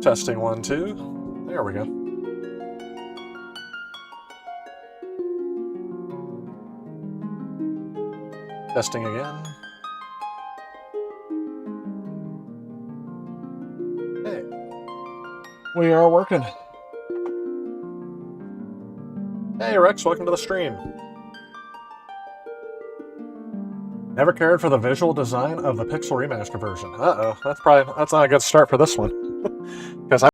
Testing 1, 2. There we go. Testing again. Hey. We are working. Hey Rex, welcome to the stream. Never cared for the visual design of the Pixel Remaster version. Uh-oh, that's not a good start for this one. Because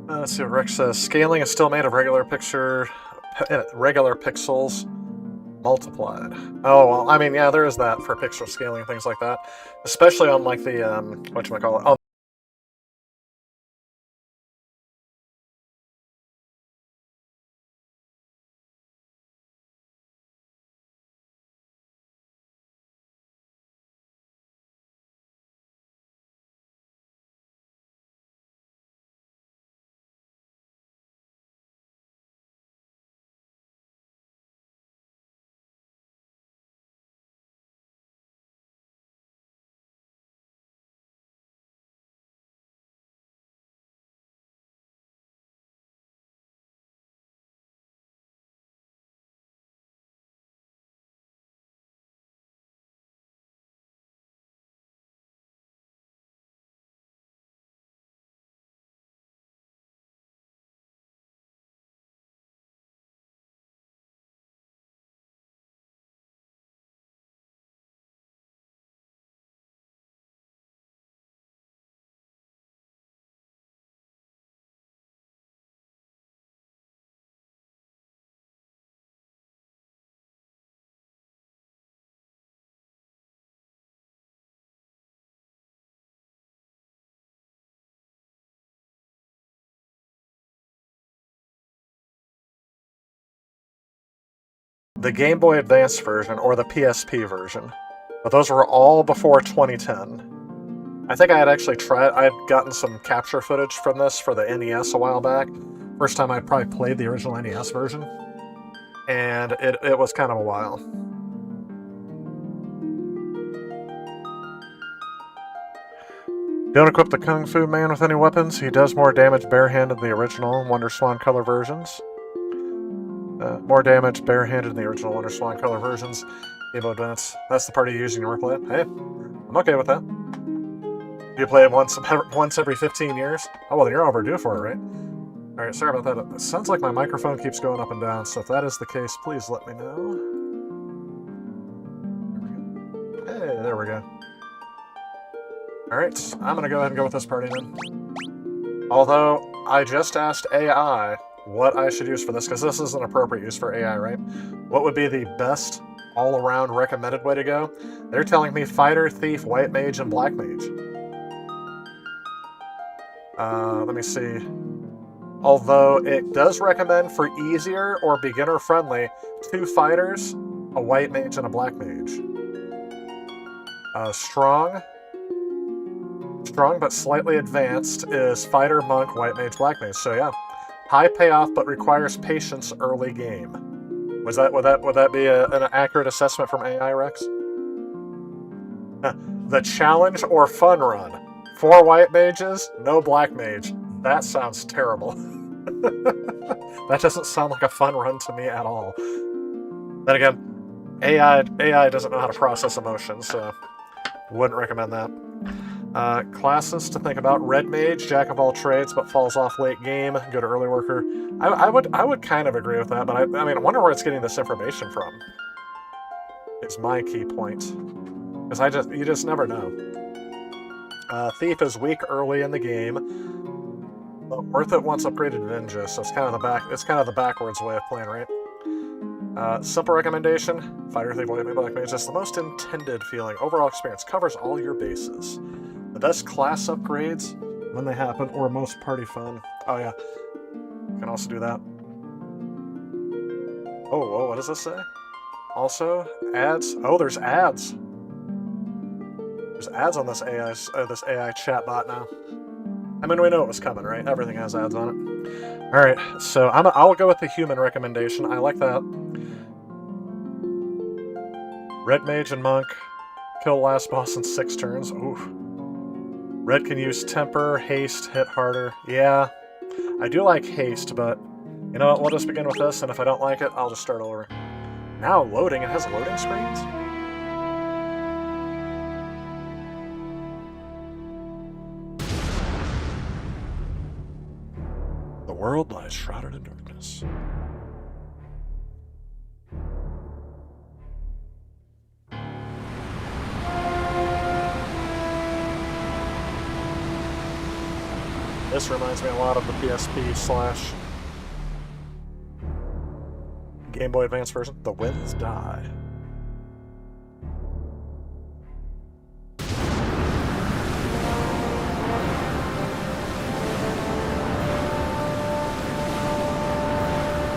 let's see what Rex says. Scaling is still made of regular pixels multiplied. Oh, well, I mean, yeah, there is that for pixel scaling and things like that. Especially on, like, the, whatchamacallit, oh, the Game Boy Advance version or the PSP version. But those were all before 2010. I think I had actually I'd gotten some capture footage from this for the NES a while back. First time I probably played the original NES version. And it was kind of a while. Don't equip the Kung Fu Man with any weapons. He does more damage barehanded than the original Wonder Swan color versions. More damage barehanded in the original Wonder Swan color versions. Evo Advance. That's the part you use in your play. Hey, I'm okay with that. You play it once every 15 years? Oh, well, then you're overdue for it, right? Alright, sorry about that. It sounds like my microphone keeps going up and down, so if that is the case, please let me know. Hey, there we go. Alright, I'm gonna go ahead and go with this party then. Although, I just asked AI what I should use for this, because this is an appropriate use for AI, right? What would be the best all-around recommended way to go? They're telling me Fighter, Thief, White Mage, and Black Mage. Let me see. Although it does recommend for easier or beginner-friendly 2 Fighters, a White Mage, and a Black Mage. Strong but slightly advanced is Fighter, Monk, White Mage, Black Mage. So yeah, high payoff but requires patience early game. Would that be an accurate assessment from AI, Rex? The challenge or fun run? 4 white mages, no black mage. That sounds terrible. That doesn't sound like a fun run to me at all. Then again, AI doesn't know how to process emotions, so wouldn't recommend that. Classes to think about: Red Mage, jack of all trades, but falls off late game. Good early worker. I would kind of agree with that, but I mean, I wonder where it's getting this information from. It's my key point, because you just never know. Thief is weak early in the game, but worth it once upgraded to Ninja. So it's kind of the backwards way of playing, right? Simple recommendation: Fighter, Thief, White Mage, Black Mage. That's the most intended feeling. Overall experience covers all your bases. The best class upgrades when they happen, or most party fun. Oh yeah, you can also do that. Oh, whoa, what does this say? Also, ads. Oh, there's ads. There's ads on this AI chatbot now. I mean, we know it was coming, right? Everything has ads on it. All right, so I'll go with the human recommendation. I like that. Red Mage and Monk kill last boss in 6 turns. Oof. Red can use Temper, Haste, hit harder. Yeah, I do like Haste, but you know what? We'll just begin with this, and if I don't like it, I'll just start over. Now loading. It has loading screens? The world lies shrouded in darkness. This reminds me a lot of the PSP / Game Boy Advance version. The Winds Die.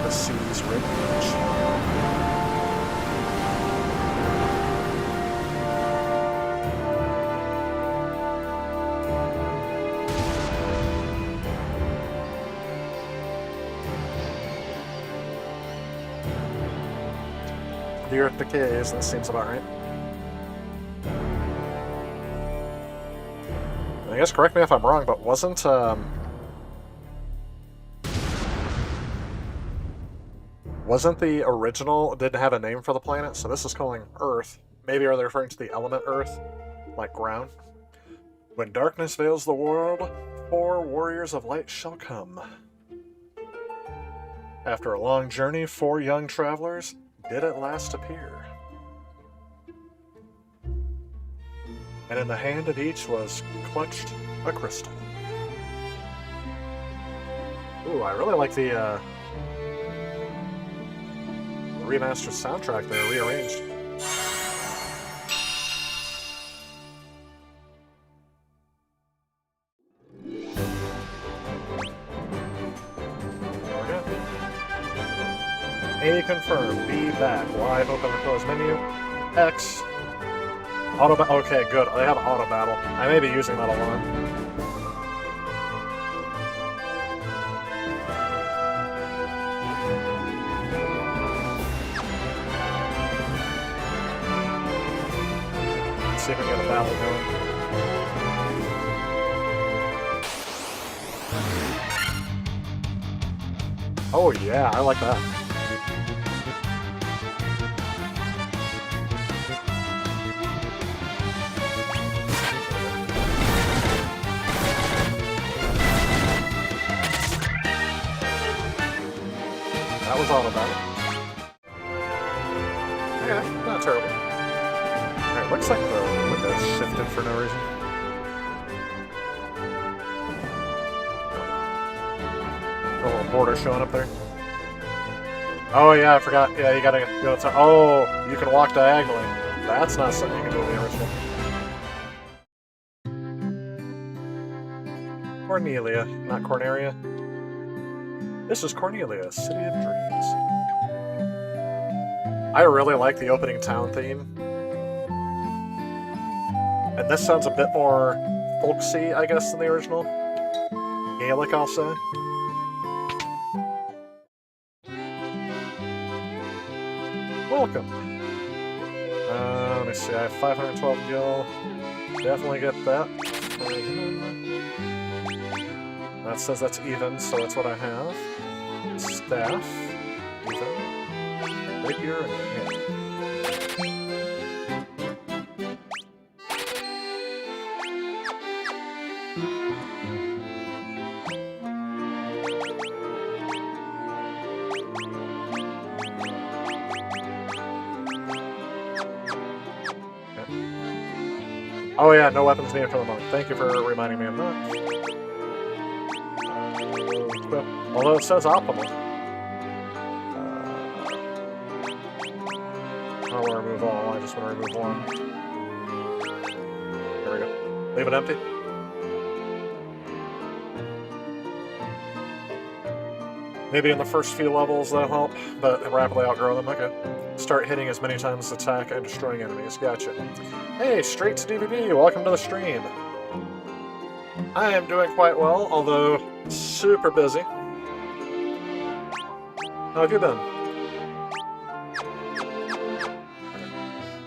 The Seas Rage. The Earth decays, that seems about right. I guess correct me if I'm wrong, but wasn't the original, didn't have a name for the planet, so this is calling Earth. Maybe are they referring to the element Earth, like ground? When darkness veils the world, 4 warriors of light shall come. After a long journey, 4 young travelers did at last appear. And in the hand of each was clutched a crystal. Ooh, I really like the remastered soundtrack there, rearranged. A confirm, B back, Y open and close menu, X auto battle. Okay, good. I have auto battle. I may be using that a lot. Let's see if we can get a battle going. Oh yeah, I like that. That was auto battle. Yeah, not terrible. Alright, looks like the window shifted for no reason. A little border showing up there. Oh yeah, I forgot. Yeah, you gotta go to... Oh, you can walk diagonally. That's not something you can do in the original. Cornelia, not Corneria. This is Cornelia, City of Dreams. I really like the opening town theme. And this sounds a bit more folksy, I guess, than the original. Gaelic, I'll say. welcome. Let me see, I have 512 gil. Definitely get that. That says that's even, so that's what I have. Staff, even. Rapier and hand. Oh yeah, no weapons needed for the monk. Thank you for reminding me of that. Although it says optimal. I don't want to remove all, I just want to remove one. There we go. Leave it empty. Maybe in the first few levels that'll help, but rapidly outgrow them. Okay. Start hitting as many times as attack and destroying enemies. Gotcha. Hey, straight to DVD. Welcome to the stream. I am doing quite well, although super busy. How have you been?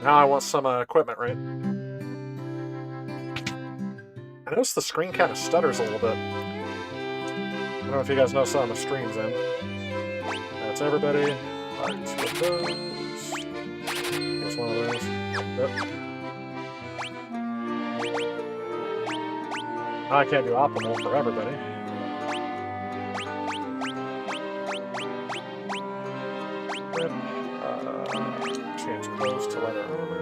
Now I want some equipment, right? I noticed the screen kind of stutters a little bit. I don't know if you guys know some of the streams in. That's everybody. Alright, let's get those. Here's one of those. Yep. I can't do optimal for everybody. Change clothes to leather armor.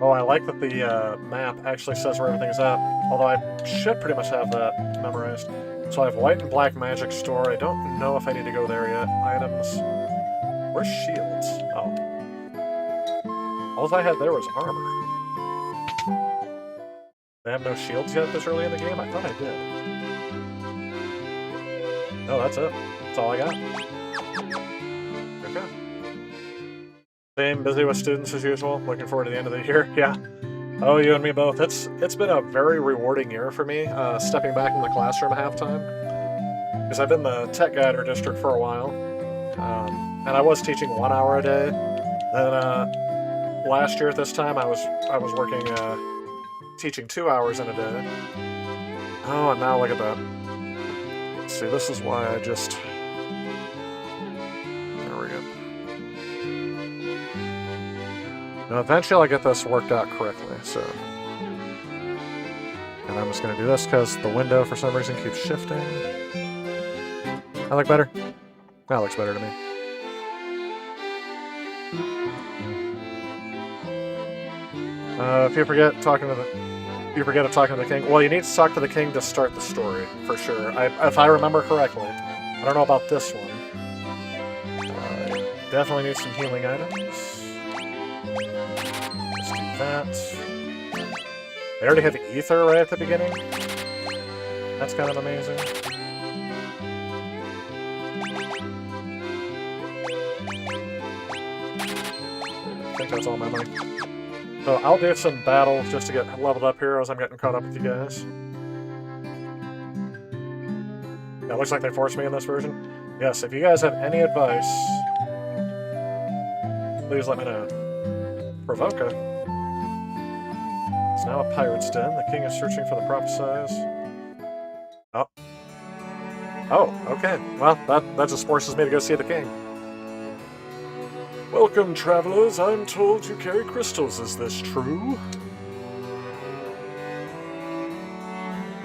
Oh, I like that the map actually says where everything's at, although I should pretty much have that memorized. So I have white and black magic store. I don't know if I need to go there yet. Items. Where's shields? Oh. All I had there was armor. They have no shields yet this early in the game? I thought I did. No, that's it. That's all I got. Okay. Same, busy with students as usual. Looking forward to the end of the year. Yeah. Oh, you and me both. It's been a very rewarding year for me, stepping back in the classroom at halftime. Because I've been the tech guy at our district for a while. And I was teaching 1 hour a day. Then last year at this time, I was working teaching 2 hours in a day. Oh, and now look at that. Let's see, this is why I just... There we go. Now, eventually I'll get this worked out correctly, so... And I'm just going to do this because the window, for some reason, keeps shifting. That look better? That looks better to me. If you forget talking to the king, well, you need to talk to the king to start the story, for sure. If I remember correctly. I don't know about this one. Definitely need some healing items. Let's do that. They already have ether right at the beginning. That's kind of amazing. I think that's all my money. So I'll do some battles just to get leveled up here as I'm getting caught up with you guys. Yeah, it looks like they forced me in this version. Yes, if you guys have any advice, please let me know. Provoca. It's now a pirate's den. The king is searching for the prophesies. Oh. Oh, okay. Well, that just forces me to go see the king. Welcome, travelers. I'm told you carry crystals. Is this true?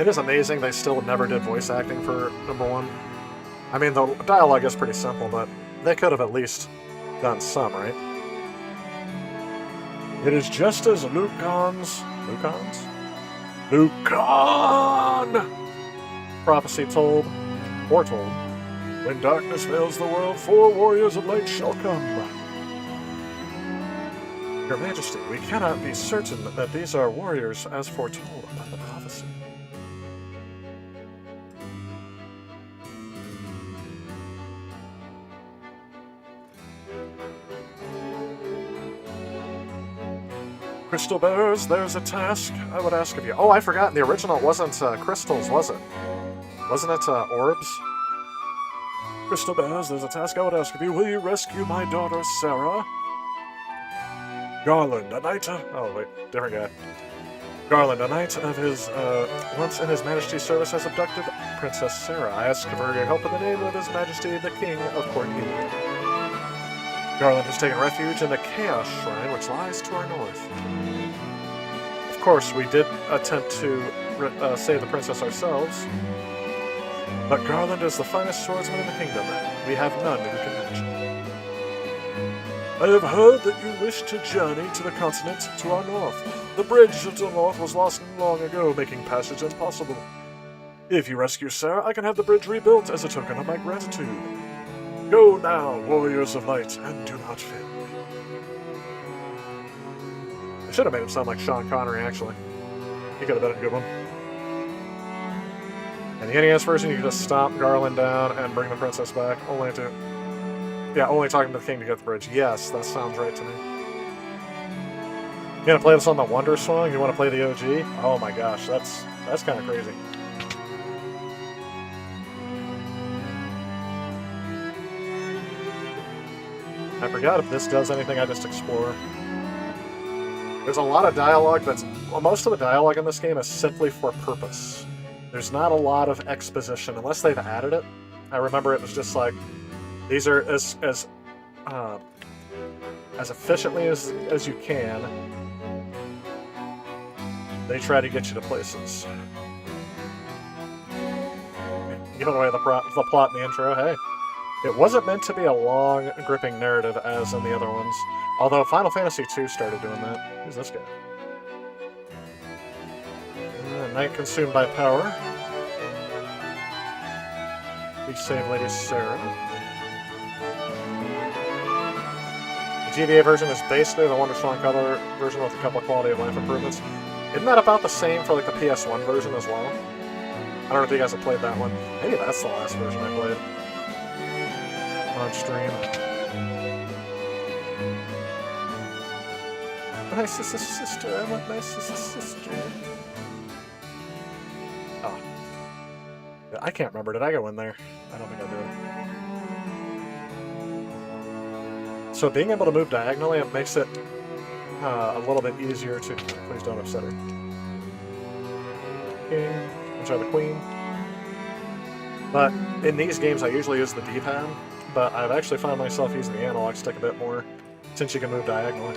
It is amazing they still never did voice acting for #1. I mean, the dialogue is pretty simple, but they could have at least done some, right? It is just as Lucan prophecy foretold. When darkness veils the world, 4 warriors of light shall come. Your Majesty, we cannot be certain that these are warriors as foretold by the prophecy. Crystal bears, there's a task I would ask of you. Oh, I forgot. In the original, it wasn't crystals, was it? Wasn't it orbs? Crystal bears, there's a task I would ask of you. Will you rescue my daughter, Sarah? Garland, a knight of... Oh, wait. Different guy. Garland, a knight of his, once in his majesty's service, has abducted Princess Sarah. I ask for your help in the name of his majesty, the king of Cornelia. Garland has taken refuge in the Chaos Shrine, which lies to our north. Of course, we did attempt to save the princess ourselves, but Garland is the finest swordsman in the kingdom. We have none who can match him. I have heard that you wish to journey to the continent to our north. The bridge to the north was lost long ago, making passage impossible. If you rescue Sarah, I can have the bridge rebuilt as a token of my gratitude. Go now, warriors of light, and do not fail me. I should have made him sound like Sean Connery, actually. He could have been a good one. In the NES version, you can just stomp Garland down and bring the princess back. Only talking to the king to get the bridge. Yes, that sounds right to me. You gonna play this on the Wonder Swan? You want to play the OG? Oh my gosh, that's kind of crazy. I forgot if this does anything, I just explore. There's a lot of dialogue most of the dialogue in this game is simply for purpose. There's not a lot of exposition, unless they've added it. I remember it was just like, these are as efficiently as you can. They try to get you to places. Give away the plot in the intro, hey. It wasn't meant to be a long, gripping narrative as in the other ones. Although Final Fantasy II started doing that. Who's this guy? Night consumed by power. We save Lady Sarah. The GBA version is basically the Wonder Swan Color version with a couple of quality of life improvements. Isn't that about the same for like the PS1 version as well? I don't know if you guys have played that one. Maybe that's the last version I played on stream. My sister, I want my sister. Oh. I can't remember. Did I go in there? I don't think I did. So being able to move diagonally, it makes it a little bit easier to... Please don't upset her. King. Which are the queen. But in these games, I usually use the D-pad. But I've actually found myself using the analog stick a bit more, since you can move diagonally.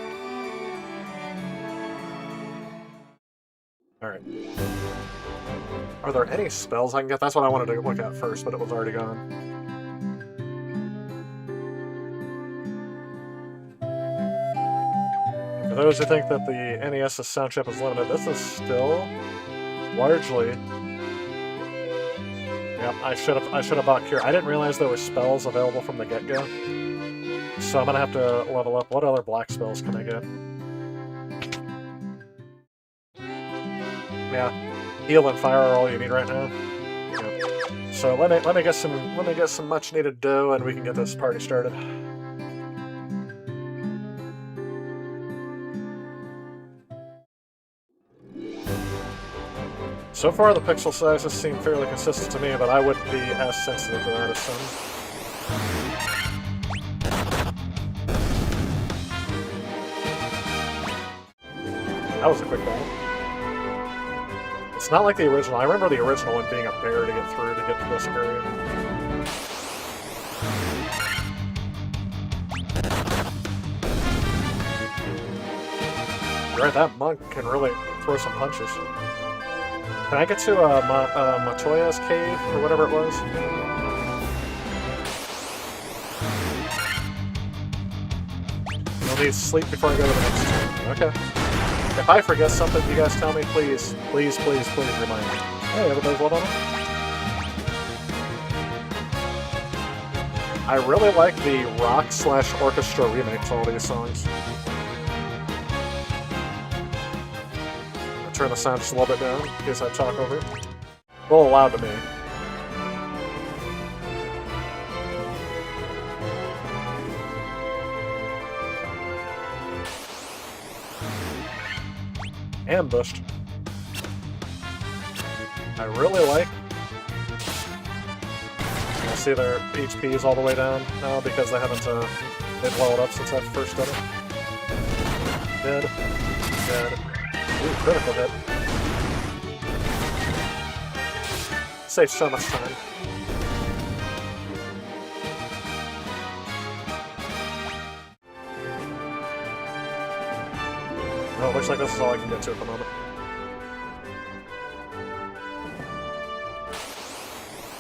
Alright. Are there any spells I can get? That's what I wanted to look at first, but it was already gone. For those who think that the NES's sound chip is limited, this is still largely... Yep, I should have bought Cure. I didn't realize there were spells available from the get-go. So I'm gonna have to level up. What other black spells can I get? Yeah, heal and fire are all you need right now. Yep. So let me get some much needed dough and we can get this party started. So far, the pixel sizes seem fairly consistent to me, but I wouldn't be as sensitive to that as some. That was a quick battle. It's not like the original. I remember the original one being a bear to get through to get to this area. You're right, that monk can really throw some punches. Can I get to Matoya's cave, or whatever it was? You'll need sleep before I go to the next one. Okay. If I forget something, you guys tell me, please, please, please, please remind me. Hey, everybody's level up. I really like the rock/orchestra remake to all these songs. Turn the sound just a little bit down in case I talk over it. A little loud to me. Ambushed. I really like... You'll see their HP is all the way down now because they haven't they've leveled up since I first did it. Dead. Dead. Ooh, critical hit. Saves so much time. Oh, looks like this is all I can get to at the moment.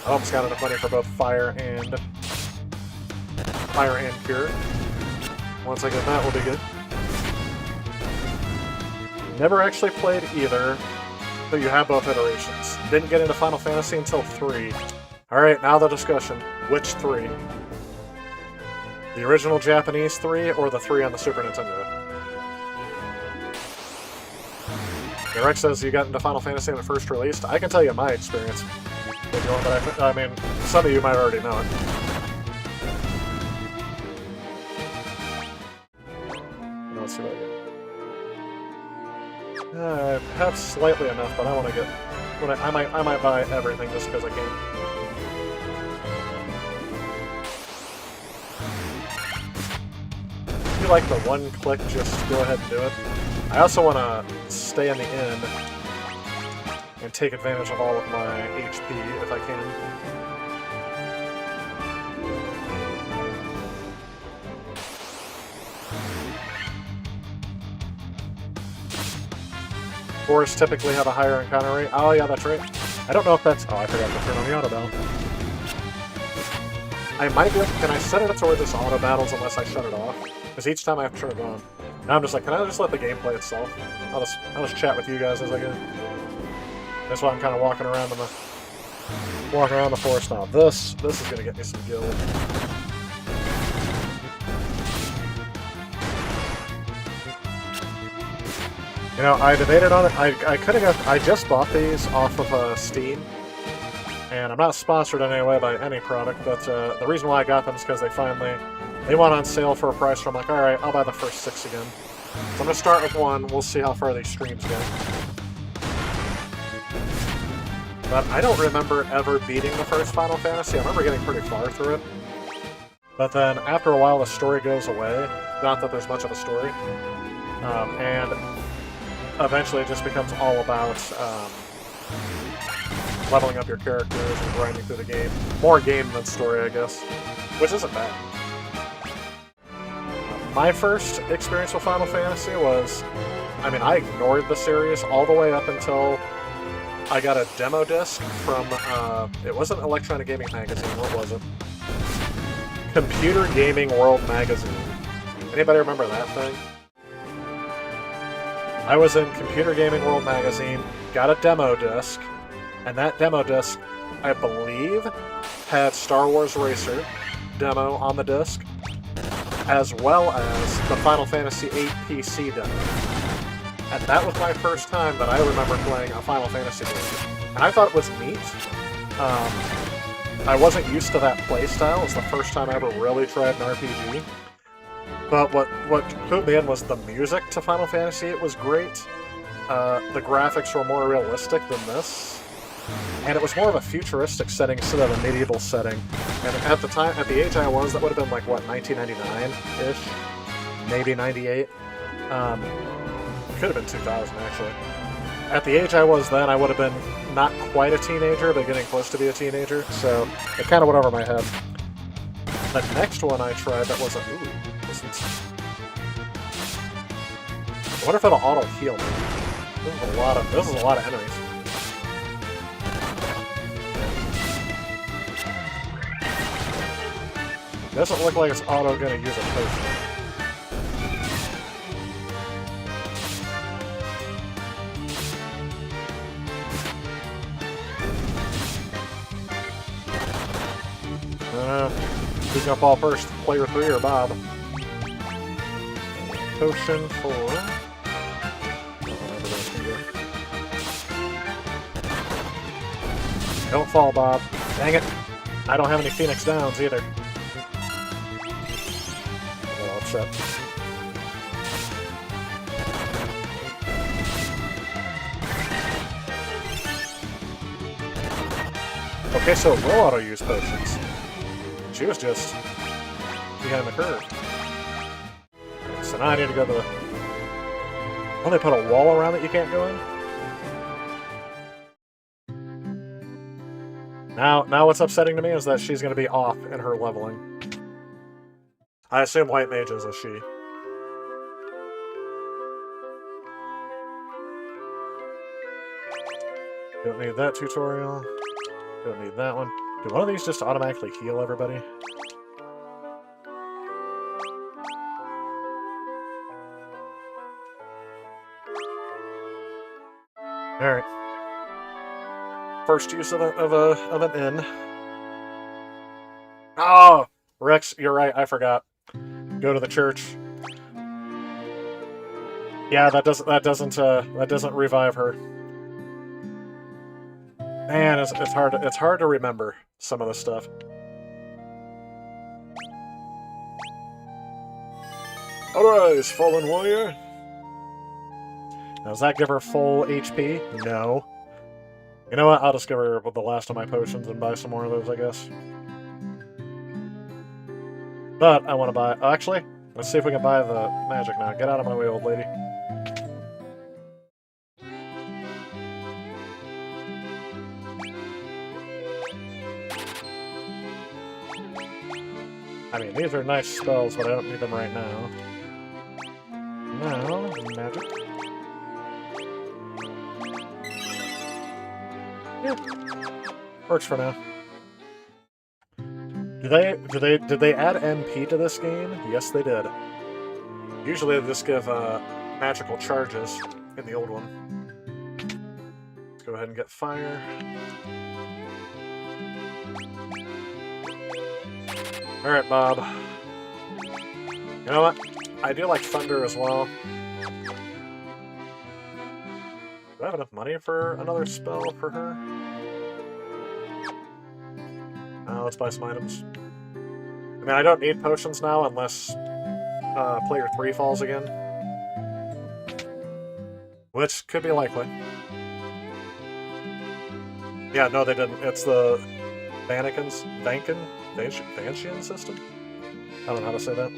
I almost got enough money for both Fire and Cure. Once I get that, we'll be good. Never actually played either, but you have both iterations. Didn't get into Final Fantasy until 3. Alright, now the discussion. Which 3? The original Japanese 3 or the 3 on the Super Nintendo? Derek says you got into Final Fantasy when it first released. I can tell you my experience. If you want, but I mean, some of you might already know it. Let's see what I get. I have slightly enough, but I want to get. I might buy everything just because I can. If you like the one click, just go ahead and do it. I also want to stay in the inn and take advantage of all of my HP if I can. Forests typically have a higher encounter rate. Oh yeah, that's right. I don't know if that's... Oh, I forgot to turn on the auto battle. I might be... Can I set it to where this auto battles unless I shut it off? Because each time I have to turn it on. Now I'm just like, can I just let the game play itself? I'll just chat with you guys as I go. That's why I'm kind of walking around the forest now. This is gonna get me some gil. You know, I debated on it. I could have got. I just bought these off of Steam, and I'm not sponsored in any way by any product. But the reason why I got them is because they went on sale for a price. So I'm like, all right, I'll buy the first 6 again. So I'm gonna start with 1. We'll see how far these streams go. But I don't remember ever beating the first Final Fantasy. I remember getting pretty far through it. But then after a while, the story goes away. Not that there's much of a story. And eventually it just becomes all about leveling up your characters and grinding through the game. More game than story, I guess. Which isn't bad. My first experience with Final Fantasy was... I mean, I ignored the series all the way up until... I got a demo disc from, it wasn't Electronic Gaming Magazine, what was it? Computer Gaming World Magazine. Anybody remember that thing? I was in Computer Gaming World Magazine, got a demo disc, and that demo disc, I believe, had Star Wars Racer demo on the disc, as well as the Final Fantasy VIII PC demo. And that was my first time that I remember playing a Final Fantasy game. And I thought it was neat. I wasn't used to that playstyle. It was the first time I ever really tried an RPG. But what put me in was the music to Final Fantasy. It was great. The graphics were more realistic than this. And it was more of a futuristic setting instead of a medieval setting. And at the time, at the age I was, that would have been like, what, 1999-ish? Maybe 98? Could have been 2000, actually. At the age I was then, I would have been not quite a teenager, but getting close to be a teenager, so it kind of went over my head. The next one I tried that wasn't... Ooh, this one's... I wonder if it'll auto-heal me. This is a lot of enemies. Doesn't look like it's auto gonna use a potion. Who's gonna fall first? Player 3 or Bob? Potion for... Don't fall, Bob. Dang it. I don't have any Phoenix Downs either. A little upset. Okay, so it will auto-use potions. She was just behind the curve. So now I need to go to the... Oh, they put a wall around that you can't go in? Now what's upsetting to me is that she's going to be off in her leveling. I assume White Mage is a she. Don't need that tutorial. Don't need that one. Do one of these just automatically heal everybody? Alright. First use of an inn. Oh! Rex, you're right, I forgot. Go to the church. Yeah, that doesn't revive her. Man, it's hard to remember some of this stuff. Arise, fallen warrior! Now, does that give her full HP? No. You know what? I'll just give her the last of my potions and buy some more of those, I guess. But I want to buy... Actually, let's see if we can buy the magic now. Get out of my way, old lady. I mean, these are nice spells, but I don't need them right now. No, magic. Yeah. Works for now. Did they add MP to this game? Yes, they did. Usually they just give magical charges in the old one. Let's go ahead and get fire. Alright, Bob. You know what? I do like thunder as well. Do I have enough money for another spell for her? Let's buy some items. I mean, I don't need potions now unless player 3 falls again. Which could be likely. Yeah, no, they didn't. It's the Vancian system? I don't know how to say that.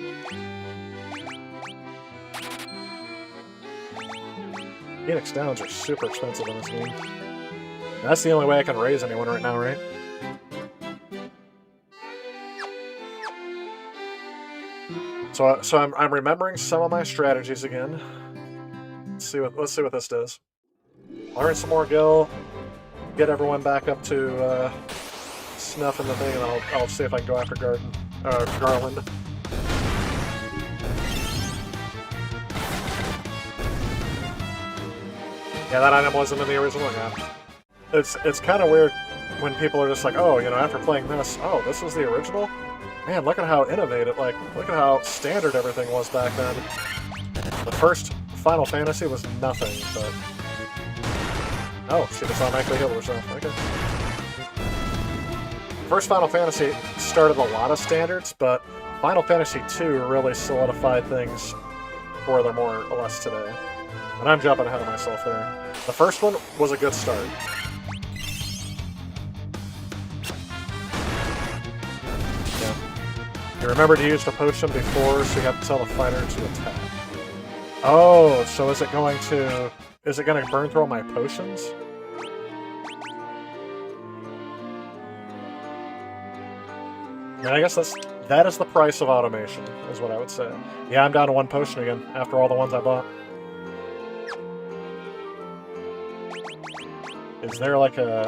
Phoenix Downs are super expensive in this game. That's the only way I can raise anyone right now, right? So I'm remembering some of my strategies again. Let's see what this does. Learn some more Gil, get everyone back up to snuff in the thing, and I'll see if I can go after Garland. Yeah, that item wasn't in the original. Yeah, it's kind of weird when people are just like, oh, you know, after playing this, oh, this was the original. Man, look at how innovative, like, look at how standard everything was back then. The first Final Fantasy was nothing, but... Oh, she just automatically healed herself. Okay. First Final Fantasy started a lot of standards, but Final Fantasy II really solidified things for they're more or less today. And I'm jumping ahead of myself there. The first one was a good start. You remember to use the potion before, so you have to tell the fighter to attack. Oh, so is it going to burn through all my potions? I mean, I guess that is the price of automation, is what I would say. Yeah, I'm down to one potion again, after all the ones I bought. Is there like a...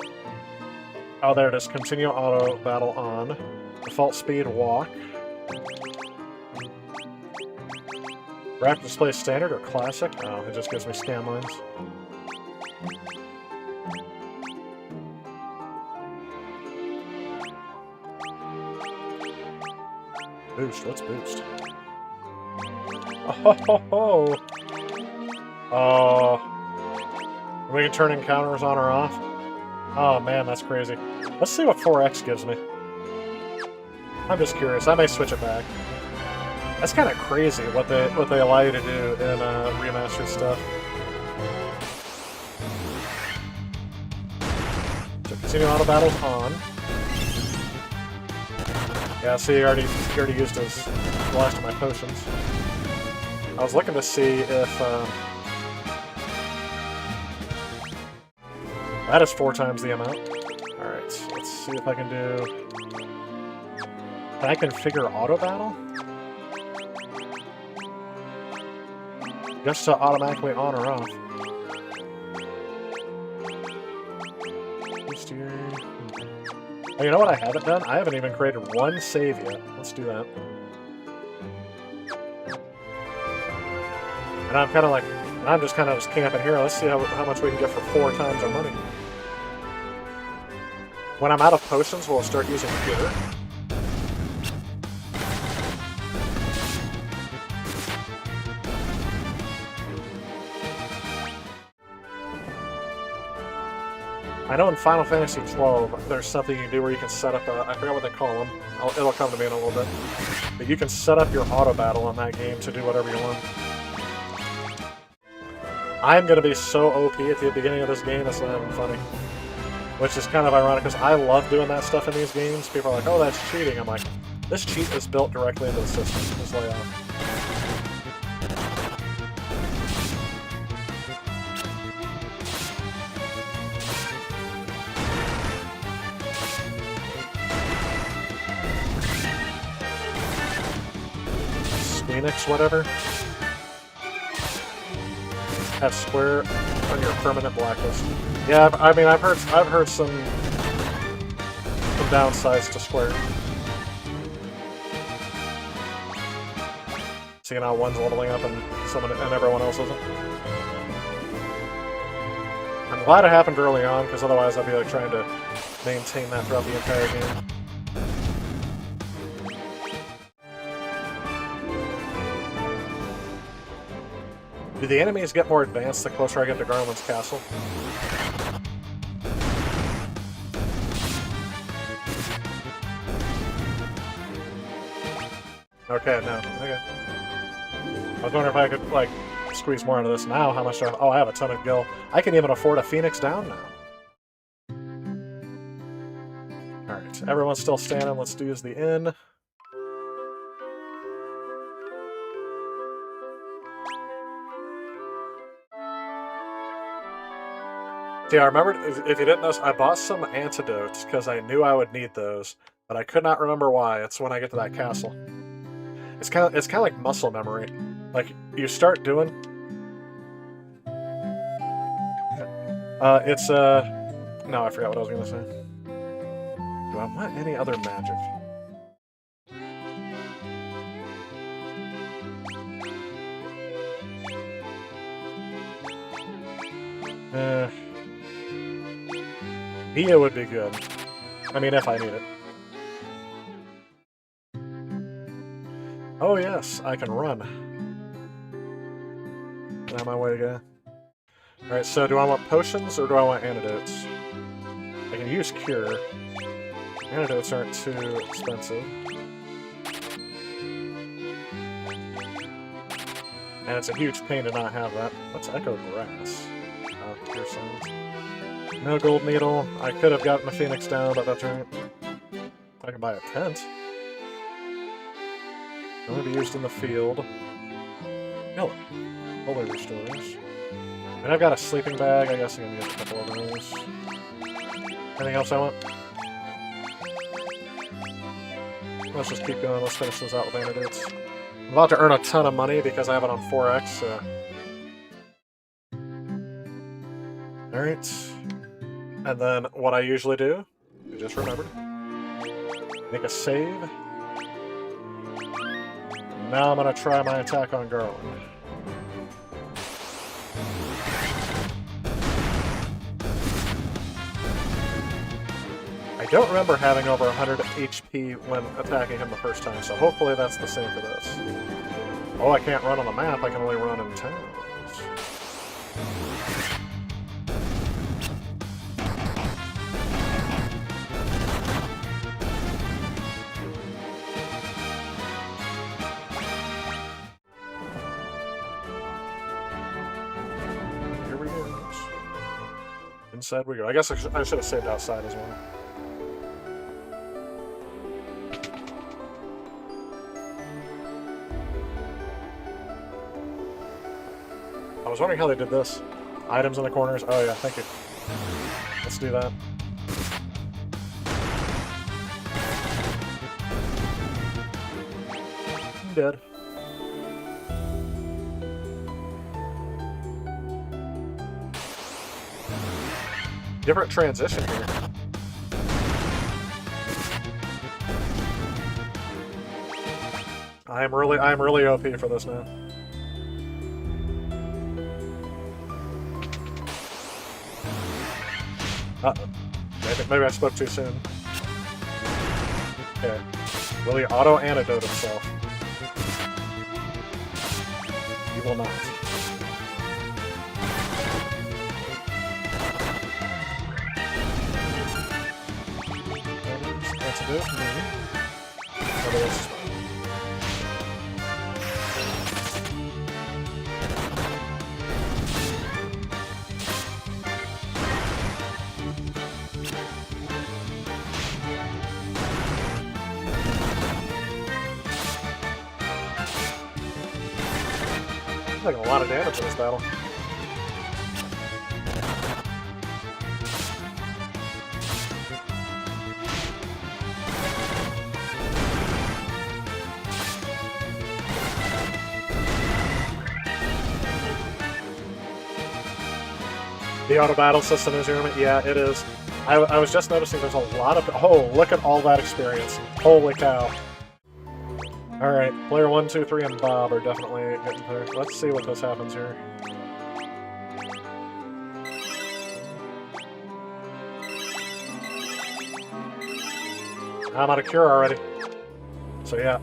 Oh, there it is. Continue auto battle on. Default speed, walk. Rapid display standard or classic? Oh, it just gives me scan lines. Boost, let's boost. Oh, ho, ho. Oh. We can turn encounters on or off? Oh man, that's crazy. Let's see what 4X gives me. I'm just curious. I may switch it back. That's kind of crazy what they allow you to do in remastered stuff. So continue auto battles on. Yeah, see, he already used his last of my potions. I was looking to see if that is 4 times the amount. All right, so let's see if I can do. Can I configure auto battle? Just to automatically on or off. Oh, you know what I haven't done? I haven't even created one save yet. Let's do that. And I'm kind of like, I'm just kind of camping here. Let's see how much we can get for 4 times our money. When I'm out of potions, we'll start using Cure. I know in Final Fantasy XII, there's something you can do where you can set up a... I forgot what they call them. It'll come to me in a little bit. But you can set up your auto battle on that game to do whatever you want. I'm going to be so OP at the beginning of this game, it's not even funny. Which is kind of ironic, because I love doing that stuff in these games. People are like, oh, that's cheating. I'm like, this cheat is built directly into the system. This layout. Phoenix, whatever. Have Square on your permanent blacklist. Yeah, I mean, I've heard some downsides to Square. Seeing how one's leveling up and everyone else isn't. I'm glad it happened early on, because otherwise I'd be like trying to maintain that throughout the entire game. Do the enemies get more advanced the closer I get to Garland's castle? Okay, no. Okay. I was wondering if I could, like, squeeze more into this now. How much do I have? Oh, I have a ton of gil. I can even afford a Phoenix down now. Alright, everyone's still standing. Let's use the inn. Yeah, I remember, if you didn't notice, I bought some antidotes because I knew I would need those, but I could not remember why. It's when I get to that castle. It's kind of like muscle memory. Like, you start doing... No, I forgot what I was going to say. Do I want any other magic? Mia would be good. I mean, if I need it. Oh yes, I can run. Is that my way to go? Alright, so do I want potions or do I want antidotes? I can use Cure. Antidotes aren't too expensive. And it's a huge pain to not have that. What's Echo Grass? Oh, Cure Sounds. No gold needle. I could have gotten the Phoenix down, but that's right. I can buy a tent. Only be used in the field. No. Holy restores. And I've got a sleeping bag. I guess I can get a couple of those. Anything else I want? Let's just keep going. Let's finish this out with antidotes. I'm about to earn a ton of money because I have it on 4x, so... Alright. And then what I usually do, I just remembered, make a save. Now I'm going to try my attack on Garland. I don't remember having over 100 HP when attacking him the first time, so hopefully that's the same for this. Oh, I can't run on the map, I can only run in towns. Inside we go. I guess I should have saved outside as well. was wondering how they did this. Items in the corners. Oh yeah, thank you. Let's do that. I'm dead. Different transition here. I'm really OP for this now. Uh-oh. Maybe I spoke too soon. Okay. Will he auto-antidote himself? He will not. Antidote me. Nobody else is fine. I'm taking a lot of damage in this battle. The auto battle system is your yeah, it is. I was just noticing there's a lot of oh, look at all that experience. Holy cow. Alright, player 1, 2, 3, and Bob are definitely getting there. Let's see what this happens here. I'm out of cure already. So yeah.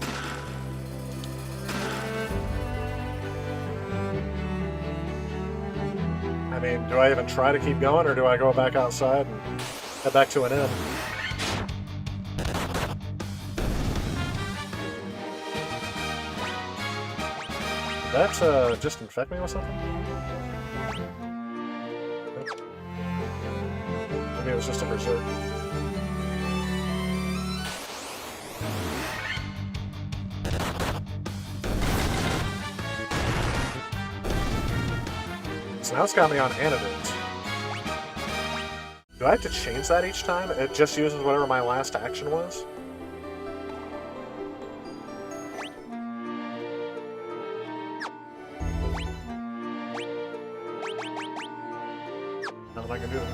I mean, do I even try to keep going, or do I go back outside and head back to an inn? Did that just infect me with something? Maybe it was just a berserk. So now it's got me on antidotes. Do I have to change that each time? It just uses whatever my last action was? Nothing I can do there.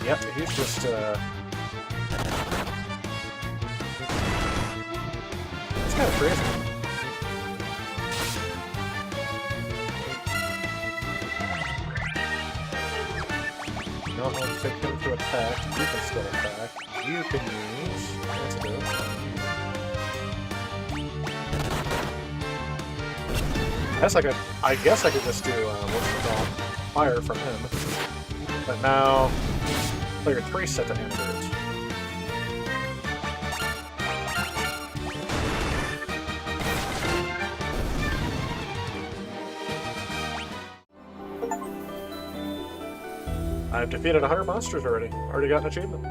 Yep, he's just, it's kind of crazy. You don't want to take him to attack. You can still attack. You can use antidote. I guess I could just do what's it called? Fire from him. But now player 3 set to antidotes. I've defeated 100 monsters already. Already got an achievement.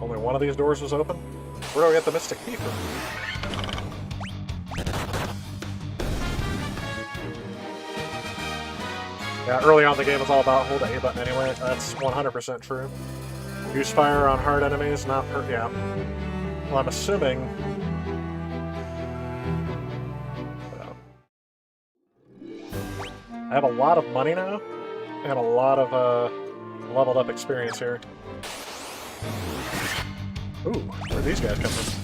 Only one of these doors was open? Where do I get the Mystic Key from? Yeah, early on in the game it's all about hold the A button anyway. That's 100% true. Use fire on hard enemies, not per... yeah. Well, I'm assuming... I have a lot of money now, and a lot of leveled up experience here. Ooh, where'd these guys come from?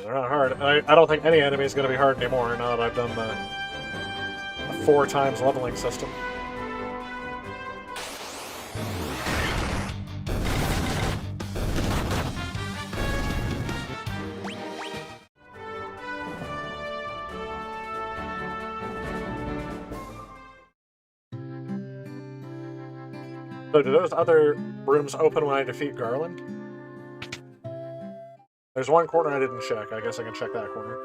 They're not hard. I don't think any enemy is going to be hard anymore now that I've done the 4 times leveling system. So do those other rooms open when I defeat Garland? There's one corner I didn't check. I guess I can check that corner.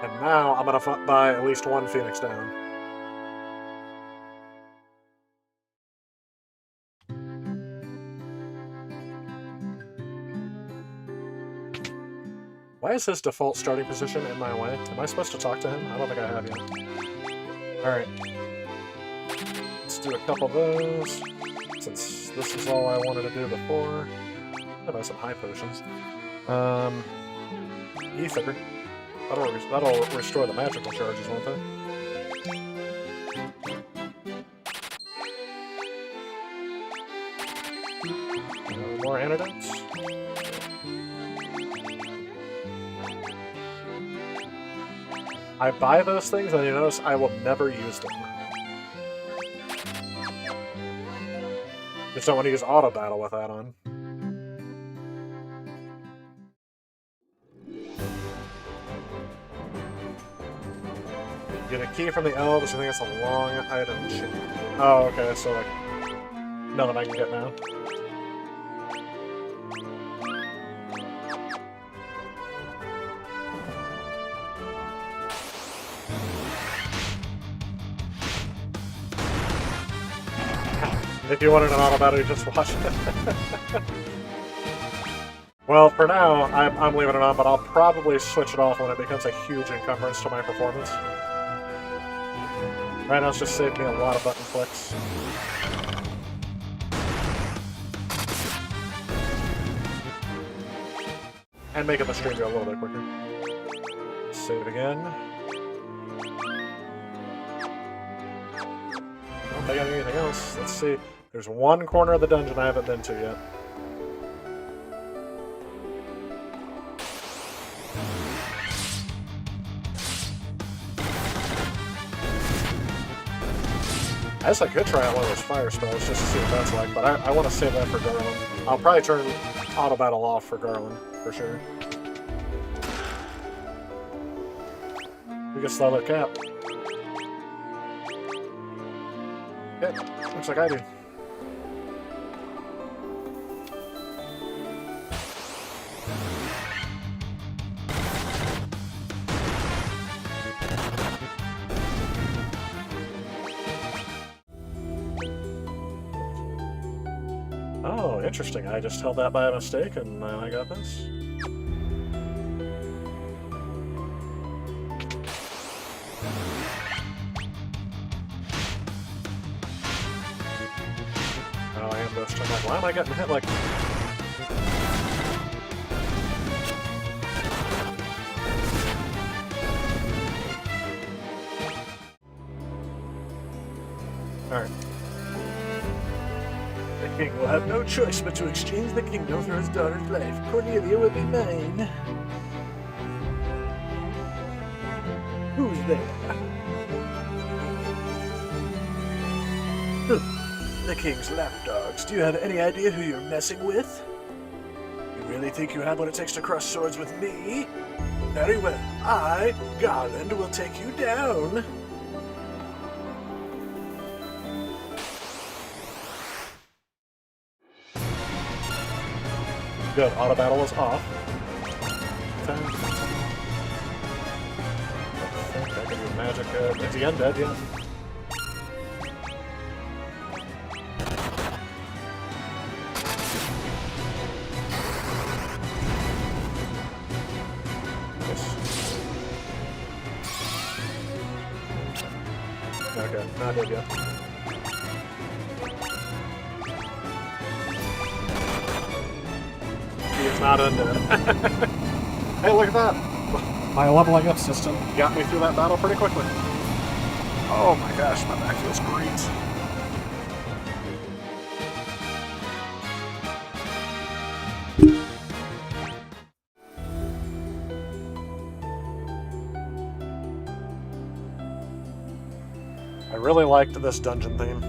And now I'm gonna buy at least one Phoenix down. Why is his default starting position in my way? Am I supposed to talk to him? I don't think I have yet. Alright. Let's do a couple of those. Since this is all I wanted to do before. I'll buy some high potions. Ether. That'll restore the magical charges, won't it? More antidotes. I buy those things, and you notice I will never use them. Just don't want to use auto battle with that on. Get a key from the elves. I think it's a long item chain. Oh, okay. So like nothing I can get now. If you wanted an auto battle, you just watch it. Well, for now, I'm leaving it on, but I'll probably switch it off when it becomes a huge encumbrance to my performance. Right now, it's just saved me a lot of button clicks. And making the stream go a little bit quicker. Save it again. I don't think I got anything else. Let's see. There's one corner of the dungeon I haven't been to yet. I guess I could try out one of those fire spells just to see what that's like, but I want to save that for Garland. I'll probably turn auto battle off for Garland, for sure. We can slow that cap. Okay, looks like I do. Oh, interesting. I just held that by a mistake, and then I got this. Oh, I ambushed. I'm like, why am I getting hit like... Alright. The king will have no choice but to exchange the kingdom for his daughter's life. Cornelia will be mine. Who's there? The king's lapdogs. Do you have any idea who you're messing with? You really think you have what it takes to cross swords with me? Very well. I, Garland, will take you down. Good, auto battle is off. I think I can do magic at the undead, yeah. Okay, not dead yet. He is not undead. Hey, look at that! My leveling up system got me through that battle pretty quickly. Oh my gosh, my back feels great. I really liked this dungeon theme.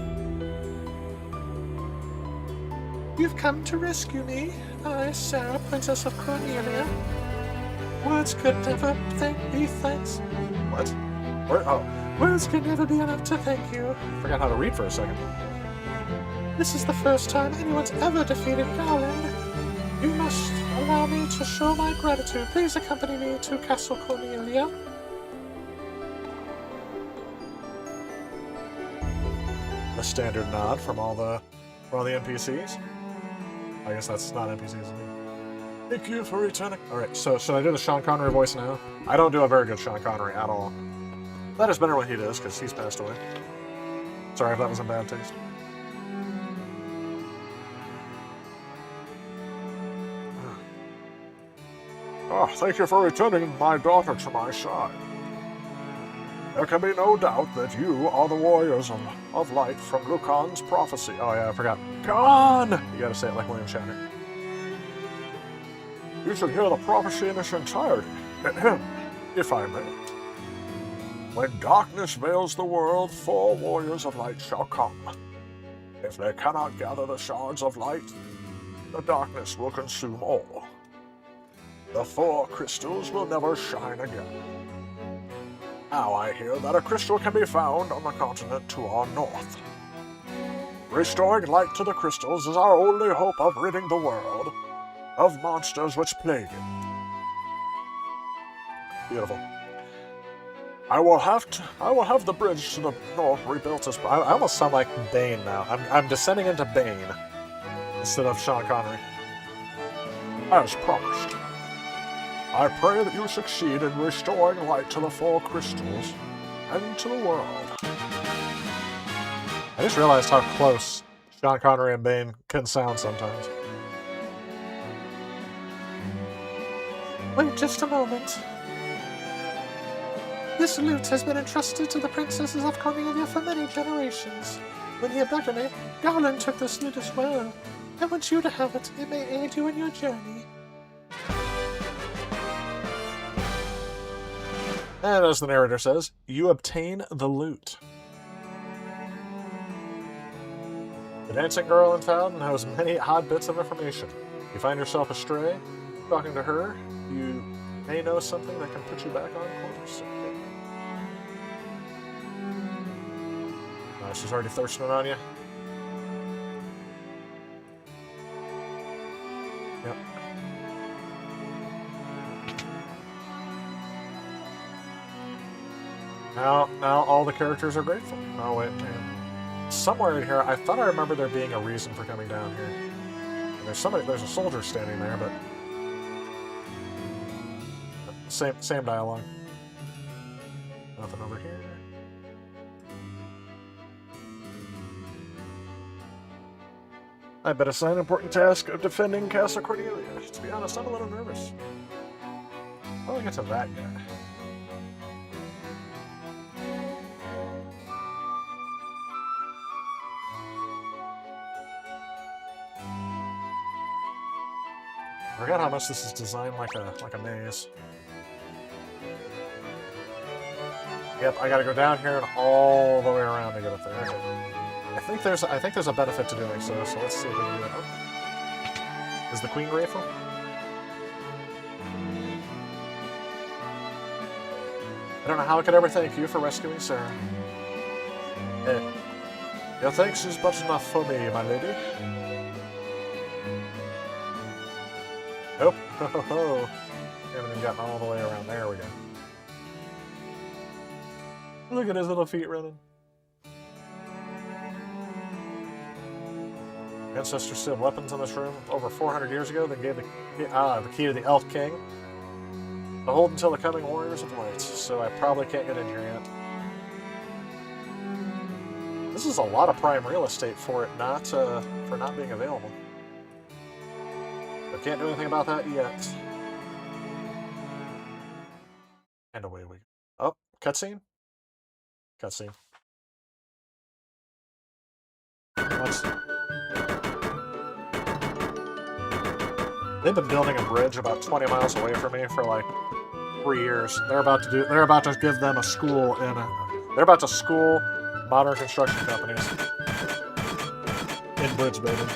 You've come to rescue me. I, Sarah, Princess of Cornelia. Words could never thank me, thanks. What? Where? Oh. Words can never be enough to thank you. Forgot how to read for a second. This is the first time anyone's ever defeated Garland. You must allow me to show my gratitude. Please accompany me to Castle Cornelia. A standard nod from all the NPCs. I guess that's not NPCs. Thank you for returning. Alright, so should I do the Sean Connery voice now? I don't do a very good Sean Connery at all. That is better when he does, because he's passed away. Sorry if that was in bad taste. Oh, thank you for returning my daughter to my side. There can be no doubt that you are the warriors of light from Lucan's prophecy. Oh yeah, I forgot. Khan! You gotta say it like William Shatner. You should hear the prophecy in its entirety, if I may. When darkness veils the world, 4 warriors of light shall come. If they cannot gather the shards of light, the darkness will consume all. The 4 crystals will never shine again. Now I hear that a crystal can be found on the continent to our north. Restoring light to the crystals is our only hope of ridding the world of monsters which plague it. Beautiful. I will have the bridge to the north rebuilt as... I almost sound like Bane now. I'm descending into Bane instead of Sean Connery. As promised. I pray that you succeed in restoring light to the 4 crystals and to the world. I just realized how close Sean Connery and Bane can sound sometimes. Wait just a moment. This lute has been entrusted to the princesses of Cornelia for many generations. When he abducted me, Garland took this lute as well. I want you to have it. It may aid you in your journey. And as the narrator says, you obtain the lute. The dancing girl in town knows many odd bits of information. You find yourself astray, talking to her, you may know something that can put you back on course. She's already thirsting on you. Yep. Now all the characters are grateful. Oh wait, man. Somewhere in here, I thought I remember there being a reason for coming down here. And there's a soldier standing there, but same dialogue. Nothing over here. I've been assigned an important task of defending Castle Cornelia. To be honest, I'm a little nervous. How do I get to that guy? I forgot how much this is designed like a maze. Yep, I gotta go down here and all the way around to get up there. Okay. I think there's a benefit to doing so let's see if we can do it. Oh. Is the Queen grateful? I don't know how I could ever thank you for rescuing Sarah. Hey, your thanks is but enough for me, my lady. Nope. Ho ho ho. Haven't even gotten all the way around. There we go. Look at his little feet running. Ancestors still have weapons in this room. Over 400 years ago, they gave the key to the Elf King to hold until the coming Warriors of Light, so I probably can't get in here yet. This is a lot of prime real estate for it not being available. I can't do anything about that yet. And away we go. Oh, cutscene? Cutscene. They've been building a bridge about 20 miles away from me for like 3 years. They're about to give them a school they're about to school modern construction companies in bridge building.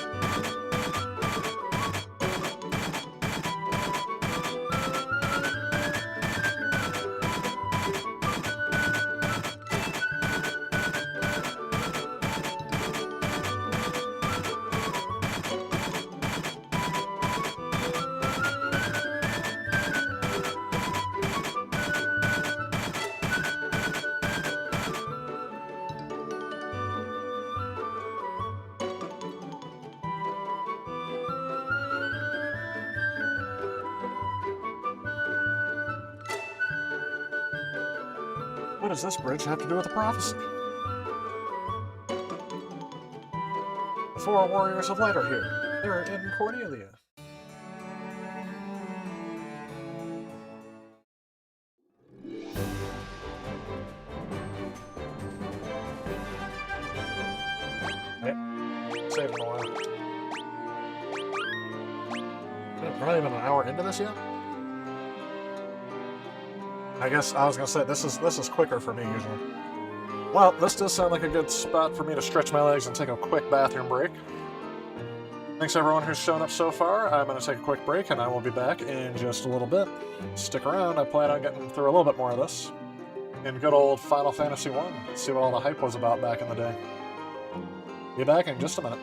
does this bridge have to do with the prophecy? The four warriors of light are here. They're in Cornelia. Hey, saved him a while. We're not even an hour into this yet? I guess I was gonna say this is quicker for me usually. Well, this does sound like a good spot for me to stretch my legs and take a quick bathroom break. Thanks everyone who's shown up so far. I'm gonna take a quick break and I will be back in just a little bit. Stick around, I plan on getting through a little bit more of this. In good old Final Fantasy 1. See what all the hype was about back in the day. Be back in just a minute.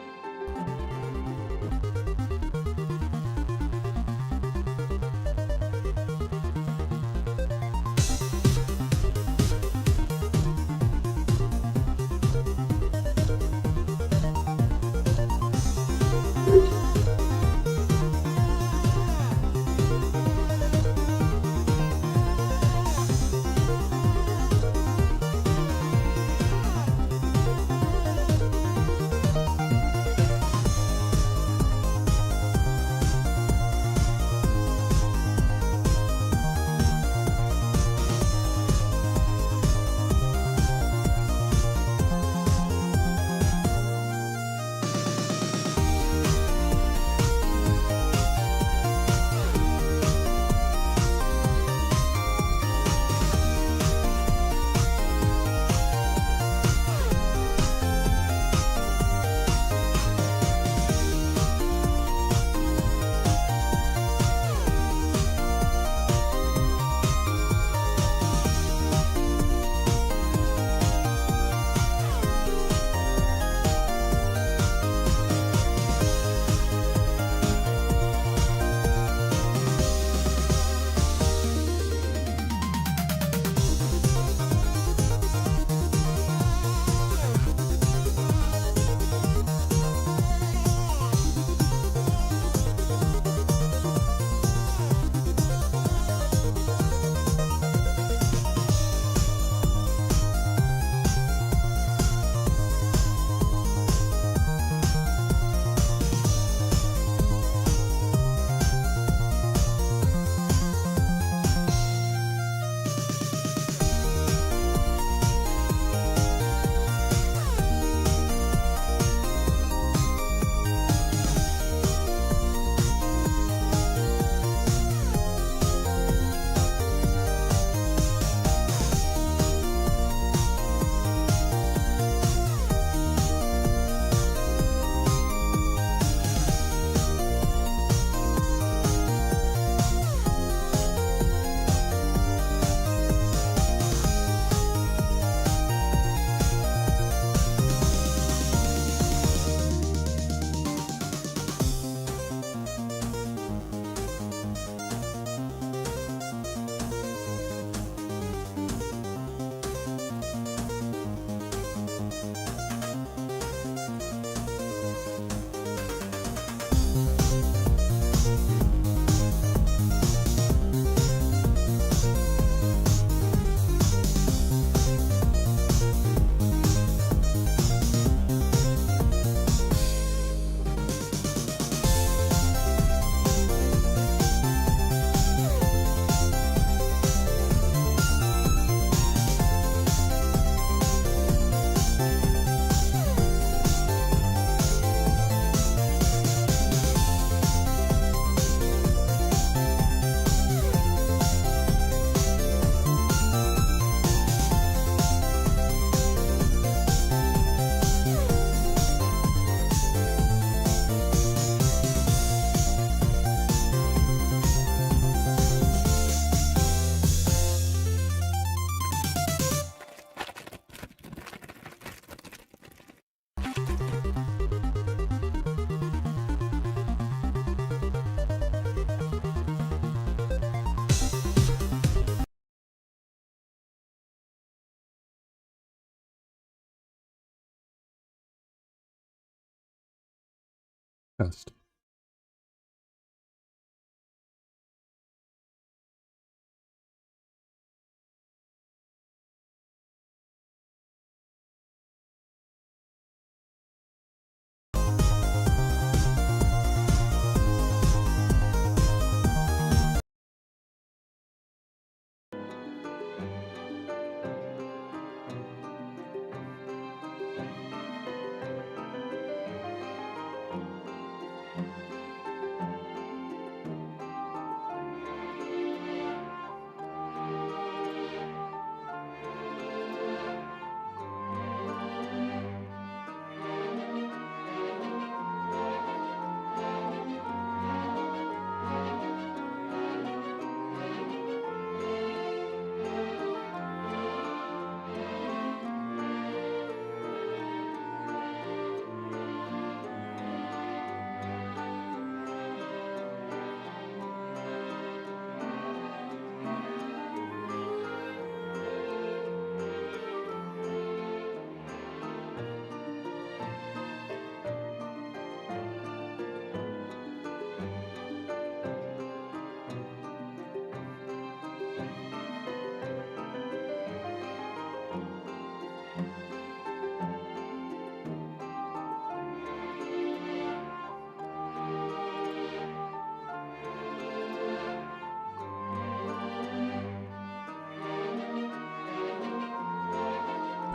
Test.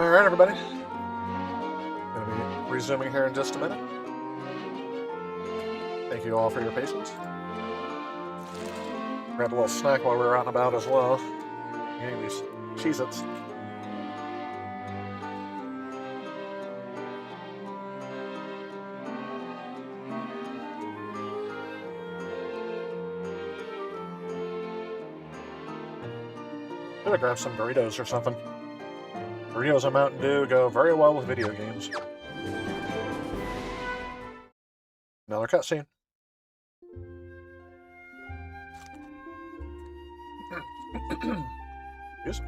Alright, everybody. Gonna be resuming here in just a minute. Thank you all for your patience. Grabbed a little snack while we were out and about as well. Getting these Cheez-Its. Should have grabbed some Doritos or something. Doritos and Mountain Dew go very well with video games. Another cutscene. Excuse me.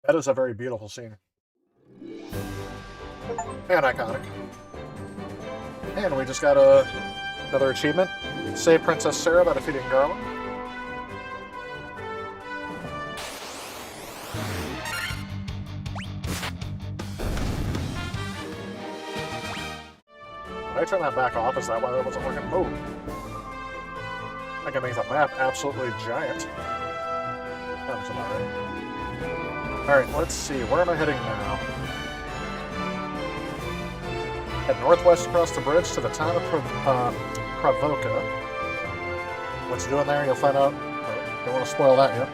That is a very beautiful scene. And iconic. And we just got another achievement. Save Princess Sarah by defeating Garland. Did I turn that back off? Is that why that wasn't working? Oh. I can make the map absolutely giant. Sounds about right. Alright, let's see. Where am I heading now? Head northwest across the bridge to the town of Kravoka. What you doing there, you'll find out. Don't want to spoil that yet.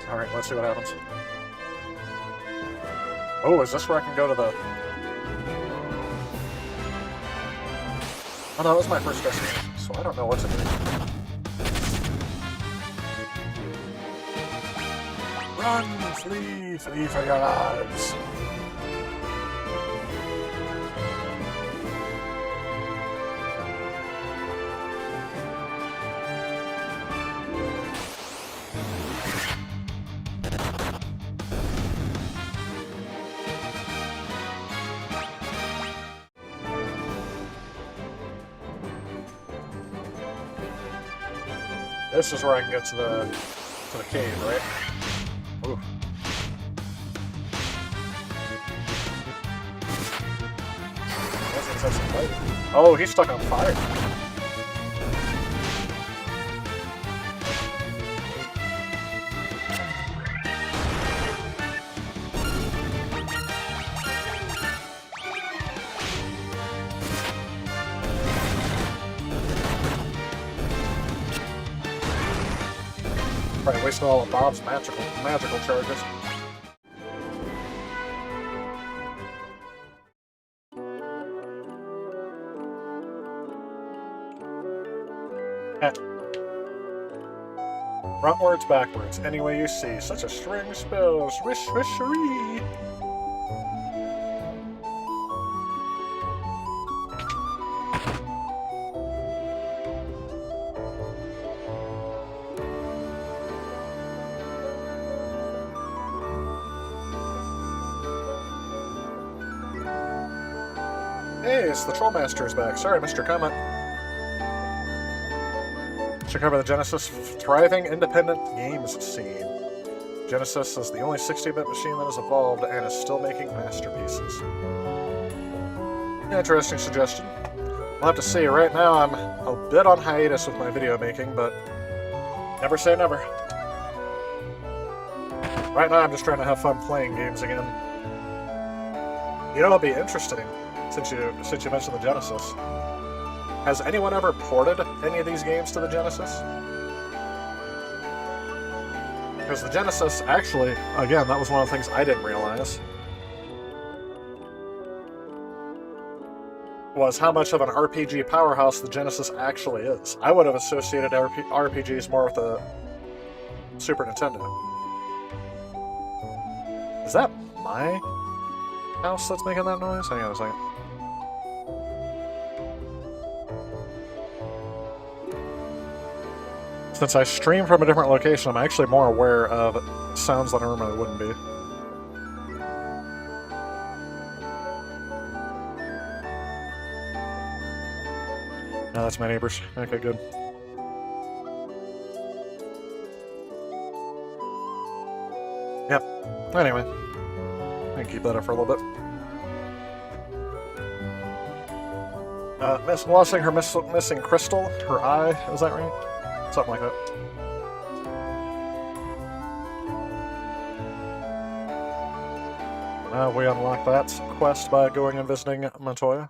Alright, let's see what happens. Oh, is this where I can go to the... Oh no, that was my first destination, so I don't know what to do. Run! Flee! Flee for your lives! This is where I can get to the cave, right? Ooh. That's some fight. Oh, he's stuck on fire. Probably wasting all of Bob's magical charges. Frontwards, backwards, any way you see. Such a string of spells. Swish, swishery. Hey, it's the Trollmaster's back. Sorry, Mr. Comment. Should cover the Genesis thriving independent games scene. Genesis is the only 60-bit machine that has evolved and is still making masterpieces. Interesting suggestion. We'll have to see. Right now, I'm a bit on hiatus with my video making, but never say never. Right now, I'm just trying to have fun playing games again. You know, it'll be interesting, since you mentioned the Genesis. Has anyone ever ported any of these games to the Genesis? Because the Genesis, actually, again, that was one of the things I didn't realize, was how much of an RPG powerhouse the Genesis actually is. I would have associated RPGs more with the Super Nintendo. Is that my house that's making that noise? Hang on a second. Since I stream from a different location, I'm actually more aware of sounds that I normally wouldn't be. No, that's my neighbors. Okay, good. Yep. Anyway, I can keep that up for a little bit. Miss lossing her missing crystal, her eye, is that right? Something like that. Now we unlock that quest by going and visiting Montoya.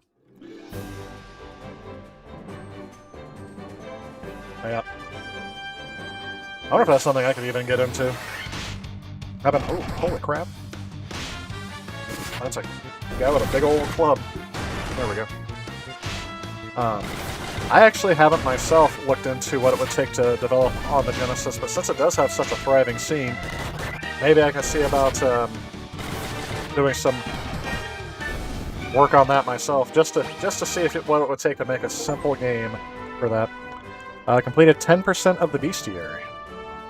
Yeah. I wonder if that's something I could even get into. Oh, holy crap. That's a guy with a big old club. There we go. I actually haven't myself looked into what it would take to develop on the Genesis, but since it does have such a thriving scene, maybe I can see about doing some work on that myself, just to see what it would take to make a simple game for that. Completed 10% of the bestiary.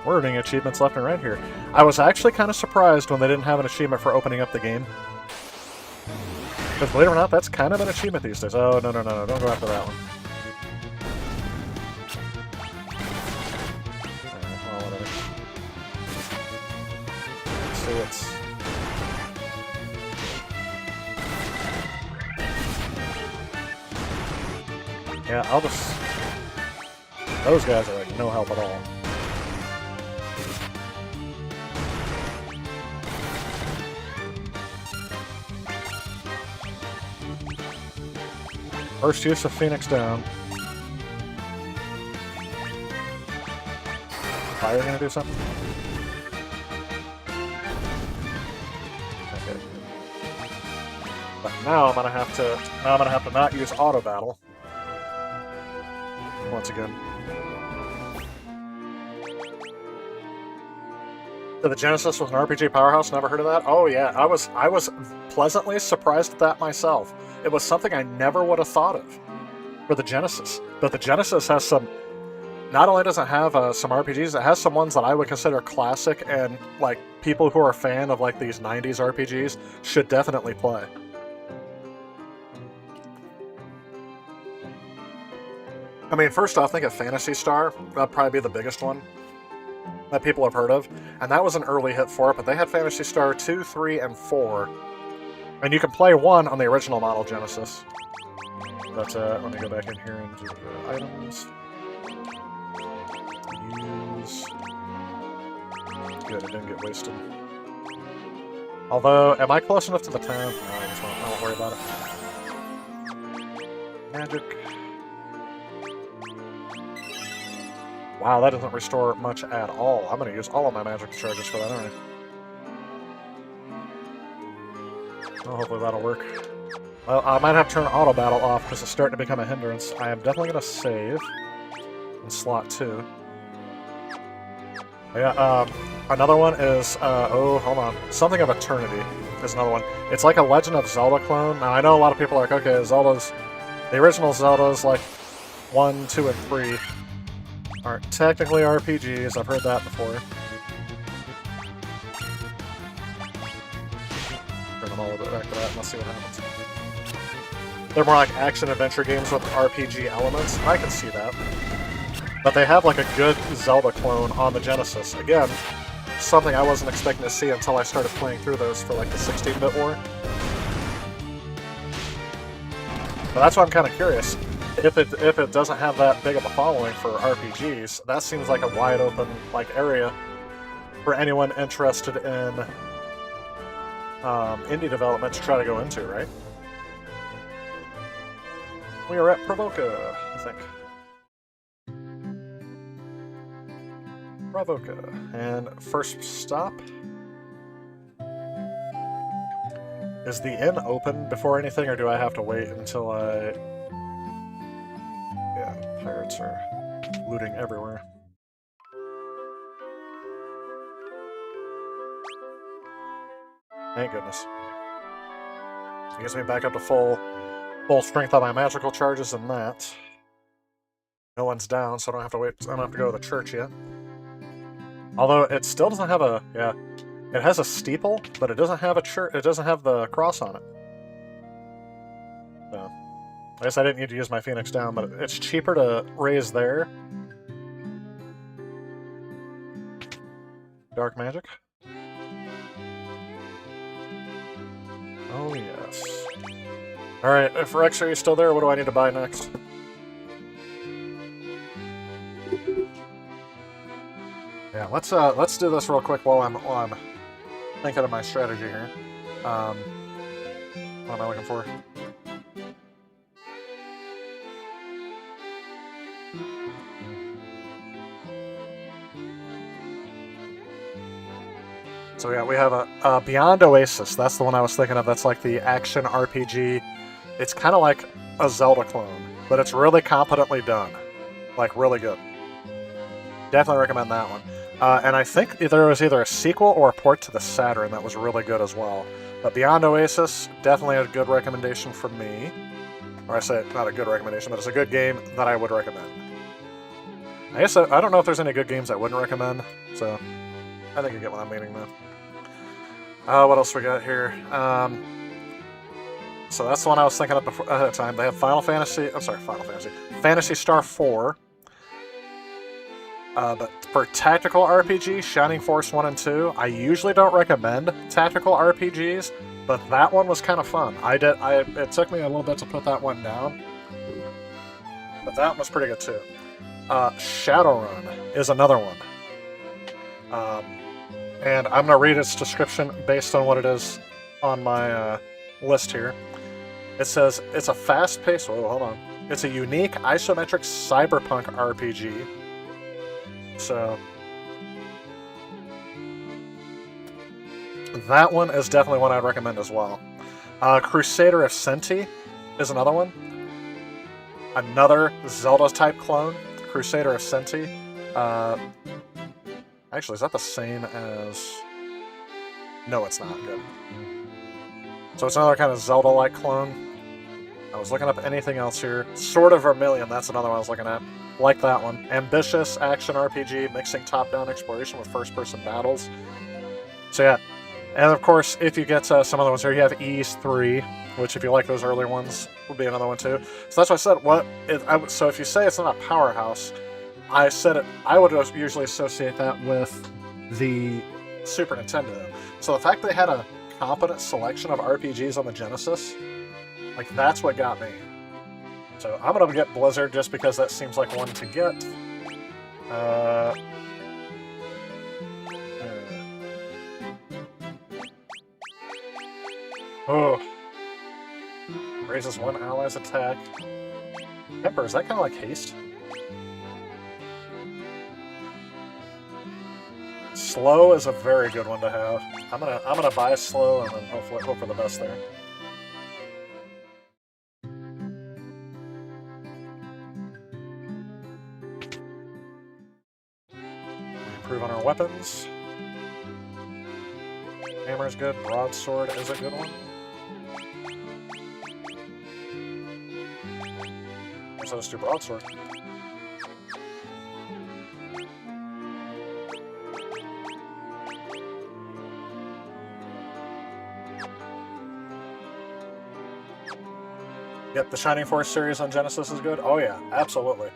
We're earning achievements left and right here. I was actually kind of surprised when they didn't have an achievement for opening up the game. Because believe it or not, that's kind of an achievement these days. Oh, no, don't go after that one. Well, whatever. Let's see what's... Yeah, I'll just... Those guys are like no help at all. First use of Phoenix down. Fire gonna do something? Okay. But now I'm gonna have to not use auto battle. Once again. So the Genesis was an RPG powerhouse, never heard of that? Oh yeah, I was pleasantly surprised at that myself. It was something I never would have thought of for the Genesis. But the Genesis has some, not only does it have some RPGs, it has some ones that I would consider classic, and like people who are a fan of like these 90s RPGs should definitely play. I mean, first off, think of Phantasy Star. That'd probably be the biggest one that people have heard of, and that was an early hit for it, but they had Phantasy Star 2, 3, and 4. And you can play 1 on the original model Genesis. But, let me go back in here and do the items. Use... Good, it didn't get wasted. Although, am I close enough to the town? No, I won't worry about it. Magic... Wow, that doesn't restore much at all. I'm going to use all of my magic charges for that, aren't I? Oh, hopefully that'll work. Well, I might have to turn auto battle off because it's starting to become a hindrance. I am definitely going to save in slot 2. Yeah, another one is, oh, hold on. Something of Eternity is another one. It's like a Legend of Zelda clone. Now, I know a lot of people are like, okay, the original Zelda's like 1, 2, and 3. Aren't technically RPGs, I've heard that before. Turn them all a bit back to that and let's see what happens. they're more like action-adventure games with RPG elements. I can see that. But they have like a good Zelda clone on the Genesis. Again, something I wasn't expecting to see until I started playing through those for like the 16-bit war. But that's why I'm kind of curious. If it doesn't have that big of a following for RPGs, that seems like a wide open like area for anyone interested in indie development to try to go into, right? We are at Pravoka, I think. Pravoka. And first stop. Is the inn open before anything, or do I have to wait until I... Yeah, pirates are looting everywhere. Thank goodness. It gets me back up to full strength on my magical charges and that. No one's down, so I don't have to wait. I don't have to go to the church yet. Although it still doesn't have a... Yeah, it has a steeple, but it doesn't have a church. It doesn't have the cross on it. So, I guess I didn't need to use my Phoenix down, but it's cheaper to raise there. Dark magic. Oh yes. All right, if Rex, are you still there? What do I need to buy next? Yeah, let's do this real quick while I'm thinking of my strategy here. What am I looking for? So yeah, we have a Beyond Oasis. That's the one I was thinking of. That's like the action RPG. It's kind of like a Zelda clone, but it's really competently done. Like, really good. Definitely recommend that one. And I think there was either a sequel or a port to the Saturn that was really good as well. But Beyond Oasis, definitely a good recommendation from me. Or I say, not a good recommendation, but it's a good game that I would recommend. I guess I don't know if there's any good games I wouldn't recommend, so I think you get what I'm meaning, though. What else we got here? So that's the one I was thinking of before, ahead of time. They have Phantasy Star 4. But for tactical RPG, Shining Force 1 and 2, I usually don't recommend tactical RPGs, but that one was kind of fun. It took me a little bit to put that one down, but that one was pretty good too. Shadowrun is another one. And I'm going to read its description based on what it is on my list here. It says, it's a fast-paced... Oh, hold on. It's a unique isometric cyberpunk RPG. So... that one is definitely one I'd recommend as well. Crusader of Senti is another one. Another Zelda-type clone. Crusader of Senti. Actually, is that the same as... No, it's not. Good. So it's another kind of Zelda-like clone. I was looking up anything else here. Sword of Vermilion, that's another one I was looking at. Like that one. Ambitious action RPG, mixing top-down exploration with first-person battles. So yeah. And of course, if you get some other ones here, you have Ys 3, which if you like those earlier ones, would be another one too. So that's what I said. So if you say it's not a powerhouse, I would usually associate that with the Super Nintendo. So the fact they had a competent selection of RPGs on the Genesis, like, that's what got me. So I'm gonna get Blizzard just because that seems like one to get. Oh. Raises one ally's attack. Emperor, is that kind of like haste? Slow is a very good one to have. I'm gonna buy slow and then hopefully hope for the best there. Improve on our weapons. Hammer is good. Broadsword is a good one. So let's do broadsword. Yep, the Shining Force series on Genesis is good. Oh yeah, absolutely.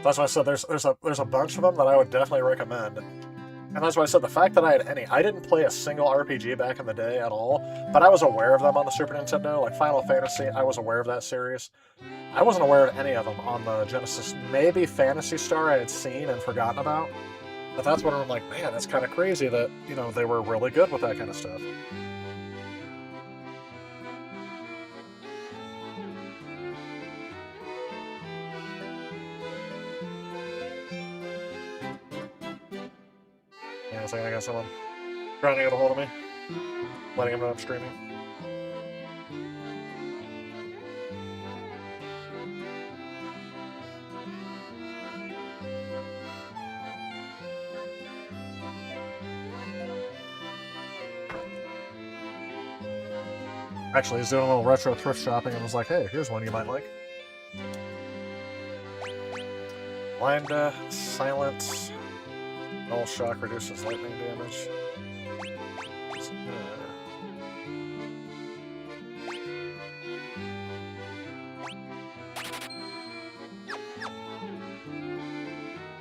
That's why I said there's a bunch of them that I would definitely recommend. And that's why I said the fact that I had any. I didn't play a single RPG back in the day at all, but I was aware of them on the Super Nintendo. Like Final Fantasy, I was aware of that series. I wasn't aware of any of them on the Genesis. Maybe Phantasy Star I had seen and forgotten about. But that's when I'm like, man, that's kind of crazy that, you know, they were really good with that kind of stuff. Yeah, it's like I got someone trying to get a hold of me, letting him know I'm streaming. Actually, he's doing a little retro thrift shopping and was like, hey, here's one you might like. Blind Death, Silence, Null Shock reduces lightning damage.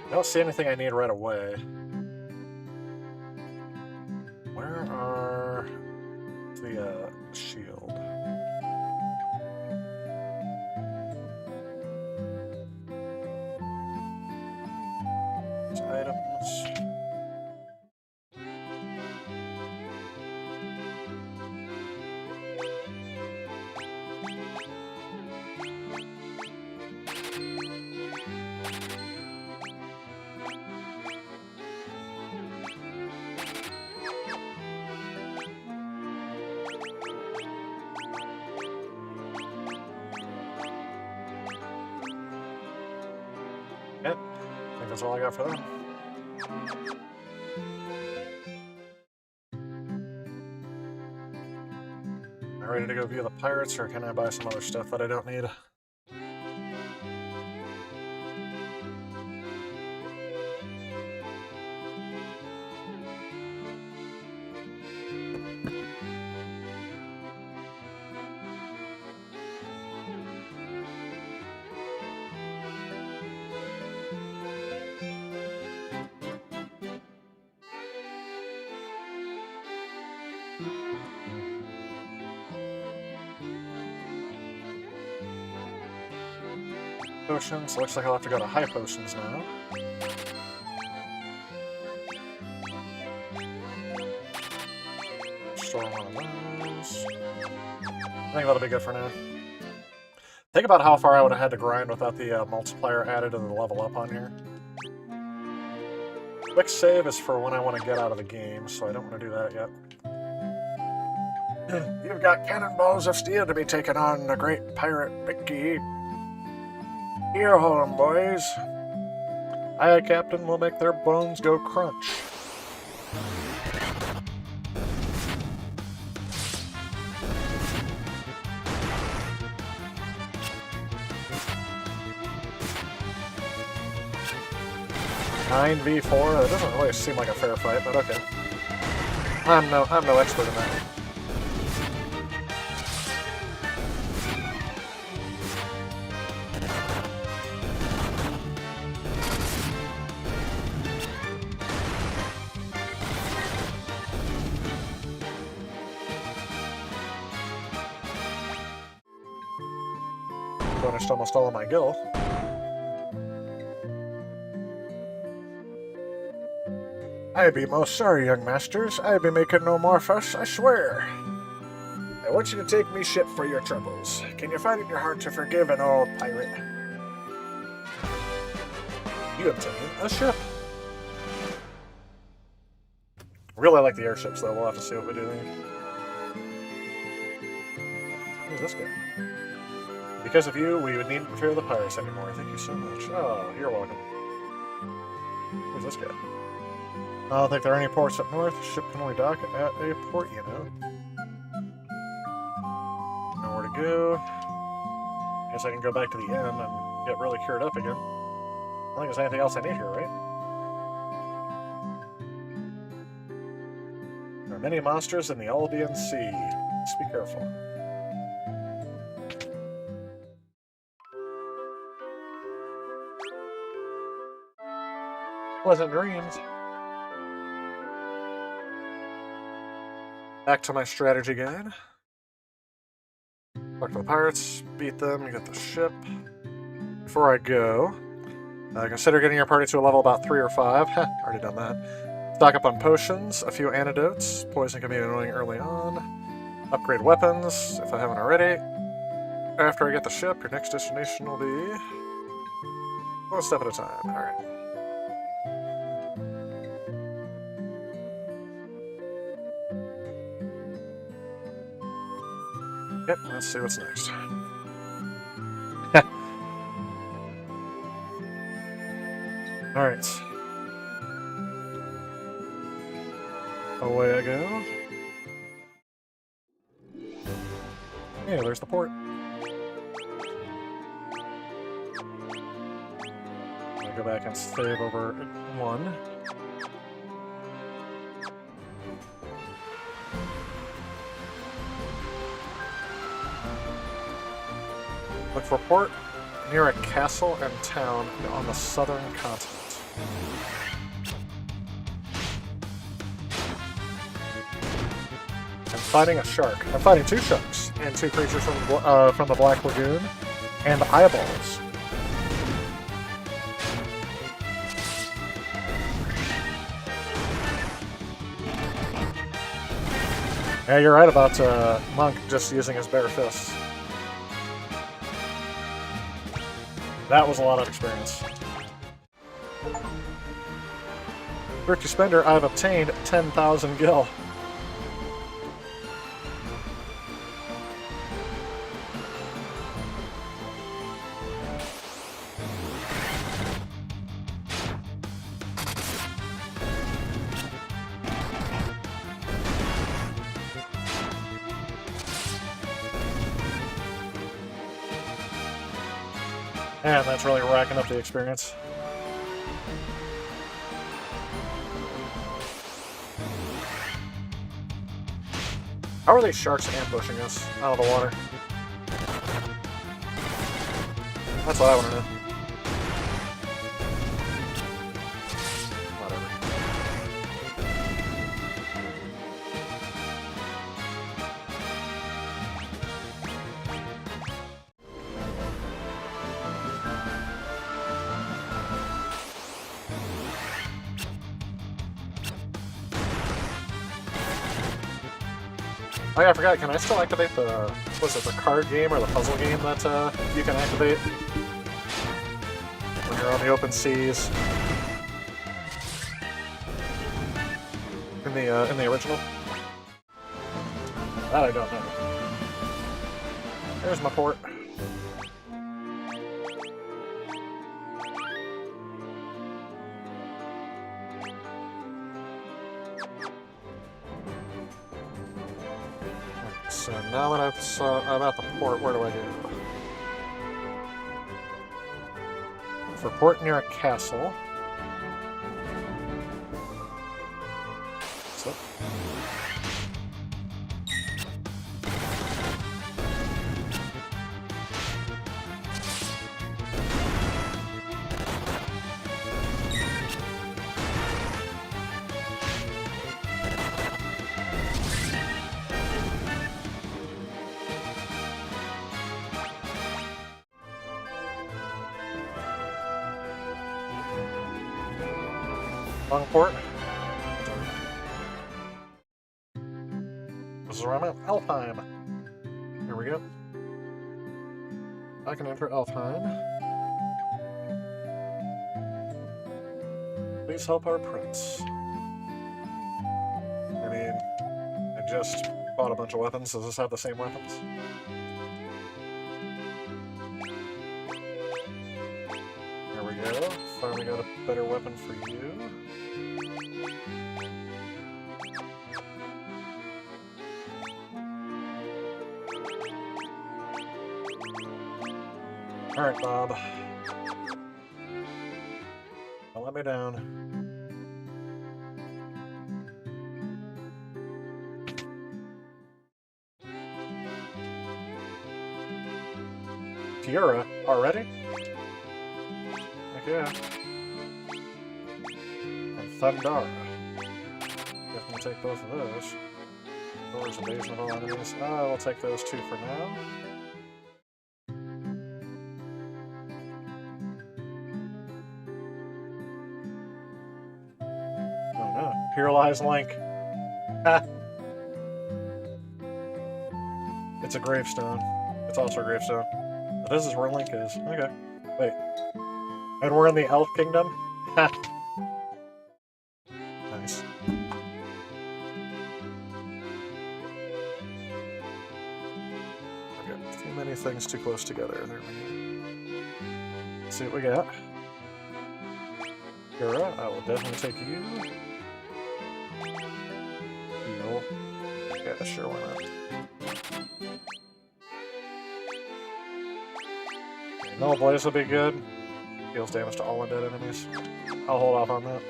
I don't see anything I need right away. Where are the shield? Items. Yep, I think that's all I got for them. Am I ready to go view the pirates, or can I buy some other stuff that I don't need? Potions. Looks like I'll have to go to high potions now. Store one of those. I think that'll be good for now. Think about how far I would have had to grind without the multiplier added to the level up on here. Quick save is for when I want to get out of the game, so I don't want to do that yet. You've got cannonballs of steel to be taken on, the great pirate Mickey. Here, hold 'em, boys. Aye, Captain, will make their bones go crunch. Nine v4. That doesn't really seem like a fair fight, but okay. I'm no expert in that. Finished almost all of my gil. I be most sorry, young masters. I be making no more fuss, I swear. I want you to take me ship for your troubles. Can you find in your heart to forgive an old pirate? You obtain a ship. Really like the airships, though. We'll have to see what we do there. Who's this guy? Because of you, we would need to fear the pirates anymore. Thank you so much. Oh, you're welcome. Who's this guy? I don't think there are any ports up north. Ship can only dock at a port, you know. Nowhere to go. Guess I can go back to the inn and get really cured up again. I don't think there's anything else I need here, right? There are many monsters in the Aldean Sea. Just be careful. Pleasant dreams. Back to my strategy guide. Talk to the pirates, beat them, you get the ship. Before I go, consider getting your party to a level about 3 or 5. Already done that. Stock up on potions, a few antidotes. Poison can be annoying early on. Upgrade weapons, if I haven't already. After I get the ship, your next destination will be one step at a time. Alright. Yep, let's see what's next. Alright. Away I go. Hey, there's the port. I'll go back and save over 1. Look for port near a castle and town on the southern continent. I'm fighting a shark. I'm fighting 2 sharks and 2 creatures from the Black Lagoon and eyeballs. Yeah, you're right about Monk just using his bare fists. That was a lot of experience. Thrifty Spender, I've obtained 10,000 gil. And that's really racking up the experience. How are these sharks ambushing us out of the water? That's what I want to know. Oh yeah, I forgot, can I still activate the, was it the card game or the puzzle game that you can activate when you're on the open seas? In the original? That I don't know. There's my port. So now that I'm at the port, where do I go? For port near a castle. So. Wrong port. This is where I'm at. Elfheim. Here we go. I can enter Elfheim. Please help our prince. I mean, I just bought a bunch of weapons. Does this have the same weapons? There we go. Finally got a better weapon for you. Alright, Bob. Don't let me down. Fiora, already? Heck yeah. Thundara. Definitely take both of those. Doors, evasion of all enemies. We'll take those two for now. Oh no. Here lies Link. Ha! It's a gravestone. It's also a gravestone. But this is where Link is. Okay. Wait. And we're in the Elf Kingdom? Ha! Nice. Okay, too many things too close together. There we go. Let's see what we got. Kura, I will definitely take you. Heal. Yeah, sure, why not? Null Blaze will be good. Deals damage to all undead enemies. I'll hold off on that.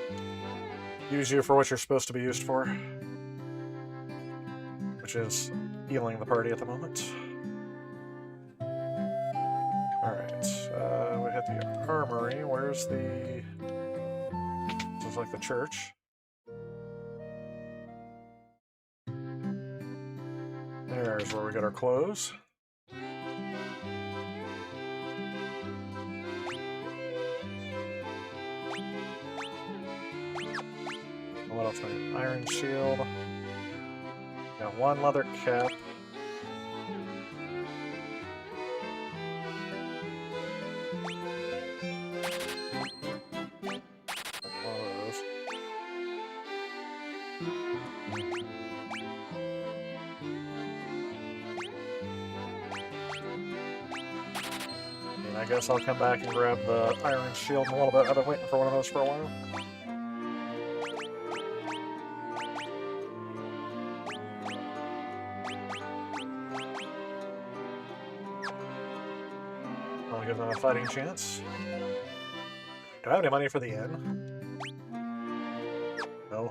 Use you for what you're supposed to be used for. Which is healing the party at the moment. Alright, we hit the armory. Where's the... This is like the church. There's where we get our clothes. What else? Iron shield. Got one leather cap. One of those. And I guess I'll come back and grab the iron shield in a little bit. I've been waiting for one of those for a while. I'll give them a fighting chance. Do I have any money for the inn? No.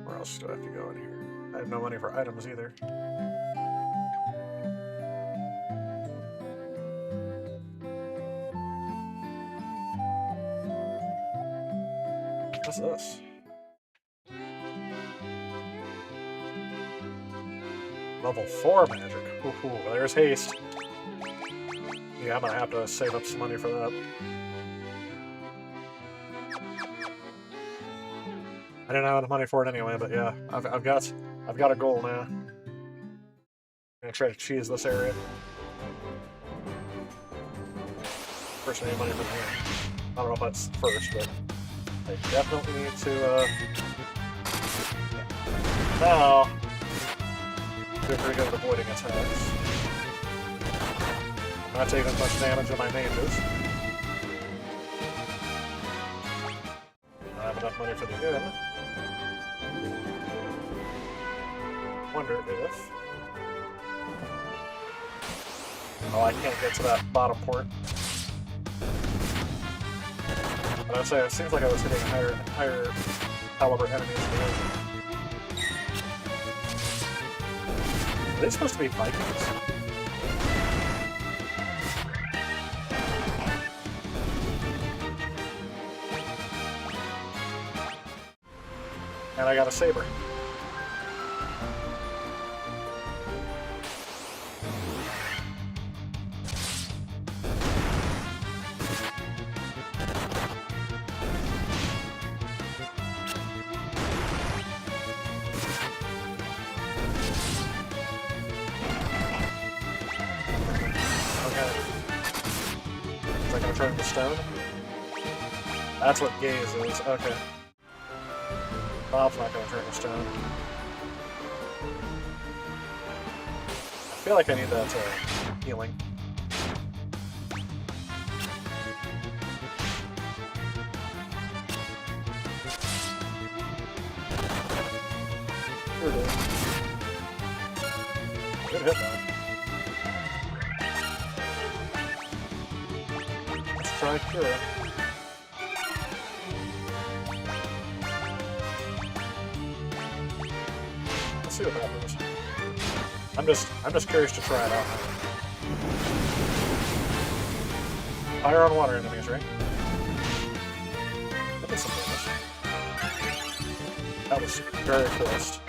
Where else do I have to go in here? I have no money for items either. What's this? Level 4 magic. Ooh, there's haste. Yeah, I'm gonna have to save up some money for that. I didn't have enough money for it anyway, but yeah, I've got a goal now. I'm gonna try to cheese this area. First, I need money for the game. I don't know if that's first, but I definitely need to. Now, do pretty good at avoiding attacks. Not taking as much damage as my mages. I have enough money for the inn. Wonder if... Oh, I can't get to that bottom port. But I'd say it seems like I was hitting higher caliber enemies. Are they supposed to be Vikings? And I got a saber. Turn to stone? That's what gaze is, okay. Bob's not gonna turn to stone. I feel like I need that healing. Sure do. Good hit though. Try Kura. Let's see what happens. I'm just curious to try it out. Fire on water enemies, right? taking some damage. That was very close.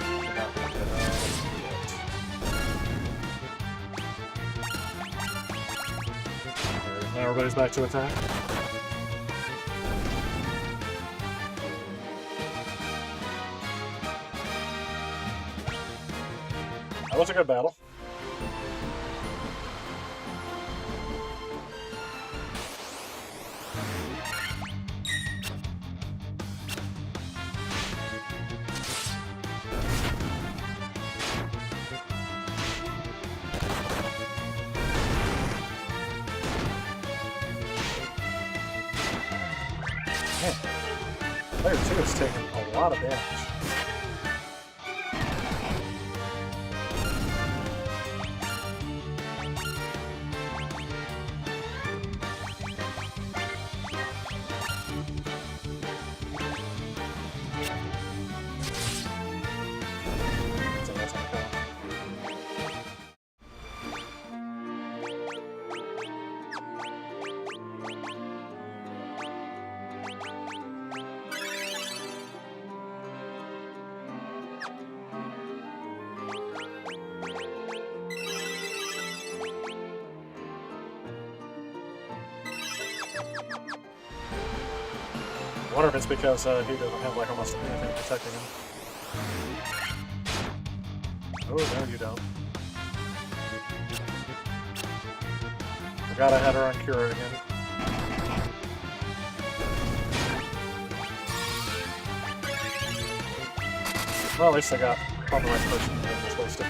Now everybody's back to attack. That was a good battle. Man, player 2 is taking a lot of damage. So that's okay. I wonder if it's because he doesn't have like almost anything protecting him. Oh, no, you don't. Forgot I had her on Cura again. Well, at least I got on the right person that was supposed to.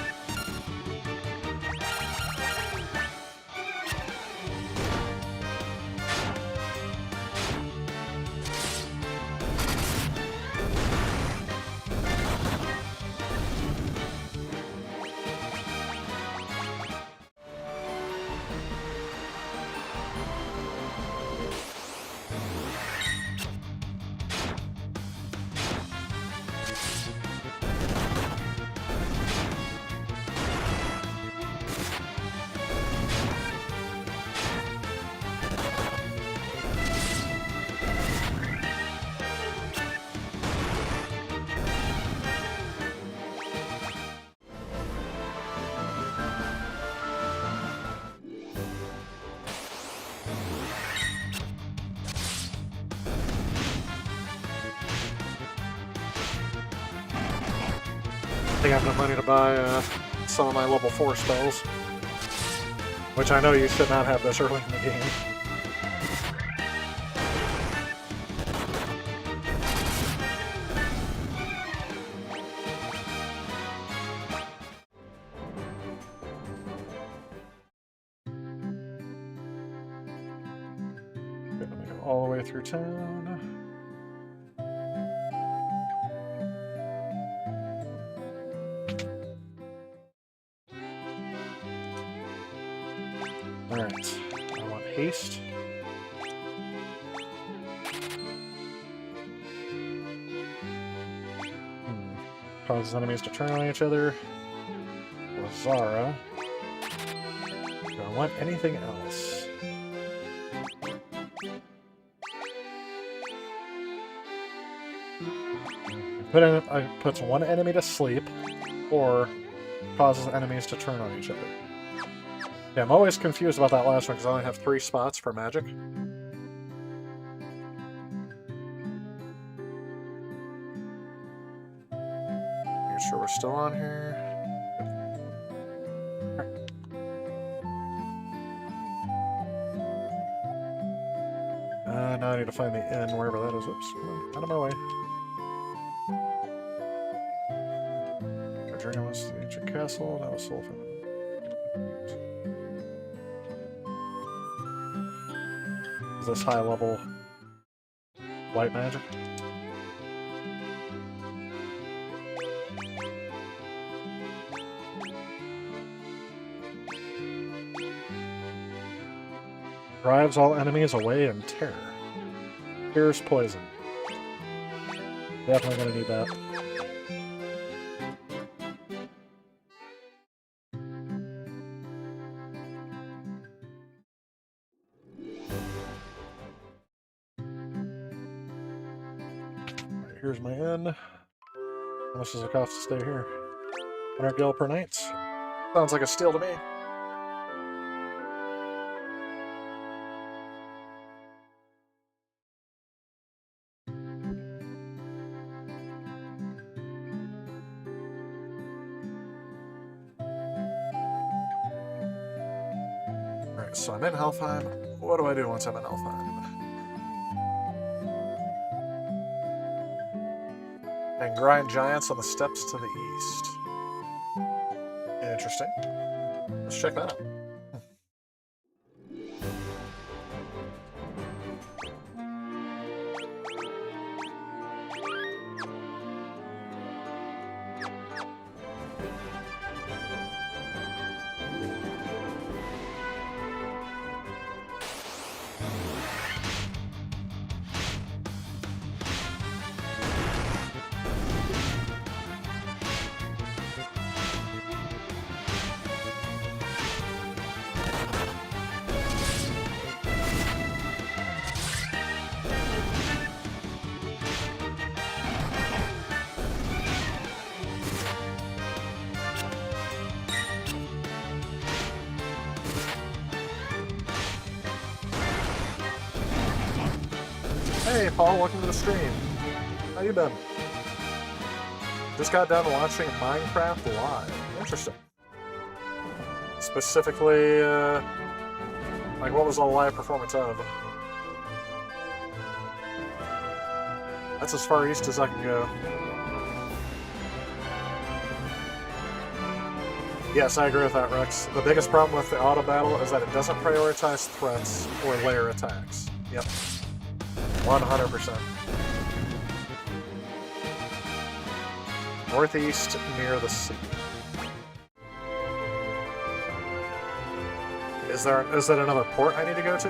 I think I have enough money to buy some of my level 4 spells. Which I know you should not have this early in the game. Gonna go all the way through town. Alright, I want haste. Causes enemies to turn on each other. Lazara. Do I want anything else? Puts one enemy to sleep, or causes enemies to turn on each other. Yeah, I'm always confused about that last one because I only have 3 spots for magic. You sure we're still on here? Now I need to find the inn, wherever that is. Oops, come on, out of my way. Adrena was the ancient castle, that was Sulfin. Is this high level light magic? Drives all enemies away in terror. Here's poison. Definitely gonna need that. here's my inn. How much does it cost to stay here? 100 gil per night. Sounds like a steal to me. Alright, so I'm in Helfheim. What do I do once I'm in Helfheim? And grind giants on the steppes to the east. Interesting. Let's check that out. Hey Paul, welcome to the stream. How you been? Just got done watching Minecraft Live. Interesting. Specifically, like what was the live performance of? That's as far east as I can go. Yes, I agree with that, Rex. The biggest problem with the auto battle is that it doesn't prioritize threats or layer attacks. Yep. 100%. Northeast near the sea. Is that another port I need to go to?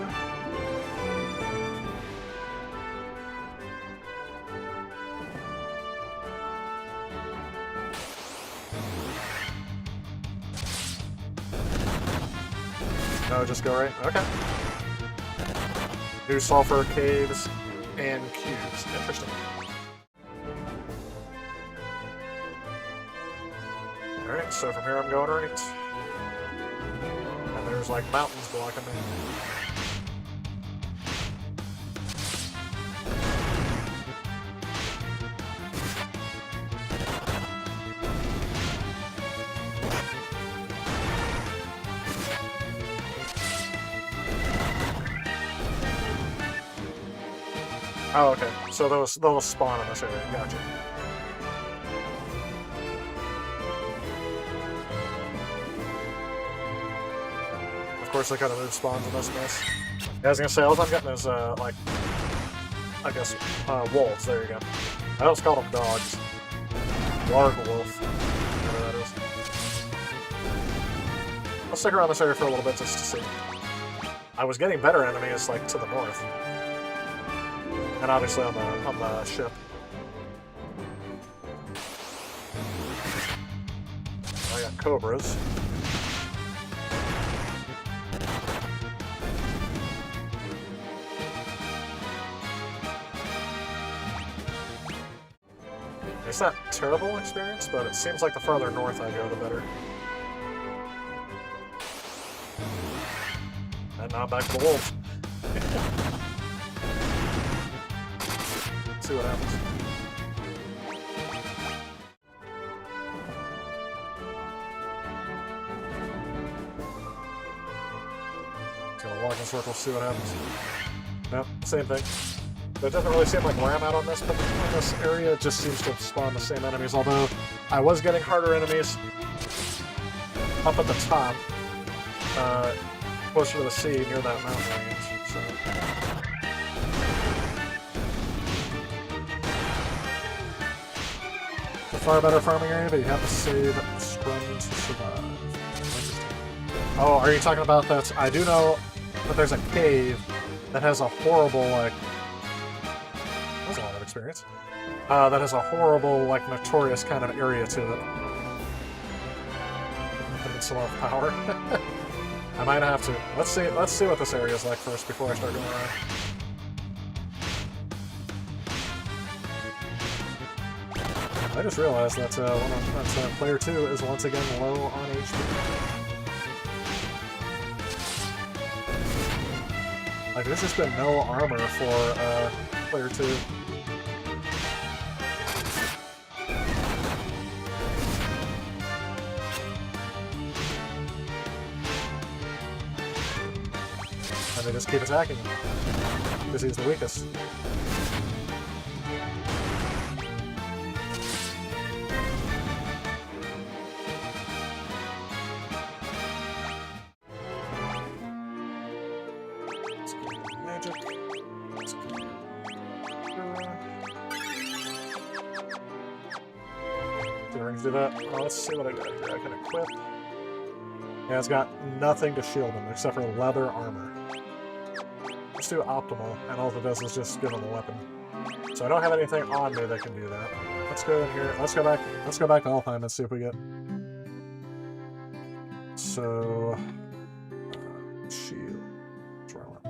No, just go right? Okay. New sulfur caves and cubes. Interesting. Alright, so from here I'm going right. And there's like mountains blocking me. Oh, okay. So those spawn in this area. Gotcha. Of course, they kind of move spawns in this mess. Yeah, I was gonna say, all I'm getting is, like, I guess, wolves. There you go. I always call them dogs. Larg wolf. Whatever that is. I'll stick around this area for a little bit just to see. I was getting better enemies, like, to the north. And obviously on the ship. I got cobras. It's not a terrible experience, but it seems like the farther north I go, the better. And now back to the wolves. See what happens. Just gonna walk in circles, see what happens. Nope, same thing. But it doesn't really seem like where I'm at on this, but on this area it just seems to spawn the same enemies, although I was getting harder enemies up at the top, closer to the sea, near that mountain range, so... Far better farming area, but you have to save scrum to survive. Oh, are you talking about that? I do know that there's a cave that has a horrible, like... That's a lot of experience. That has a horrible, like, notorious kind of area to it. Peninsula of Power. I might have to. Let's see what this area is like first before I start going around. I just realized that player 2 is once again low on HP. Like, there's just been no armor for player 2. And they just keep attacking him because he's the weakest. Magic. Did I do that? Oh, let's see what I got here. I can equip. Yeah, it's got nothing to shield him except for leather armor. Let's do optimal, and all it does is just give him a weapon. So I don't have anything on me that can do that. Let's go in here. Let's go back to Alfheim and see if we get. So shield. That's where I went.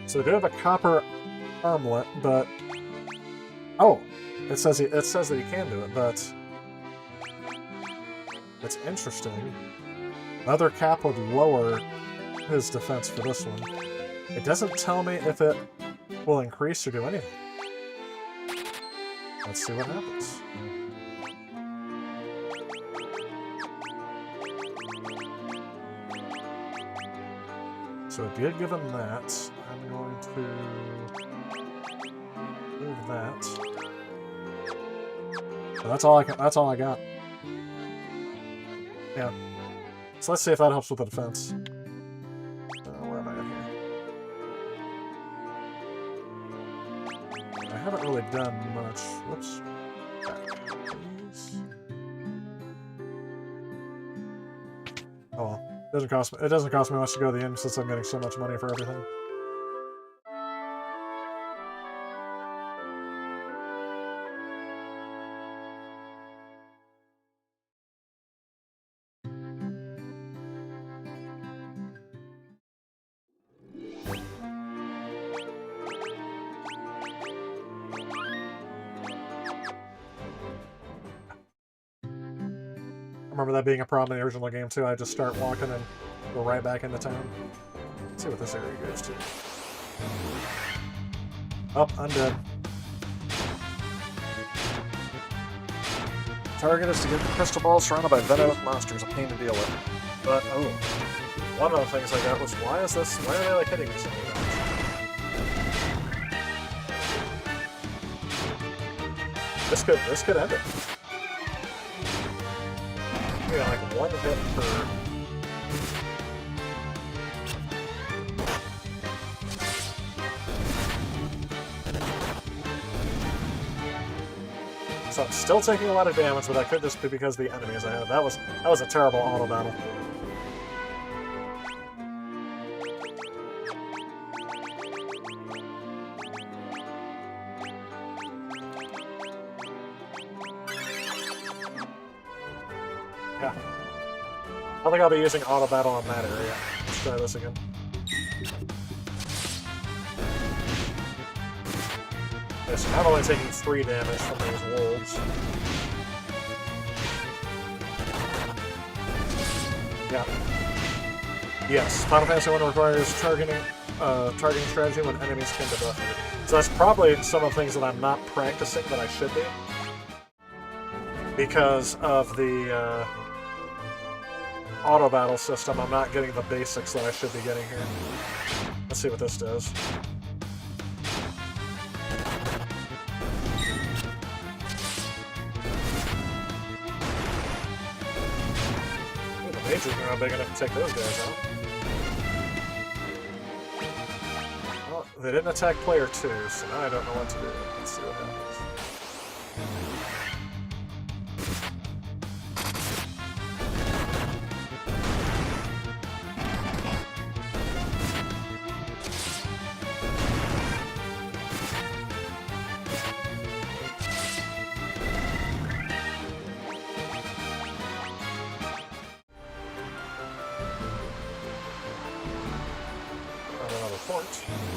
So they do have a copper armlet, but oh, it says that he can do it, but it's interesting. Leather cap would lower his defense for this one. It doesn't tell me if it will increase or do anything. Let's see what happens. So it did give him that. I'm going to move that. So that's all I got. Yeah. So let's see if that helps with the defense. Where am I at here? I haven't really done much. Whoops. Back, please. Oh well. It doesn't cost me much to go to the end since I'm getting so much money for everything. I remember that being a problem in the original game too. I just start walking and go right back into town. Let's see what this area goes to. Oh, undead. Target is to get the crystal ball surrounded by venomous monsters, a pain to deal with. But oh, one of the things I got was why are they like hitting me so many times? This could end it. Yeah, like one hit per. So I'm still taking a lot of damage, but that could just be because of the enemies I have. That was a terrible auto battle. Yeah. I don't think I'll be using auto battle on that area. Let's try this again. Yes, I'm only taking 3 damage from these wolves. Yeah. Yes, Final Fantasy 1 requires targeting strategy when enemies can debuff you. So that's probably some of the things that I'm not practicing that I should be. Because of the auto battle system, I'm not getting the basics that I should be getting here. Let's see what this does. Ooh, the majors are not big enough to take those guys out. Well, they didn't attack player 2, so now I don't know what to do. Let's see what happens. Another fort.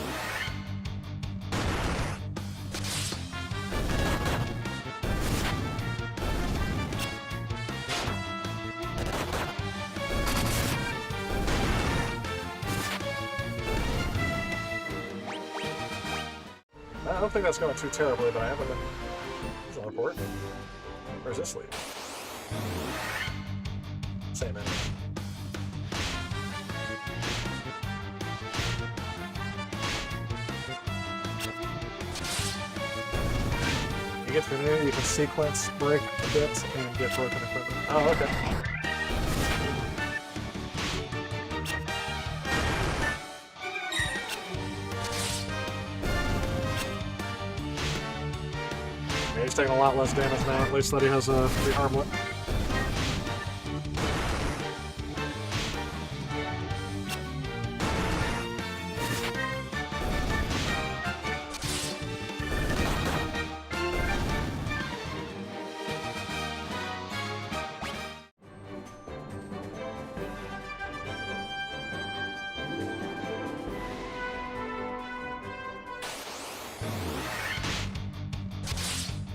don't think that's going too terribly, but I haven't been... There's another port. Where's this lead? Same enemy. You get to the new, you can sequence, break bits, and get broken equipment. Oh, okay. Yeah, he's taking a lot less damage now, at least that he has the armlet.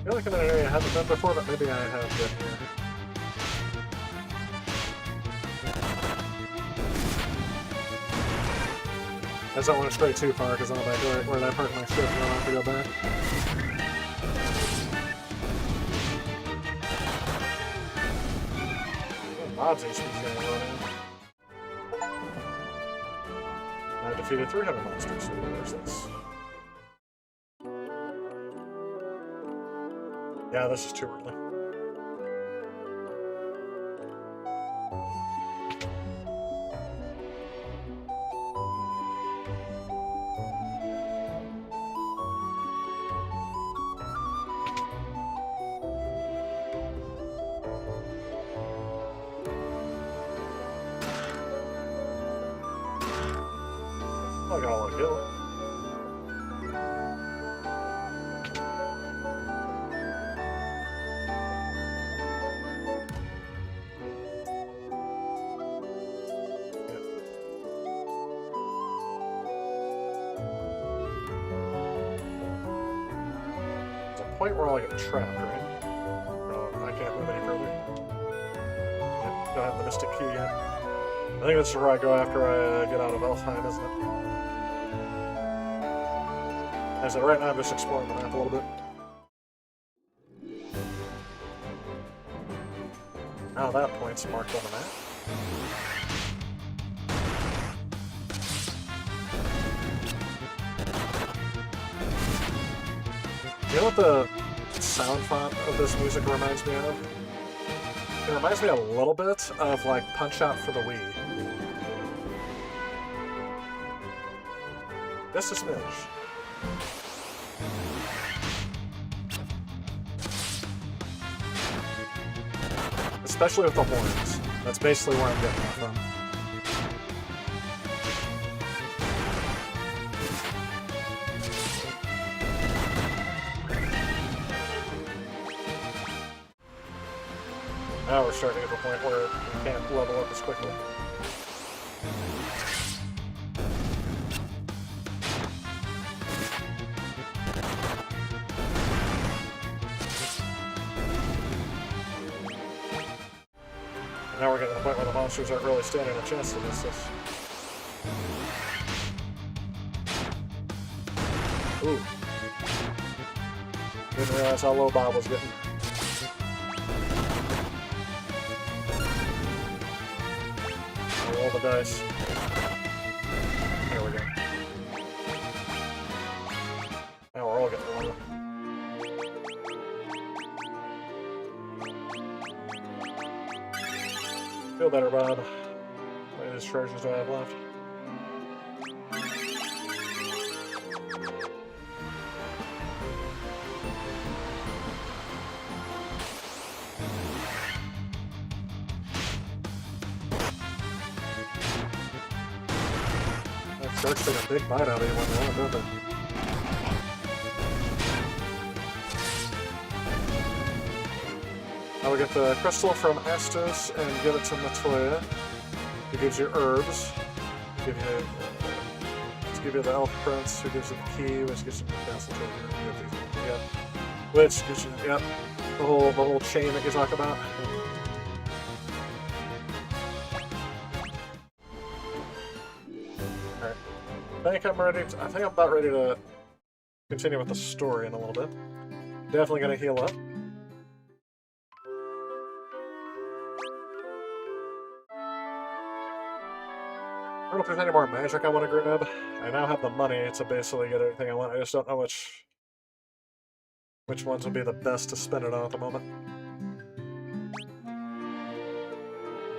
I feel like I'm in an area I haven't done before, but maybe I have been here. I just don't want to stray too far because I'm about where I park my ship and I'll have to go back. Bob's HP's getting low now. I defeated 300 monsters. So where's this? Yeah, this is too early. I got a lot of kill. Point where I'll get trapped, right? No, I can't move any further. Yep, don't have the Mystic Key yet. I think this is where I go after I get out of Elfheim, isn't it? As of right now, I'm just exploring the map a little bit. Now that point's marked on the map. You know what the sound font of this music reminds me of? It reminds me a little bit of, like, Punch-Out for the Wii. Just a smidge. Especially with the horns. That's basically where I'm getting that from. Now we're starting to get to the point where we can't level up as quickly. Now we're getting to the point where the monsters aren't really standing a chance against us. Ooh. Didn't realize how low Bob was getting. Roll the dice. There we go. Now we're all getting lower. Feel better, Bob. How many of these treasures do I have left? Sharks take a big bite out of you when they're on, don't they? Now we get the crystal from Astos and give it to Matoya. Who gives you herbs. Give you the Elf Prince, who gives you the key, which gives you the castle treasure. Yep. Which gives you the whole chain that you talk about. I think I'm about ready to continue with the story in a little bit. Definitely gonna heal up. I don't know if there's any more magic I want to grab. I now have the money to basically get everything I want. I just don't know which ones would be the best to spend it on at the moment.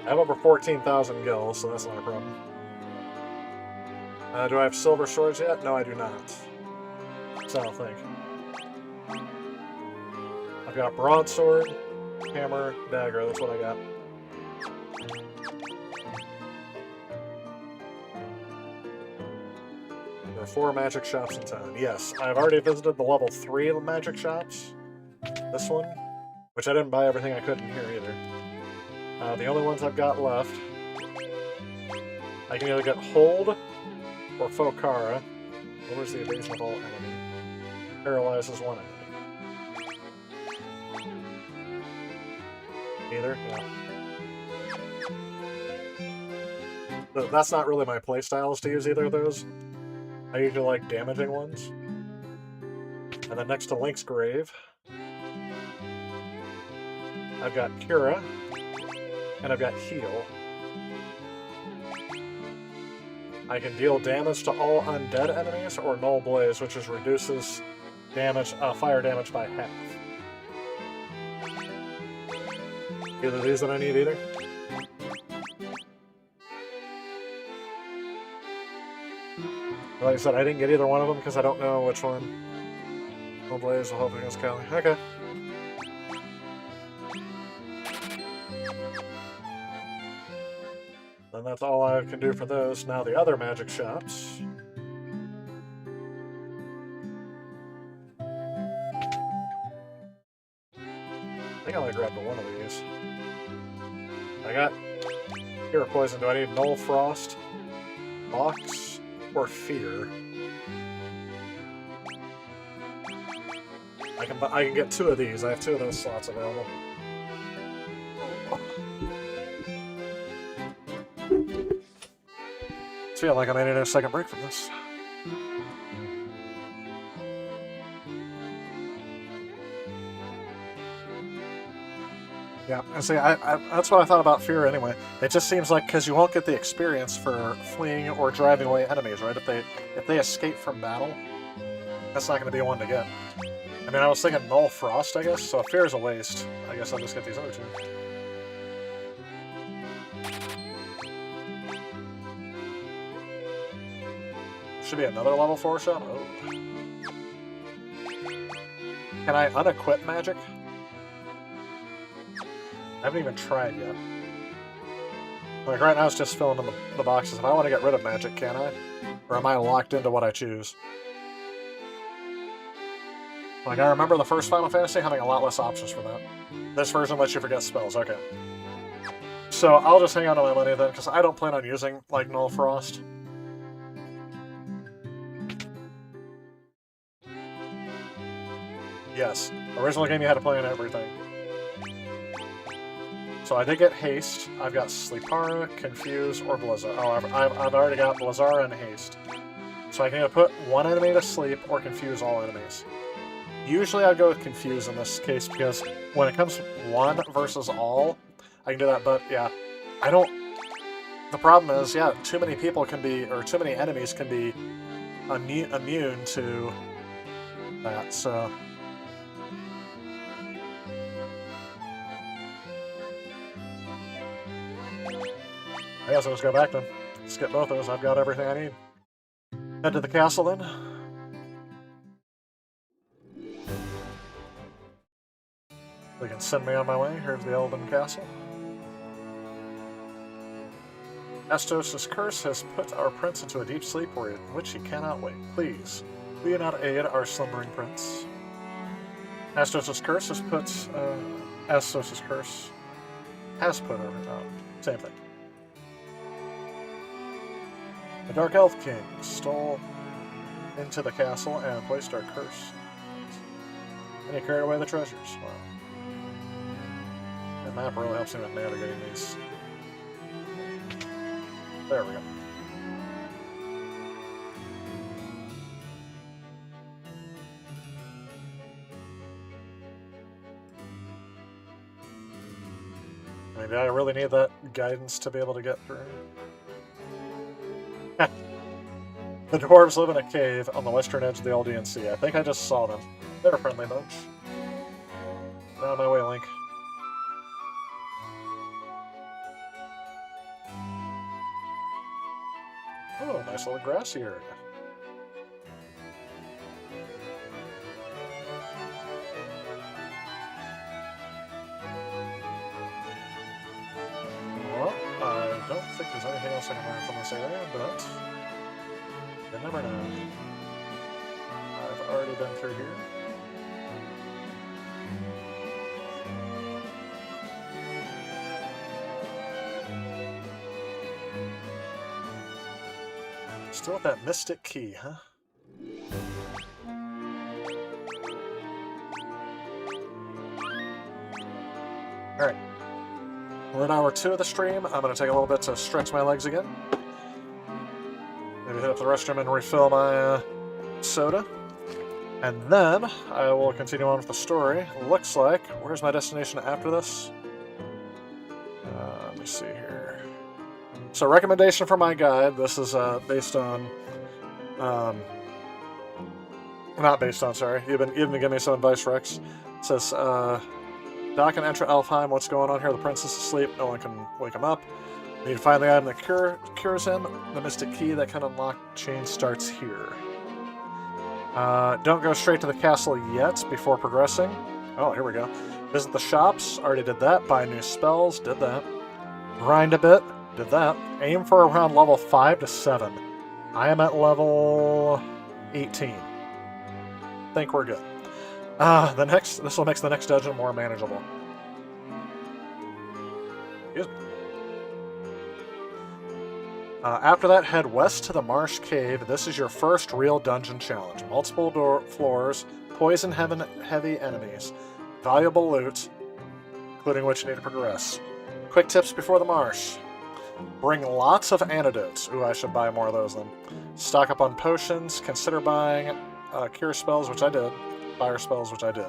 I have over 14,000 gills, so that's not a problem. Do I have silver swords yet? No, I do not. So I don't think. I've got broadsword, hammer, dagger. That's what I got. There are 4 magic shops in town. Yes, I've already visited the level 3 magic shops. This one, which I didn't buy everything I could in here either. The only ones I've got left, I can either get Hold or Fokara. Lowers the evasion of all enemy. Paralyzes one enemy. Either? Yeah. That's not really my playstyle, is to use either of those. I usually like damaging ones. And then next to Link's Grave, I've got Cura, and I've got Heal. I can deal damage to all undead enemies, or Null Blaze, which reduces damage, fire damage by half. Either of these that I need either. Like I said, I didn't get either one of them because I don't know which one. Null Blaze will help against Kali. Okay. And that's all I can do for those. Now the other magic shops. I think I only grabbed one of these. I got Cure Poison. Do I need Null Frost, Box, or Fear? I can get 2 of these. I have 2 of those slots available. I feel like I may need a second break from this. Yeah, and see, that's what I thought about Fear anyway. It just seems like because you won't get the experience for fleeing or driving away enemies, right? If they escape from battle, that's not going to be one to get. I mean, I was thinking Null Frost, I guess, so if Fear is a waste, I guess I'll just get these other 2. Should be another level 4 shop. Oh. Can I unequip magic? I haven't even tried yet. Like, right now it's just filling in the boxes. If I want to get rid of magic, can I? Or am I locked into what I choose? Like, I remember the first Final Fantasy having a lot less options for that. This version lets you forget spells, okay. So, I'll just hang on to my money then, because I don't plan on using, like, Null Frost. Yes. Original game you had to play on everything. So I did get Haste. I've got Sleepara, Confuse, or Blizzard. Oh, I've already got Blizzara and Haste. So I can either put one enemy to sleep or confuse all enemies. Usually I'd go with Confuse in this case because when it comes to one versus all, I can do that, but yeah, I don't... The problem is, yeah, too many people can be, or too many enemies can be immune to that, so... I guess I'll just go back then. Skip both of those. I've got everything I need. Head to the castle then. They can send me on my way. Here's the Elven Castle. Astos' curse has put our prince into a deep sleep in which he cannot wake. Please, will you not aid our slumbering prince? Astos' curse has put... Astos' curse has put over... same thing. The Dark Elf King stole into the castle and placed our curse. And he carried away the treasures. Wow. The map really helps me with navigating these. There we go. I mean, do I really need that guidance to be able to get through? The dwarves live in a cave on the western edge of the Aldean Sea. I think I just saw them. They're a friendly bunch. On my way, Link. Oh, nice little grassy area. Well, I don't think there's anything else I can learn from this area, but you never know. I've already been through here. Still with that mystic key, huh? Alright. We're in hour 2 of the stream. I'm going to take a little bit to stretch my legs again. Maybe hit up the restroom and refill my soda. And then I will continue on with the story. Looks like... Where's my destination after this? Let me see here. So, recommendation for my guide. This is based on... not based on, sorry. You've been giving me some advice, Rex. It says, Doc and enter Elfheim. What's going on here? The prince is asleep. No one can wake him up. You need to find the item that cures him. The mystic key that can unlock chain starts here. Don't go straight to the castle yet before progressing. Oh, here we go. Visit the shops. Already did that. Buy new spells. Did that. Grind a bit. Did that. Aim for around level 5 to 7. I am at level 18. Think we're good. This will make the next dungeon more manageable. Excuse me. After that, head west to the Marsh Cave. This is your first real dungeon challenge. Multiple floors, poison-heavy enemies, valuable loot, including which you need to progress. Quick tips before the marsh. Bring lots of antidotes. Ooh, I should buy more of those then. Stock up on potions. Consider buying cure spells, which I did. Fire spells, which I did.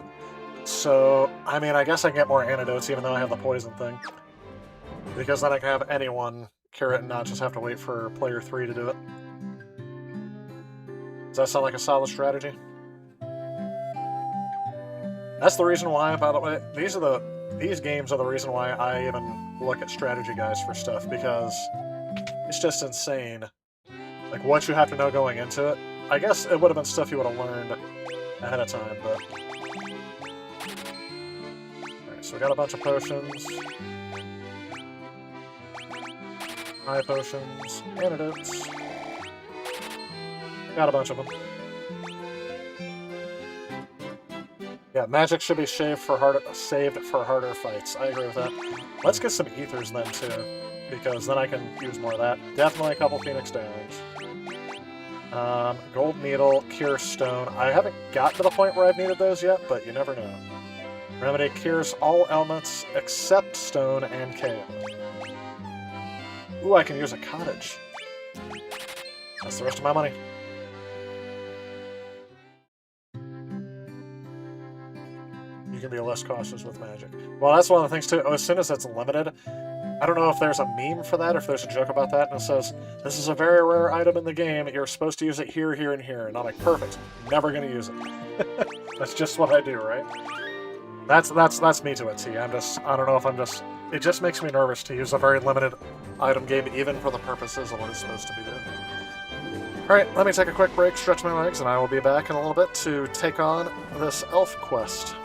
So, I mean, I guess I can get more antidotes even though I have the poison thing. Because then I can have anyone cure it and not just have to wait for player 3 to do it. Does that sound like a solid strategy? That's the reason why, by the way, these games are the reason why I even look at strategy guides for stuff, because it's just insane. Like, what you have to know going into it. I guess it would have been stuff you would have learned ahead of time, but... Alright, so we got a bunch of potions. High potions, antidotes. Got a bunch of them. Yeah, magic should be saved for harder fights. I agree with that. Let's get some ethers then too, because then I can use more of that. Definitely a couple Phoenix Downs. Gold Needle, Cure Stone. I haven't gotten to the point where I've needed those yet, but you never know. Remedy cures all elements except stone and chaos. Ooh, I can use a cottage. That's the rest of my money. You can be less cautious with magic. Well, that's one of the things too. Oh, as soon as it's limited, I don't know if there's a meme for that, or if there's a joke about that, and it says, this is a very rare item in the game, you're supposed to use it here, here, and here. And I'm like, perfect. Never gonna use it. That's just what I do, right? That's me to a T. I don't know if it just makes me nervous to use a very limited item game, even for the purposes of what it's supposed to be doing. Alright, let me take a quick break, stretch my legs, and I will be back in a little bit to take on this elf quest.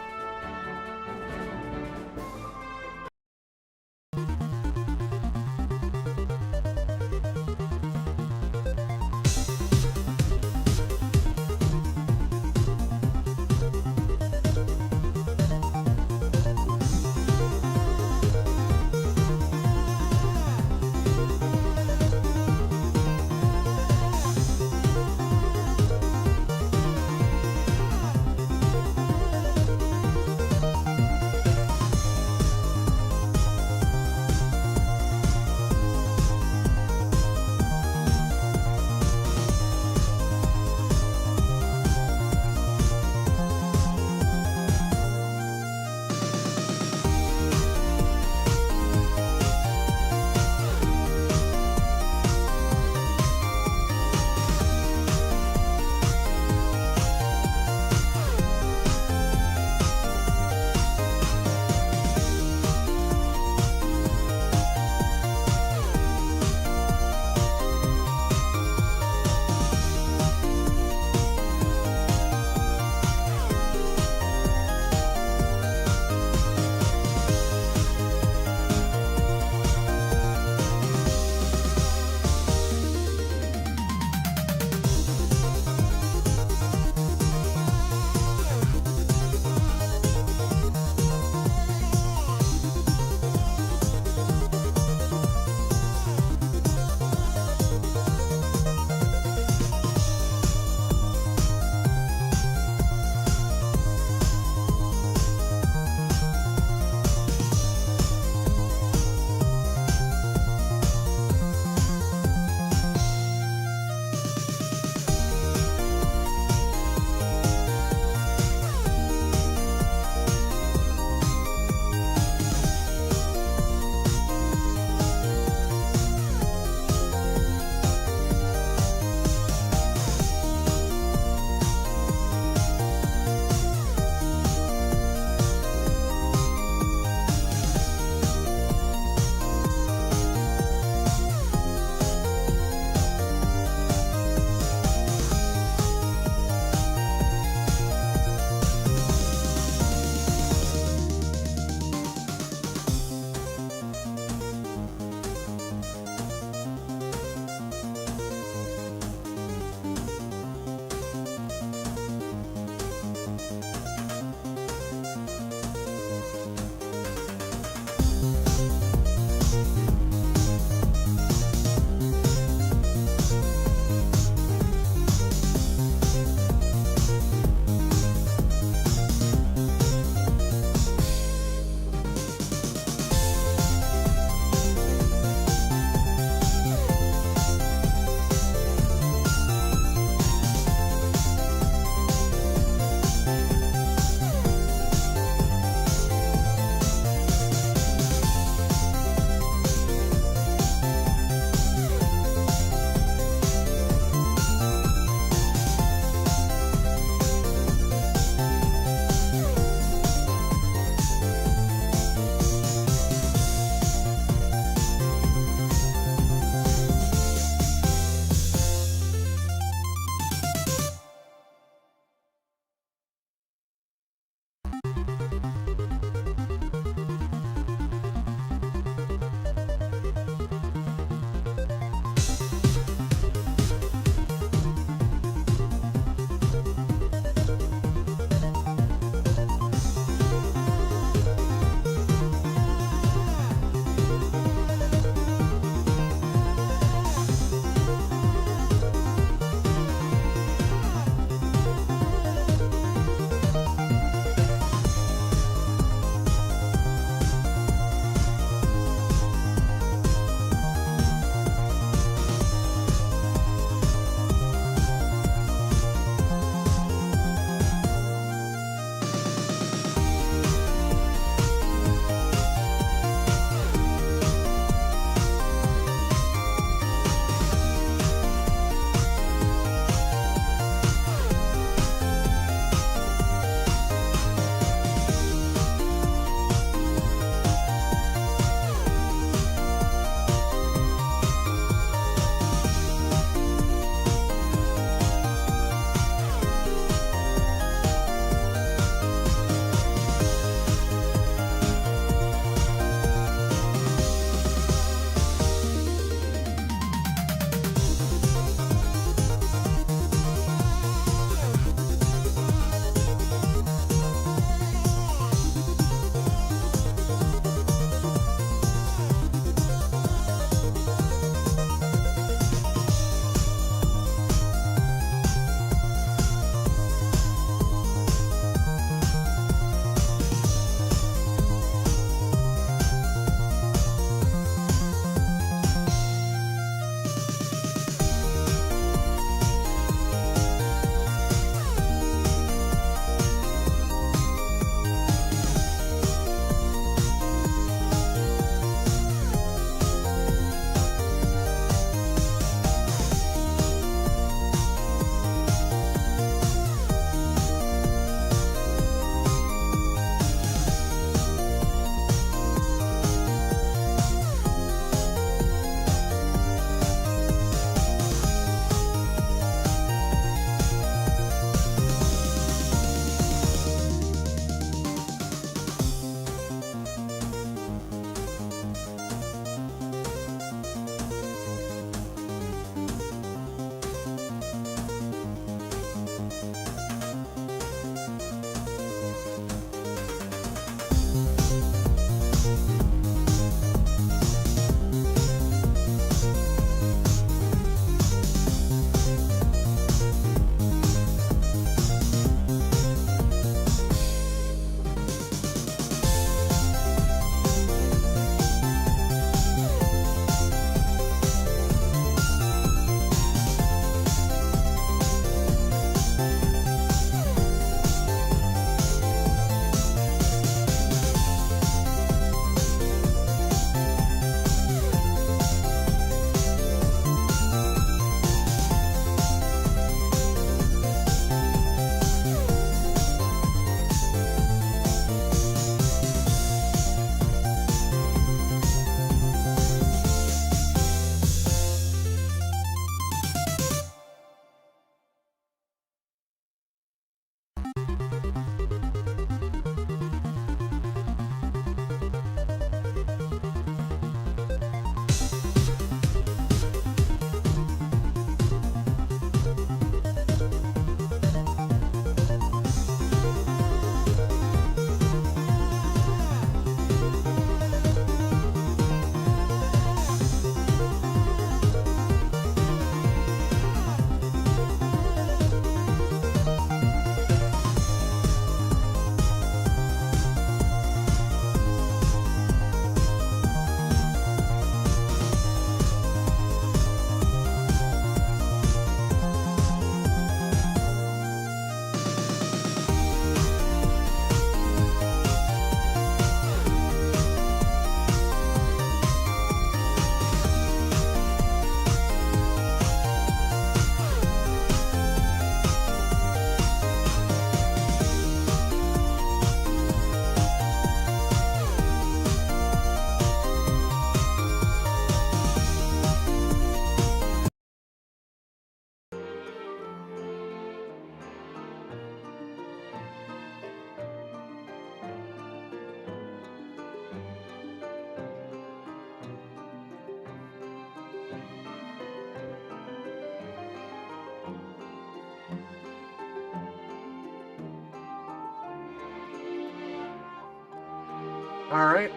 Alright.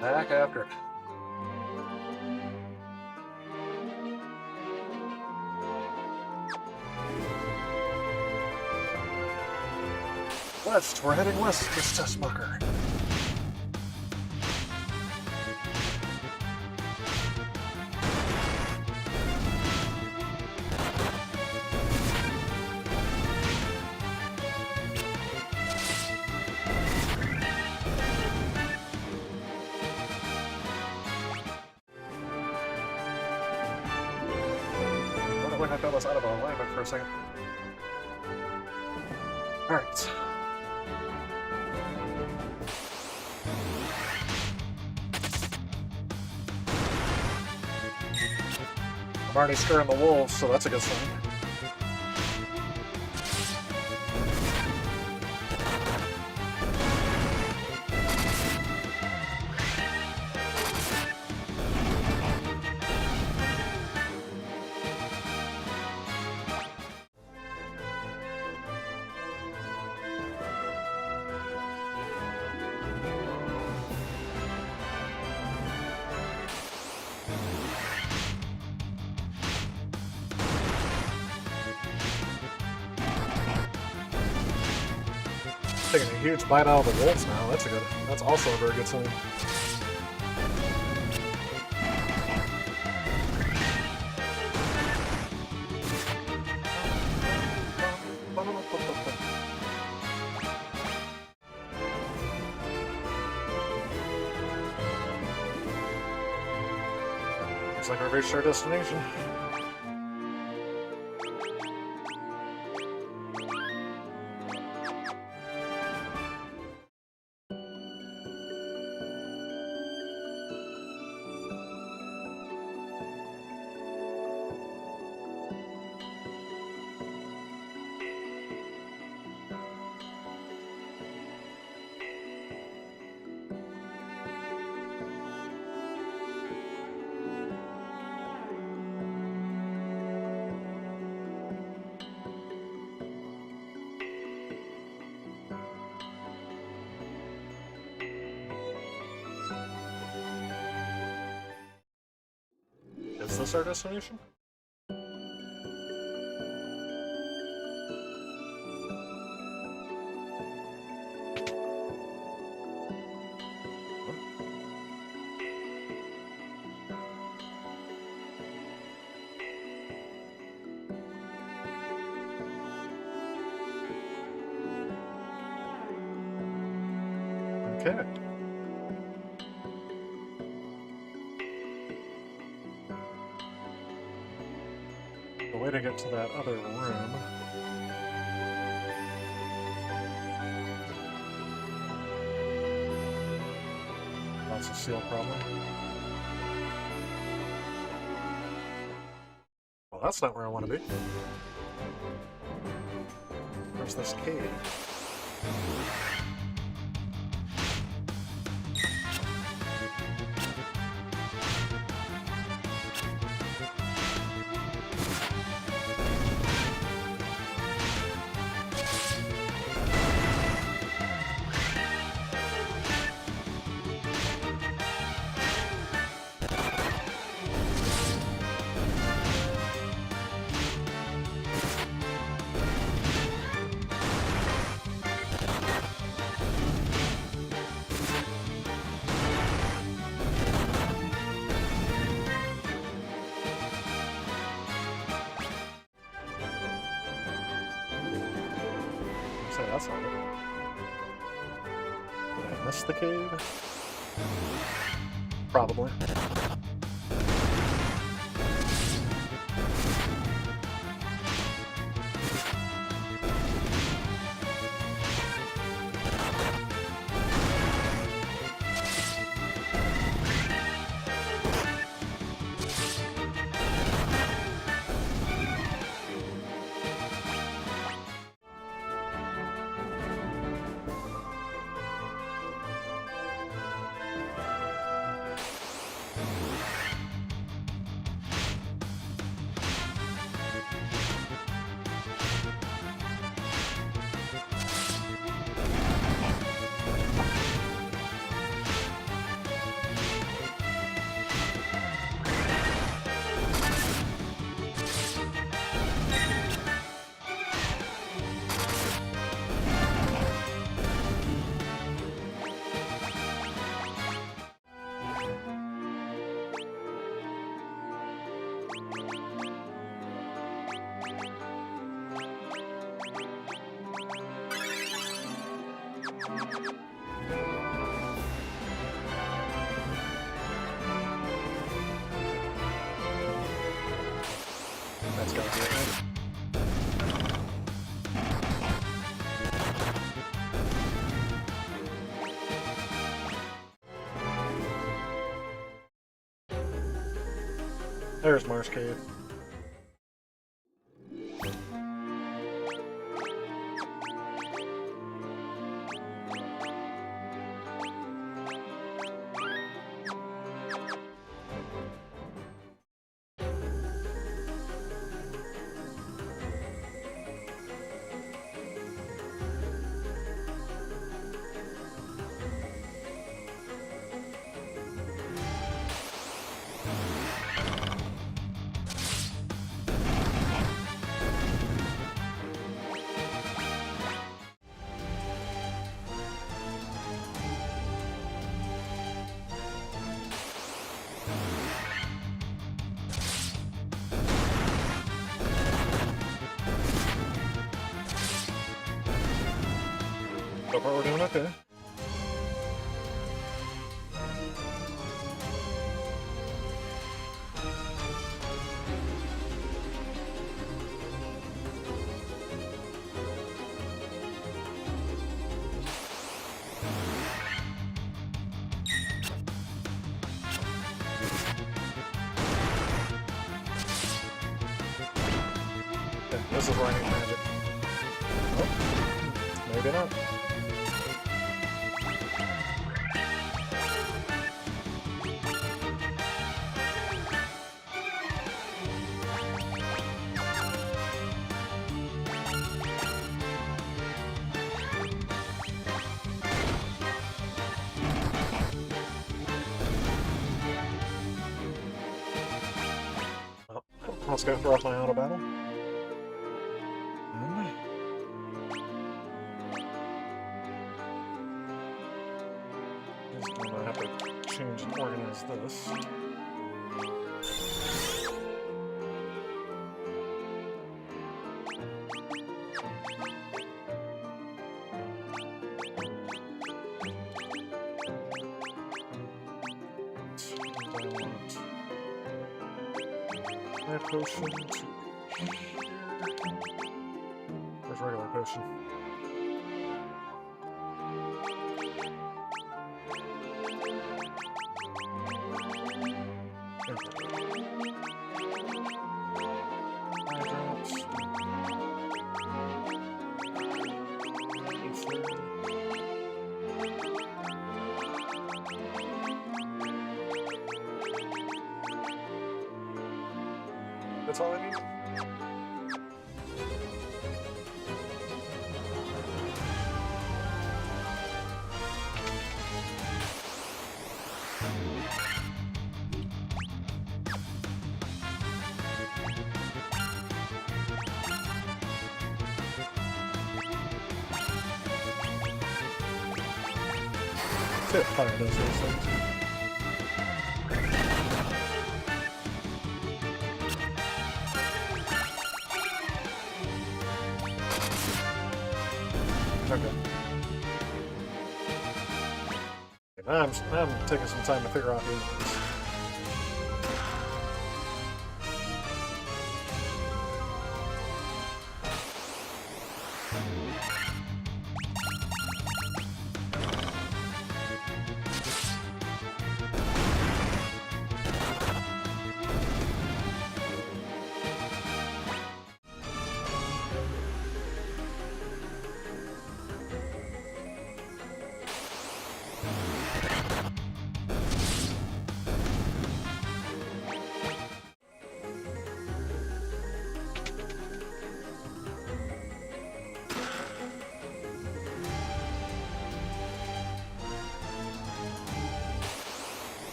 Back after it. West, we're heading west, Mr. Smucker. When I felt us out of alignment for a second. Alright. I'm already scaring the wolves, so that's a good sign. Taking a huge bite out of the wolves now. That's also a very good sign. Looks like we've reached our destination. Is this our destination? Okay. The way to get to that other room. That's a seal, probably. Well, that's not where I want to be. Where's this cave? Say that's not it. Did I miss the cave? Probably. It's gotta be it, right? There's Mars Cave. So far we're doing okay. Okay, this is where I need magic. Oh, maybe not. Well, let's go throw off my auto battle. Just gonna have to change and organize this. I want potion to here. Where's regular potion? That's all I need? Tip fire does those things. Okay. Now I'm taking some time to figure out who.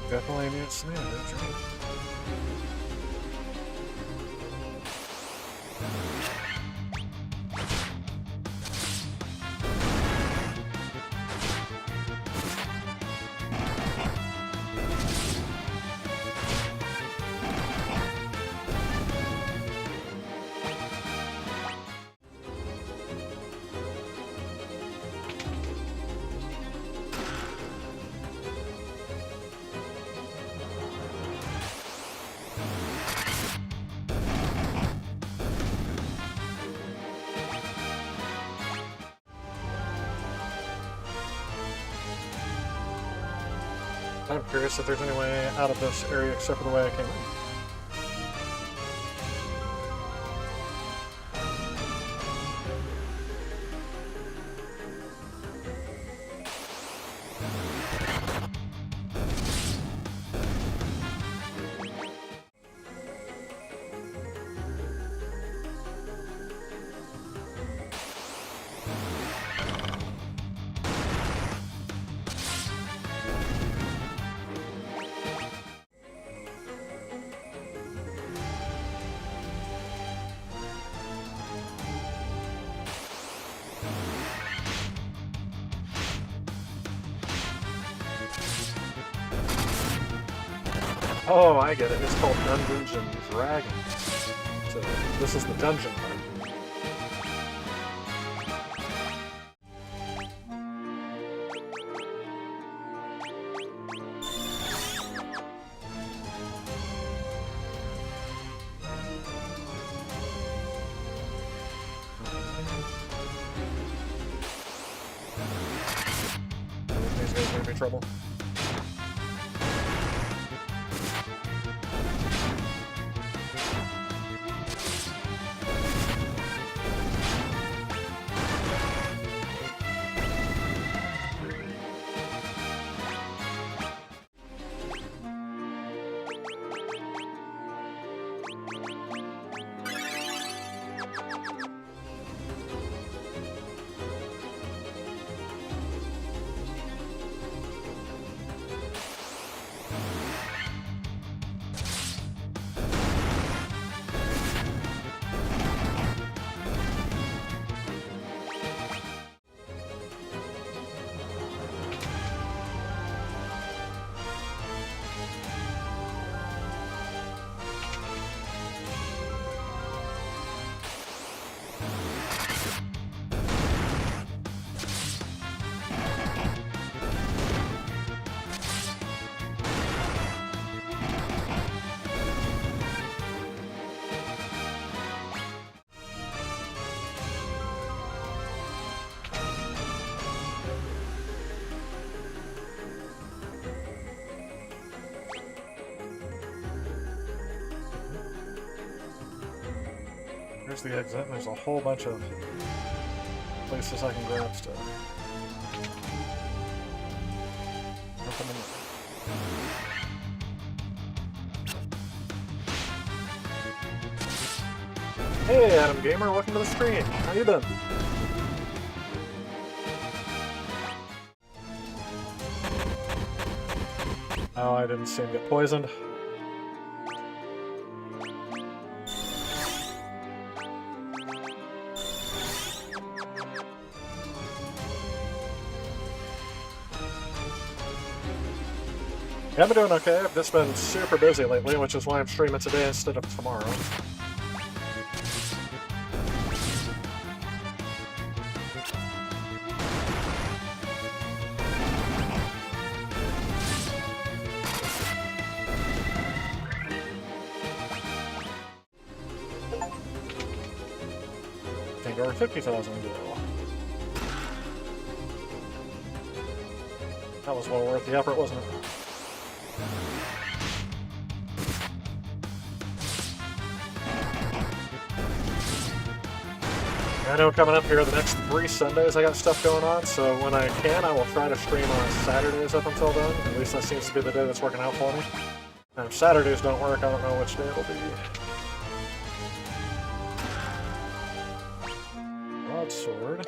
Definitely need sand, that's right. I'm curious if there's any way out of this area except for the way I came in. Oh, I get it. It's called Dungeons and Dragons. So this is the dungeon part. These guys are gonna be trouble. Here's the exit, and there's a whole bunch of places I can grab stuff. Nothing in there. Hey, Adam Gamer, welcome to the stream. How you been? Oh, I didn't see him get poisoned. Yeah, I've been doing okay. I've just been super busy lately, which is why I'm streaming today instead of tomorrow. Can't go over 50,000 deal. That was well worth the effort, wasn't it? I know coming up here the next 3 Sundays I got stuff going on, so when I can, I will try to stream on Saturdays up until then. At least that seems to be the day that's working out for me. And if Saturdays don't work, I don't know which day it'll be. Broadsword.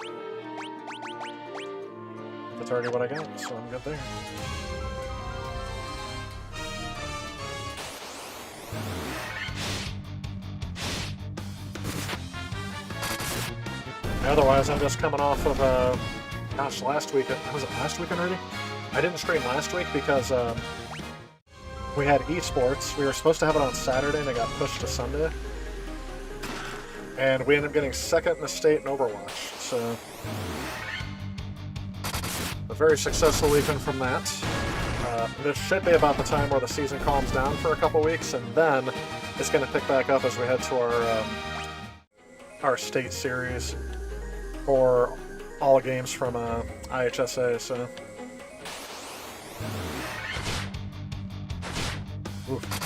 That's already what I got, so I'm good there. Otherwise, I'm just coming off of, gosh, last week. Was it last weekend already? I didn't stream last week because we had esports. We were supposed to have it on Saturday, and it got pushed to Sunday. And we ended up getting second in the state in Overwatch. So, a very successful weekend from that. This should be about the time where the season calms down for a couple weeks, and then it's going to pick back up as we head to our state series for all games from IHSA. So, oof.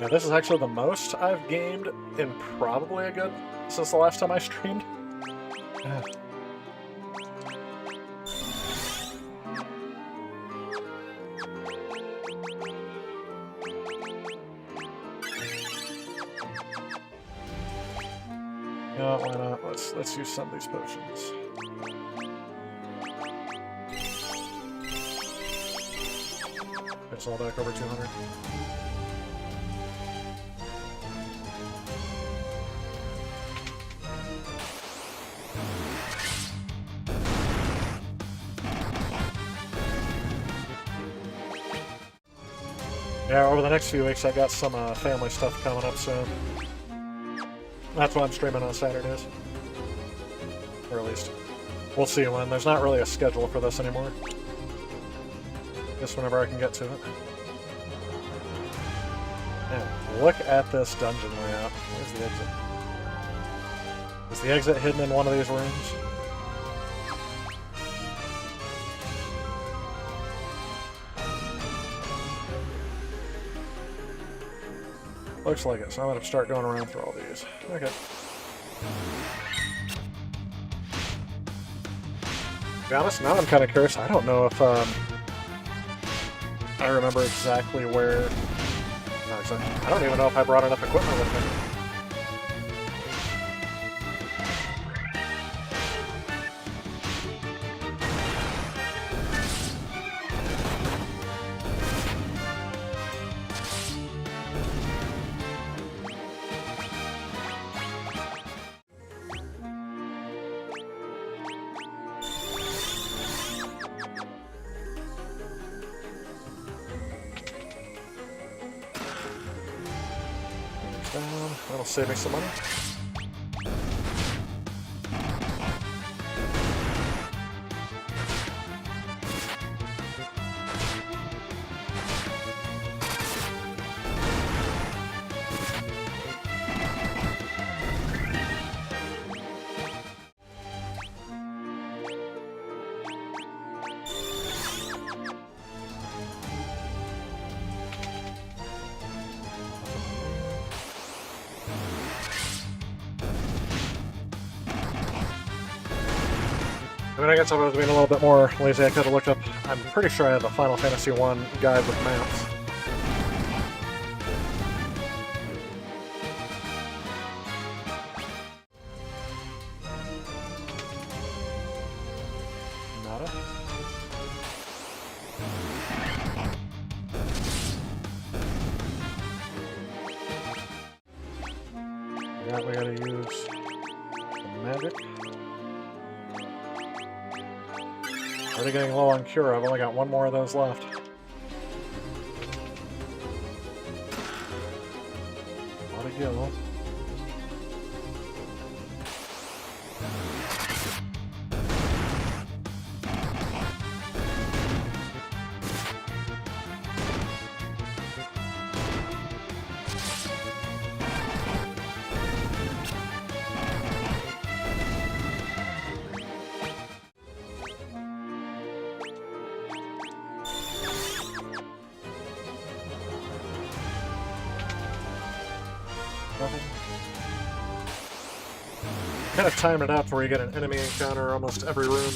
Now, this is actually the most I've gamed in probably since the last time I streamed. Yeah. No, why not? Let's use some of these potions. It's all back over 200. Yeah, over the next few weeks I got some family stuff coming up, so that's why I'm streaming on Saturdays. Or at least, we'll see when. There's not really a schedule for this anymore. Just whenever I can get to it. And look at this dungeon layout. Where's the exit? Is the exit hidden in one of these rooms? Looks like it, so I'm going to start going around through all these. Okay. To be honest, now I'm kind of curious. I don't know if I remember exactly where... No, exactly. I don't even know if I brought enough equipment with me. That'll save me some money. I mean, I guess I was being a little bit more lazy. I could have looked up... I'm pretty sure I have a Final Fantasy I guide with maps. Nada. Yeah, we gotta use the magic. Already getting low on cure. I've only got one more of those left. A lot of gil. Nothing. Kind of timed it out to where you get an enemy encounter almost every room.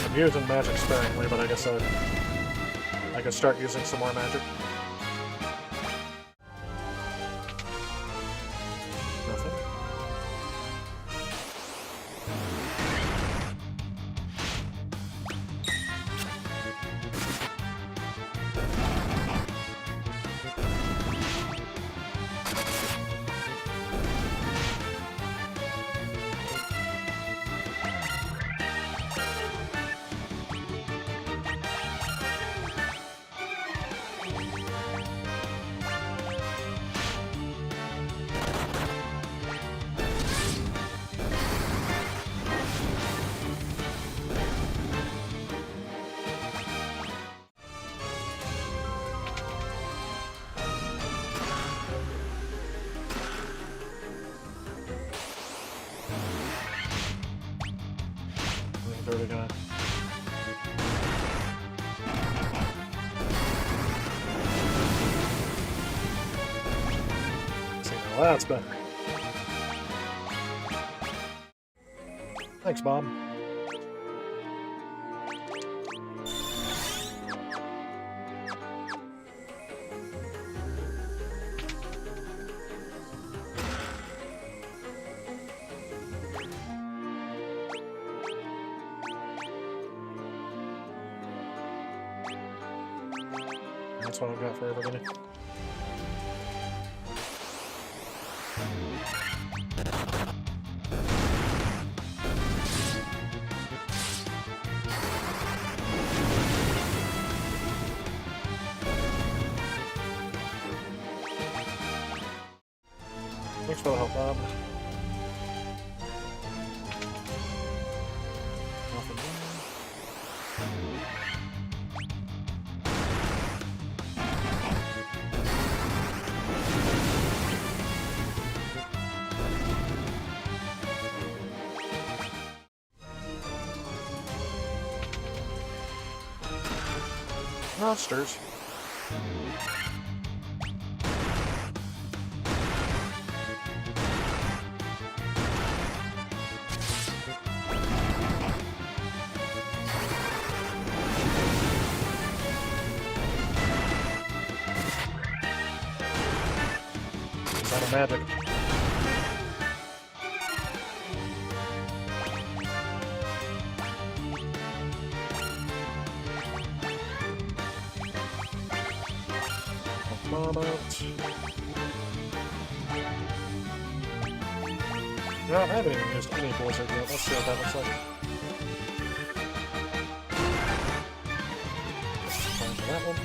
I'm using magic sparingly, but I guess I could start using some more magic. Nothing. are we gonna... See, now that's better. Thanks, Bob. That's what I've got for everybody. Thanks for the help, Bob. Nothing there. Monsters. It's out of magic. Bomb out. No, I haven't even used any blizzard yet. Let's see what that looks like. Time for that one.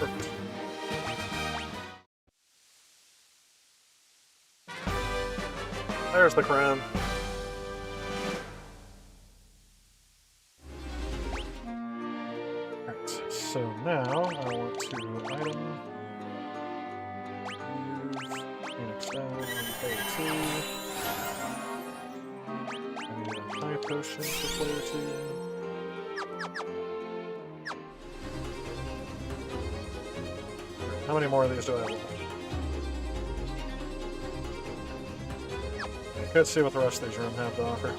Perfect. There's the crown. So now I want to item, use, Phoenix down, player 2. I need a high potion for player 2. How many more of these do I have left? I could see what the rest of these rooms have to offer.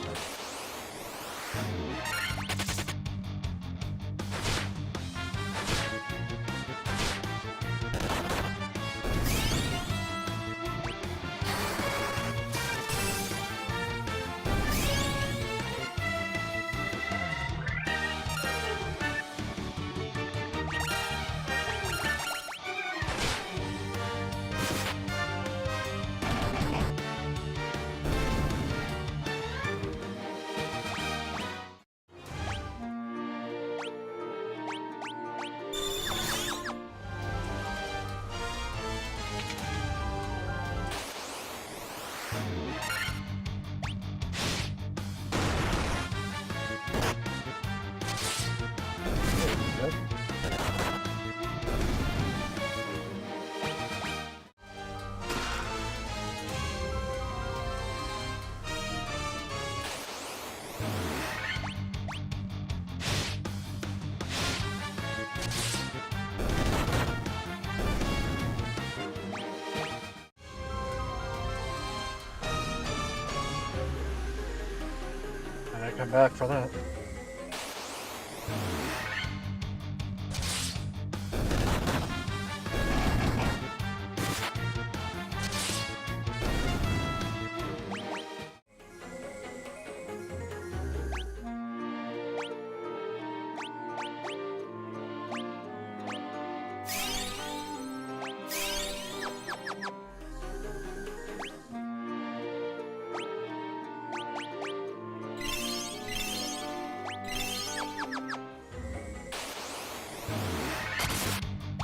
Come back for that.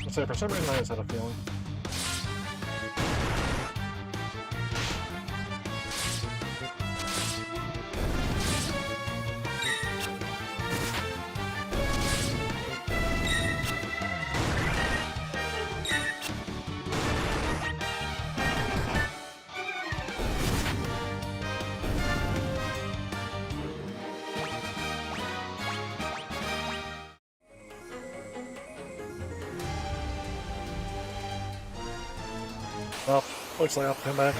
So for some reason I just had a feeling. Well, looks like I'll come back.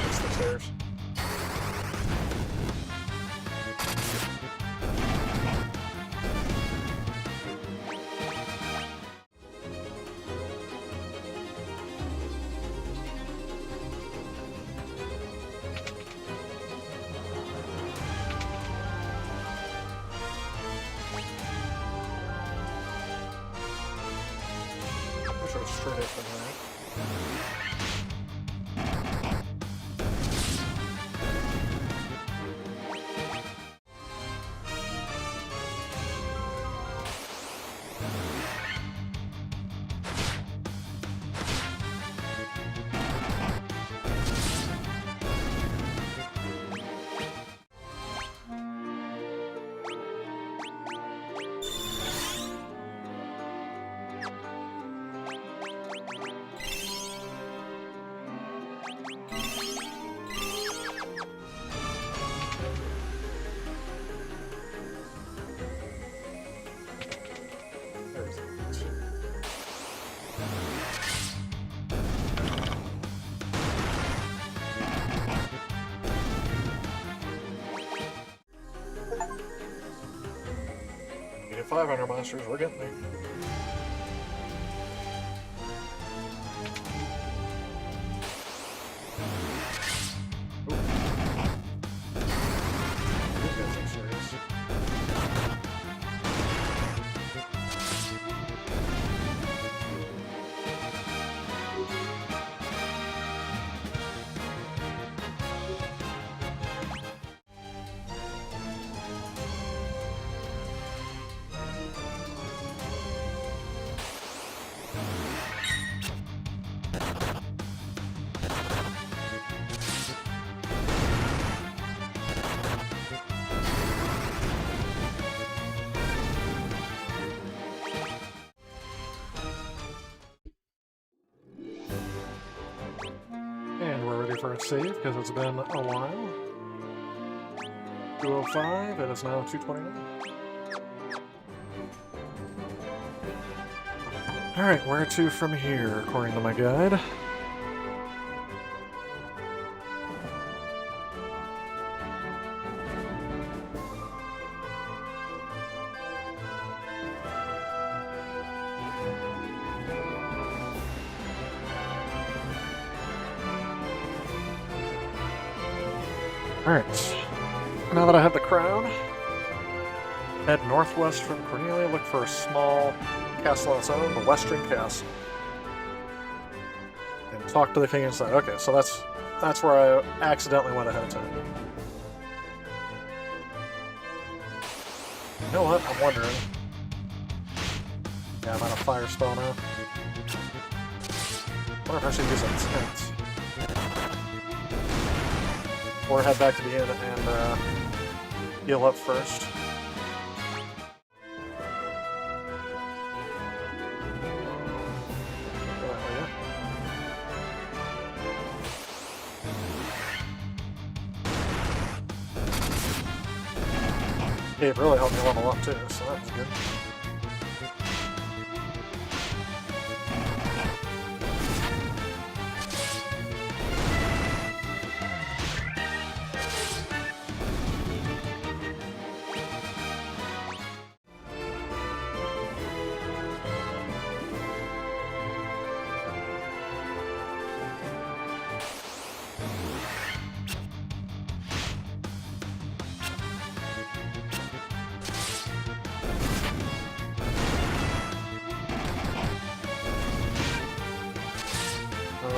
It's the stairs. Push her straight up from here. There's it. You get 500 monsters, we're getting there. Ooh. These guys are serious. And we're ready for a save because it's been a while. 205, it is now 229. Alright, where to from here, according to my guide? Alright, now that I have the crown, head northwest from Cornelia, look for a small castle on its own, the Western Castle. And talk to the king inside. Okay, so that's where I accidentally went ahead of time. You know what? I'm wondering. Yeah, I'm on a fire spell now. I wonder if I should use a tent. Or head back to the inn and heal up first. It really helped me level up too, so that was good.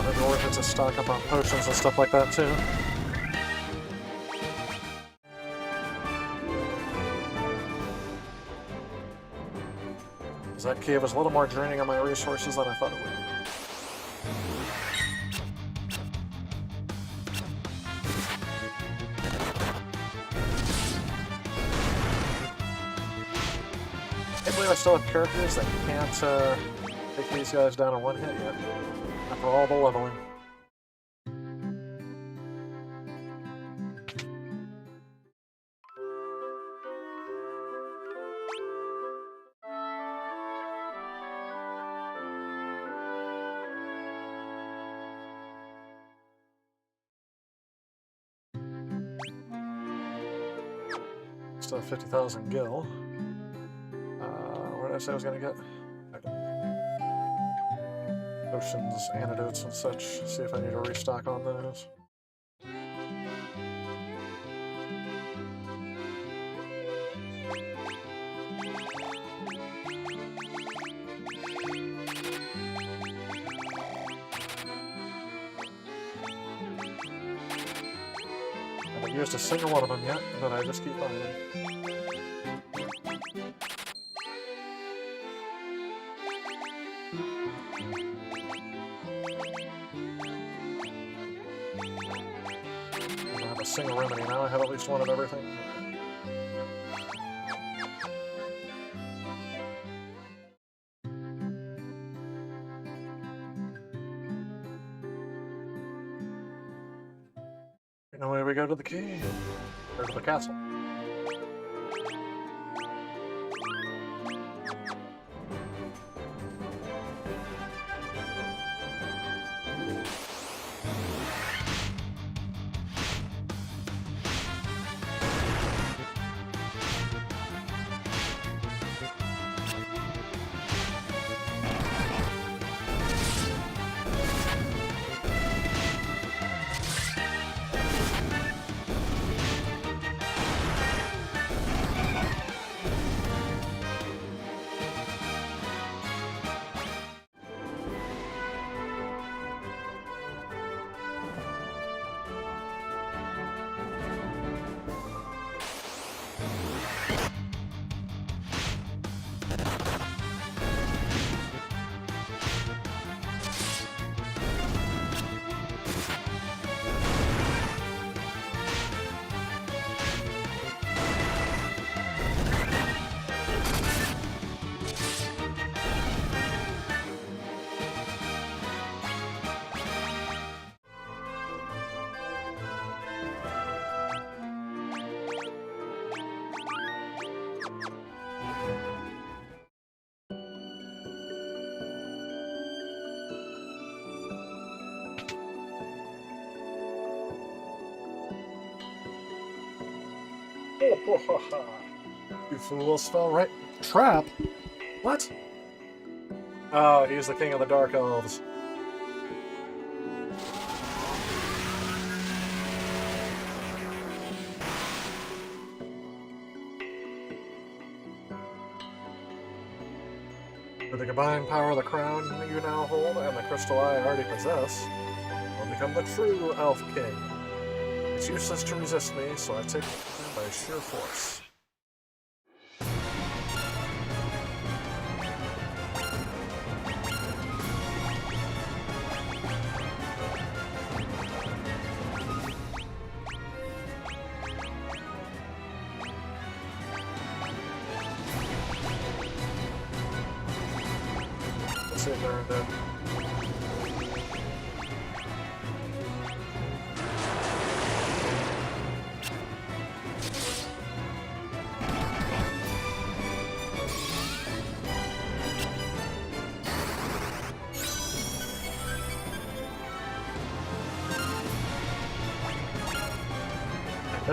Maybe worth it to stock up on potions and stuff like that too. That cave was a little more draining on my resources than I thought it would be. I can't believe I still have characters that can't take these guys down in one hit yet, after all the leveling. Still have 50,000 gil. What did I say I was going to get? Potions, antidotes, and such. See if I need to restock on those. I haven't used a single one of them yet, but I just keep buying them. I have a single remedy now. I have at least one of everything. And away we go to the cave. Or to the castle. You fools fell right. Trap? What? Oh, he's the king of the Dark Elves. With the combined power of the crown you now hold and the crystal eye I already possess, I'll become the true Elf King. It's useless to resist me, so I take it by sheer force. Let's see if they're dead.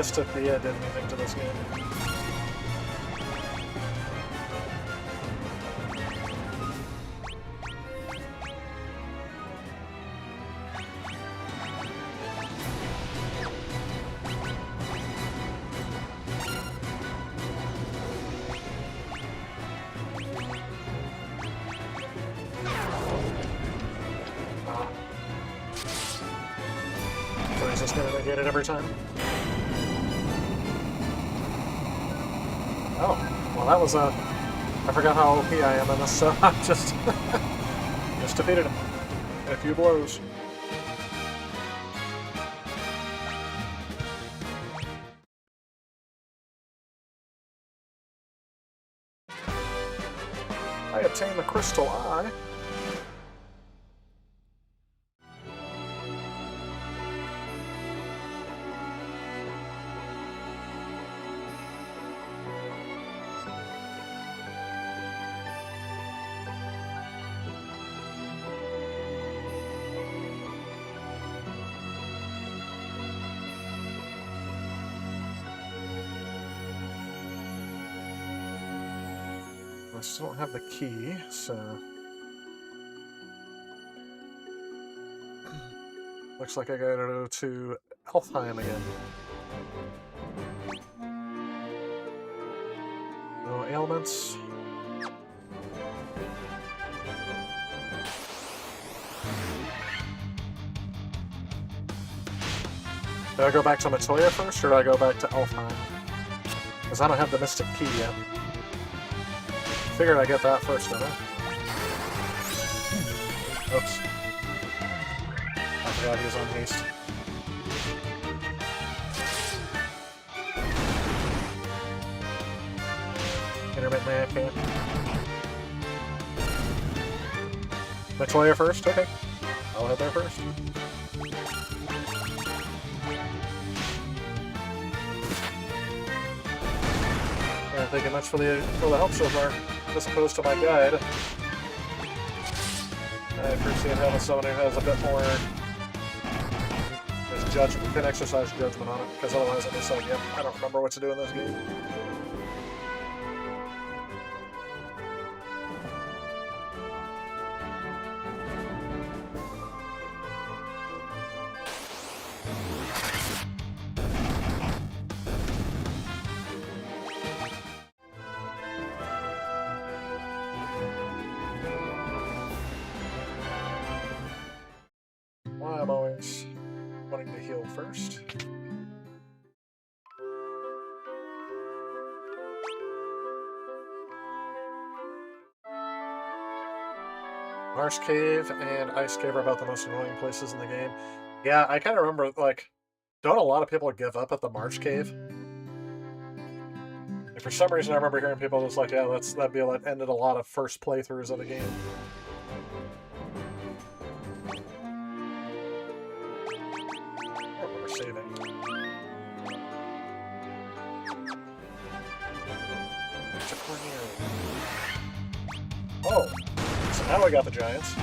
Mystic Dia did anything to this game. So he's just gonna negate it every time? Oh, well that was a... I forgot how OP I am in this, so I just... just defeated him in a few blows. I obtained the Crystal Eye. I still don't have the key, so... Looks like I gotta go to Elfheim again. No ailments. Do I go back to Matoya first, or do I go back to Elfheim? Because I don't have the Mystic Key yet. Figured I'd get that first, don't I? Oops. I forgot he was on haste. Intermittent AFK. Matoya first? Okay. I'll head there first. Thank you much for the help so far, as opposed to my guide. I appreciate having someone who has a bit more judgment, can exercise judgment on it, because otherwise I'm just like, yep, I don't remember what to do in this game. Why I'm always wanting to heal first. Marsh Cave and Ice Cave are about the most annoying places in the game. Yeah, I kind of remember, like, don't a lot of people give up at the Marsh Cave? And for some reason I remember hearing people just like, yeah, that'd be what ended a lot of first playthroughs of the game. Saving. To Cornelia. Oh, so now we got the giants.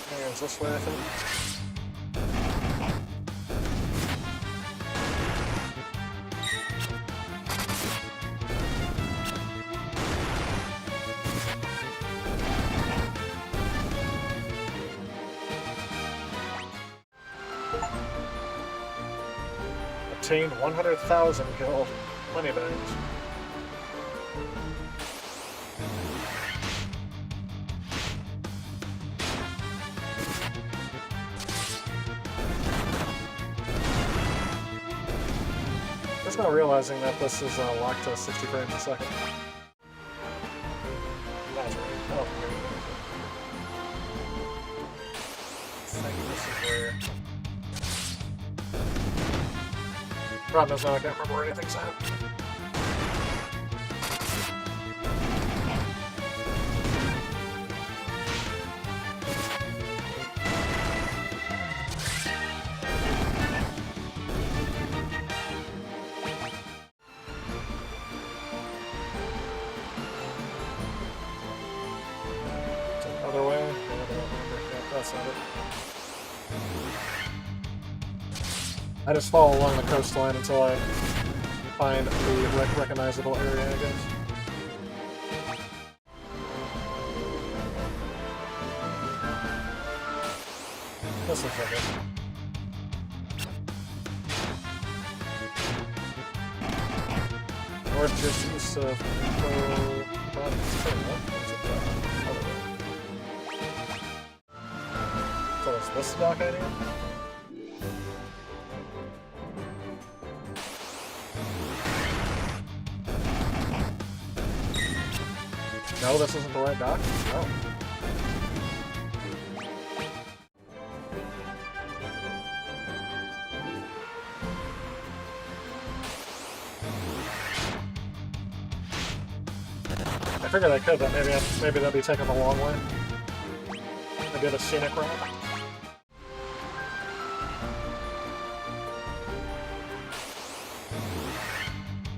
There's this way, I think. Obtained 100,000 gold money bags. Just now realizing that this is locked to 60 frames a second. That's right. Oh, I think this is where... Problem is now I can't remember where anything's at. That's not it. I just follow along the coastline until I find the recognizable area, I guess. This looks like it. North just east of So is this the dock idea? No, this isn't the right dock? No. I figured I could, but maybe that'd be taking the long way. Maybe the scenic route.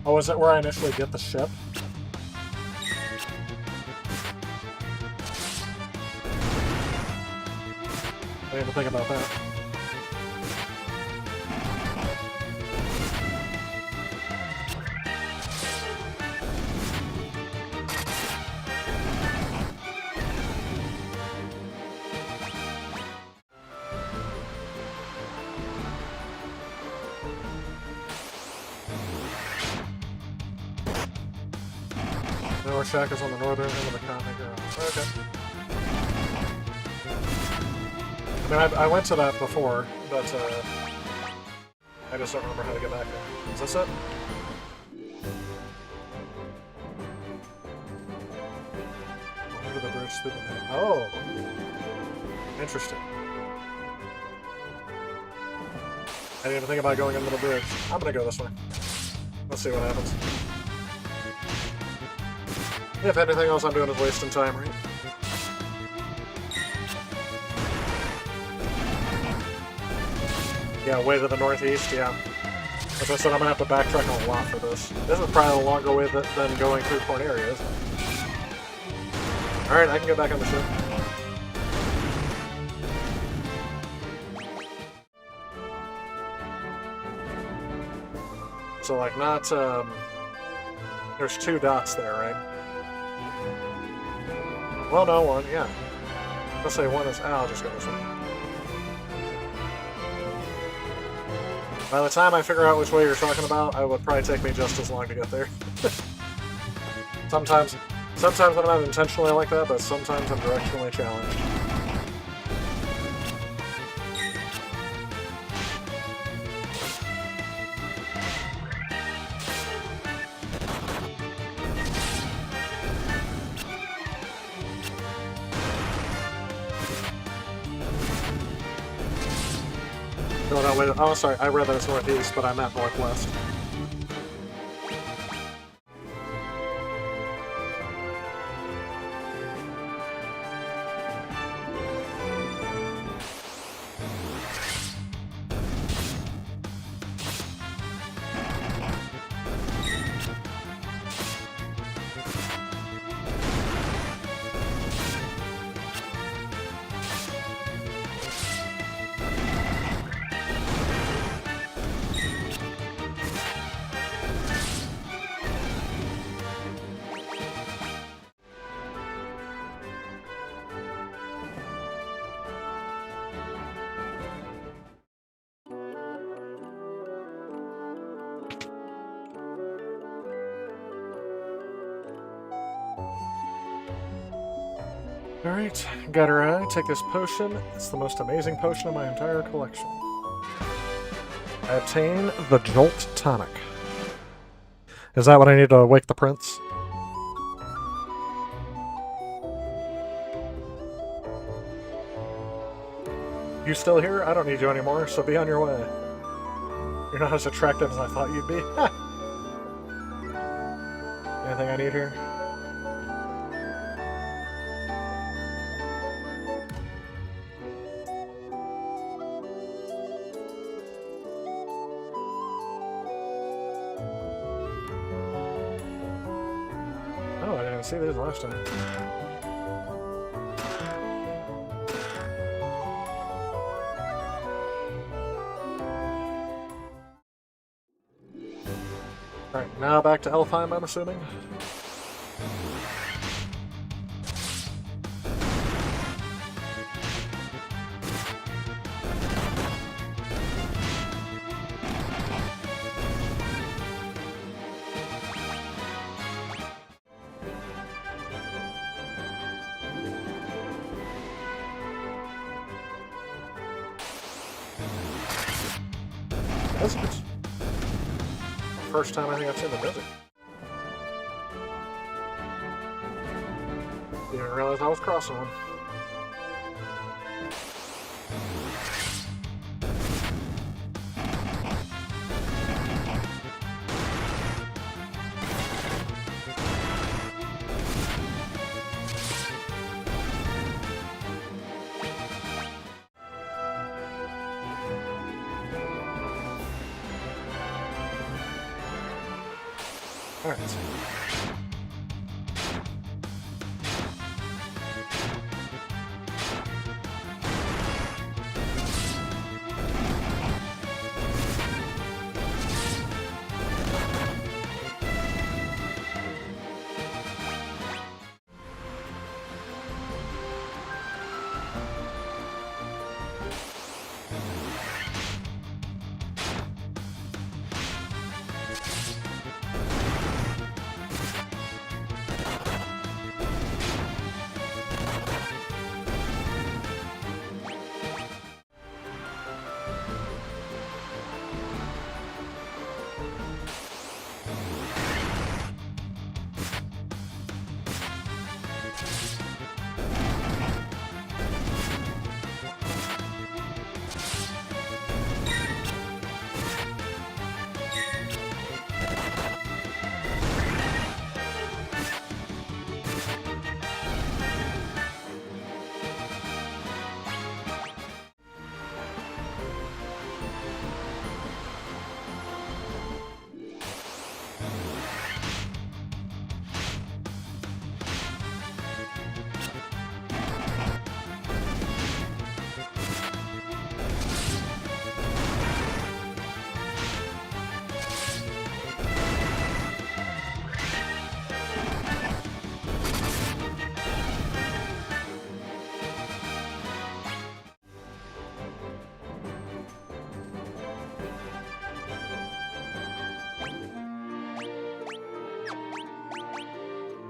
Oh, is it where I initially get the ship? I didn't even think about that. North Shack is on the northern end of the comic. Okay. I mean, I went to that before, but I just don't remember how to get back there. Is this it? Over the bridge through the night. Oh! Interesting. I didn't even think about going under the bridge. I'm gonna go this way. Let's see what happens. If anything else I'm doing is wasting time, right? Yeah, way to the northeast, yeah. As I said, I'm gonna have to backtrack a lot for this. This is probably a longer way than going through Corneria, isn't it? Alright, I can get back on the ship. So, like, not, there's 2 dots there, right? Well, no, 1, yeah. Let's say 1 is... I'll just go this way. By the time I figure out which way you're talking about, it would probably take me just as long to get there. Sometimes I'm not intentionally like that, but sometimes I'm directionally challenged. No, wait. Oh, sorry. I read that it's northeast, but I meant northwest. Alright, got her eye. Take this potion. It's the most amazing potion in my entire collection. I obtain the Jolt Tonic. Is that what I need to wake the prince? You still here? I don't need you anymore, so be on your way. You're not as attractive as I thought you'd be. Anything I need here? See these last time. Now back to Elfheim, I'm assuming. Desert. First time I think I've seen the desert. Didn't realize I was crossing one. Alright.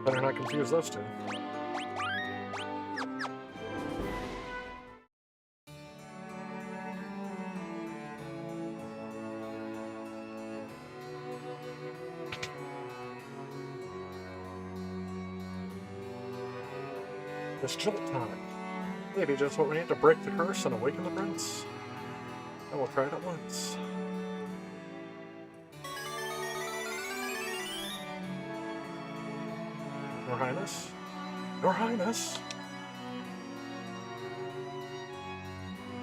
Better not confuse those two. This jolt tonic. Maybe just what we need to break the curse and awaken the prince. And we'll try it at once. Your Highness? Your Highness?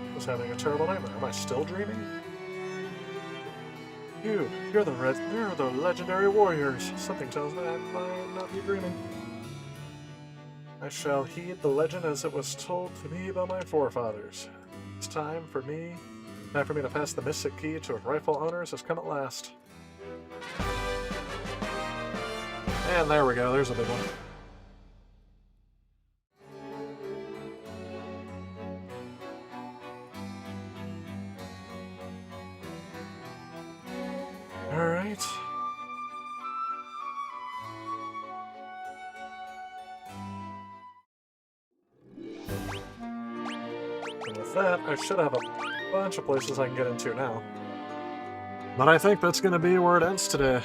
I was having a terrible nightmare. Am I still dreaming? You're the legendary warriors. Something tells me I might not be dreaming. I shall heed the legend as it was told to me by my forefathers. It's time for me to pass the mystic key to rightful owners has come at last. And there we go, there's a big one. Alright. And with that, I should have a bunch of places I can get into now. But I think that's going to be where it ends today.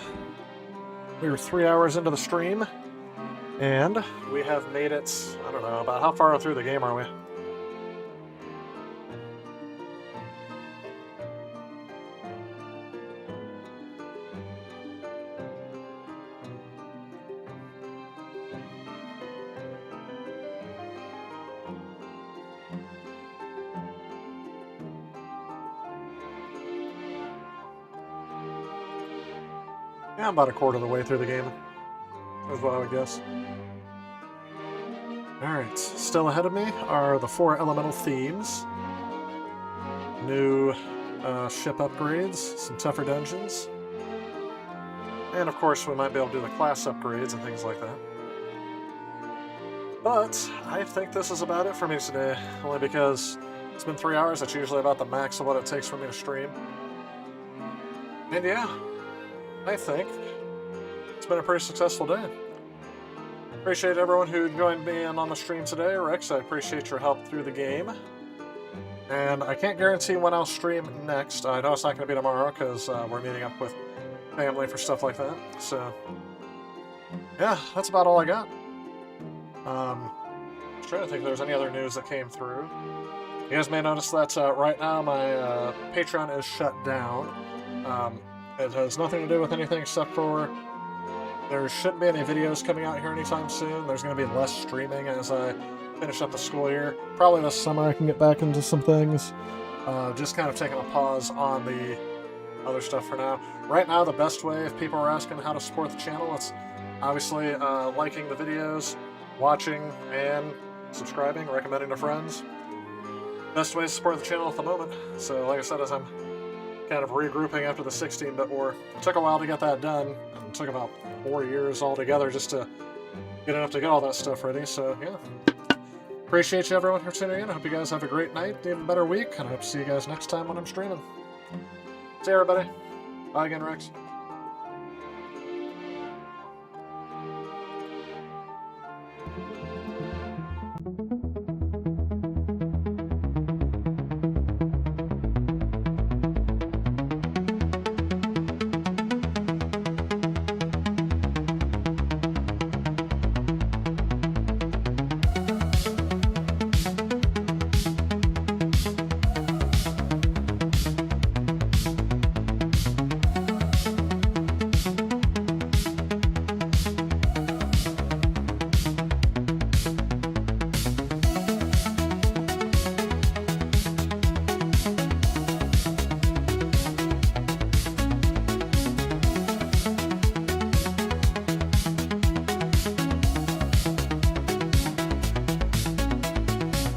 We were 3 hours into the stream, and we have made it, I don't know, about how far through the game are we? Yeah, I'm about a quarter of the way through the game. That's what I would guess. Alright, still ahead of me are the 4 elemental themes. New ship upgrades, some tougher dungeons. And of course, we might be able to do the class upgrades and things like that. But I think this is about it for me today, only because it's been 3 hours. That's usually about the max of what it takes for me to stream. And yeah, I think it's been a pretty successful day. Appreciate everyone who joined me in on the stream today. Rex, I appreciate your help through the game. And I can't guarantee when I'll stream next. I know it's not going to be tomorrow because we're meeting up with family for stuff like that. So, yeah, that's about all I got. I'm trying to think if there's any other news that came through. You guys may notice that right now my Patreon is shut down. It has nothing to do with anything except for there shouldn't be any videos coming out here anytime soon. There's going to be less streaming as I finish up the school year. Probably this summer I can get back into some things. Just kind of taking a pause on the other stuff for now. Right now, the best way, if people are asking how to support the channel, it's obviously liking the videos, watching, and subscribing, recommending to friends. Best way to support the channel at the moment. So, like I said, as I'm kind of regrouping after the 16-bit war, it took a while to get that done. It took about 4 years altogether just to get enough to get all that stuff ready. So, yeah. Appreciate you, everyone, for tuning in. I hope you guys have a great night, even better week, and I hope to see you guys next time when I'm streaming. See you, everybody. Bye again, Rex.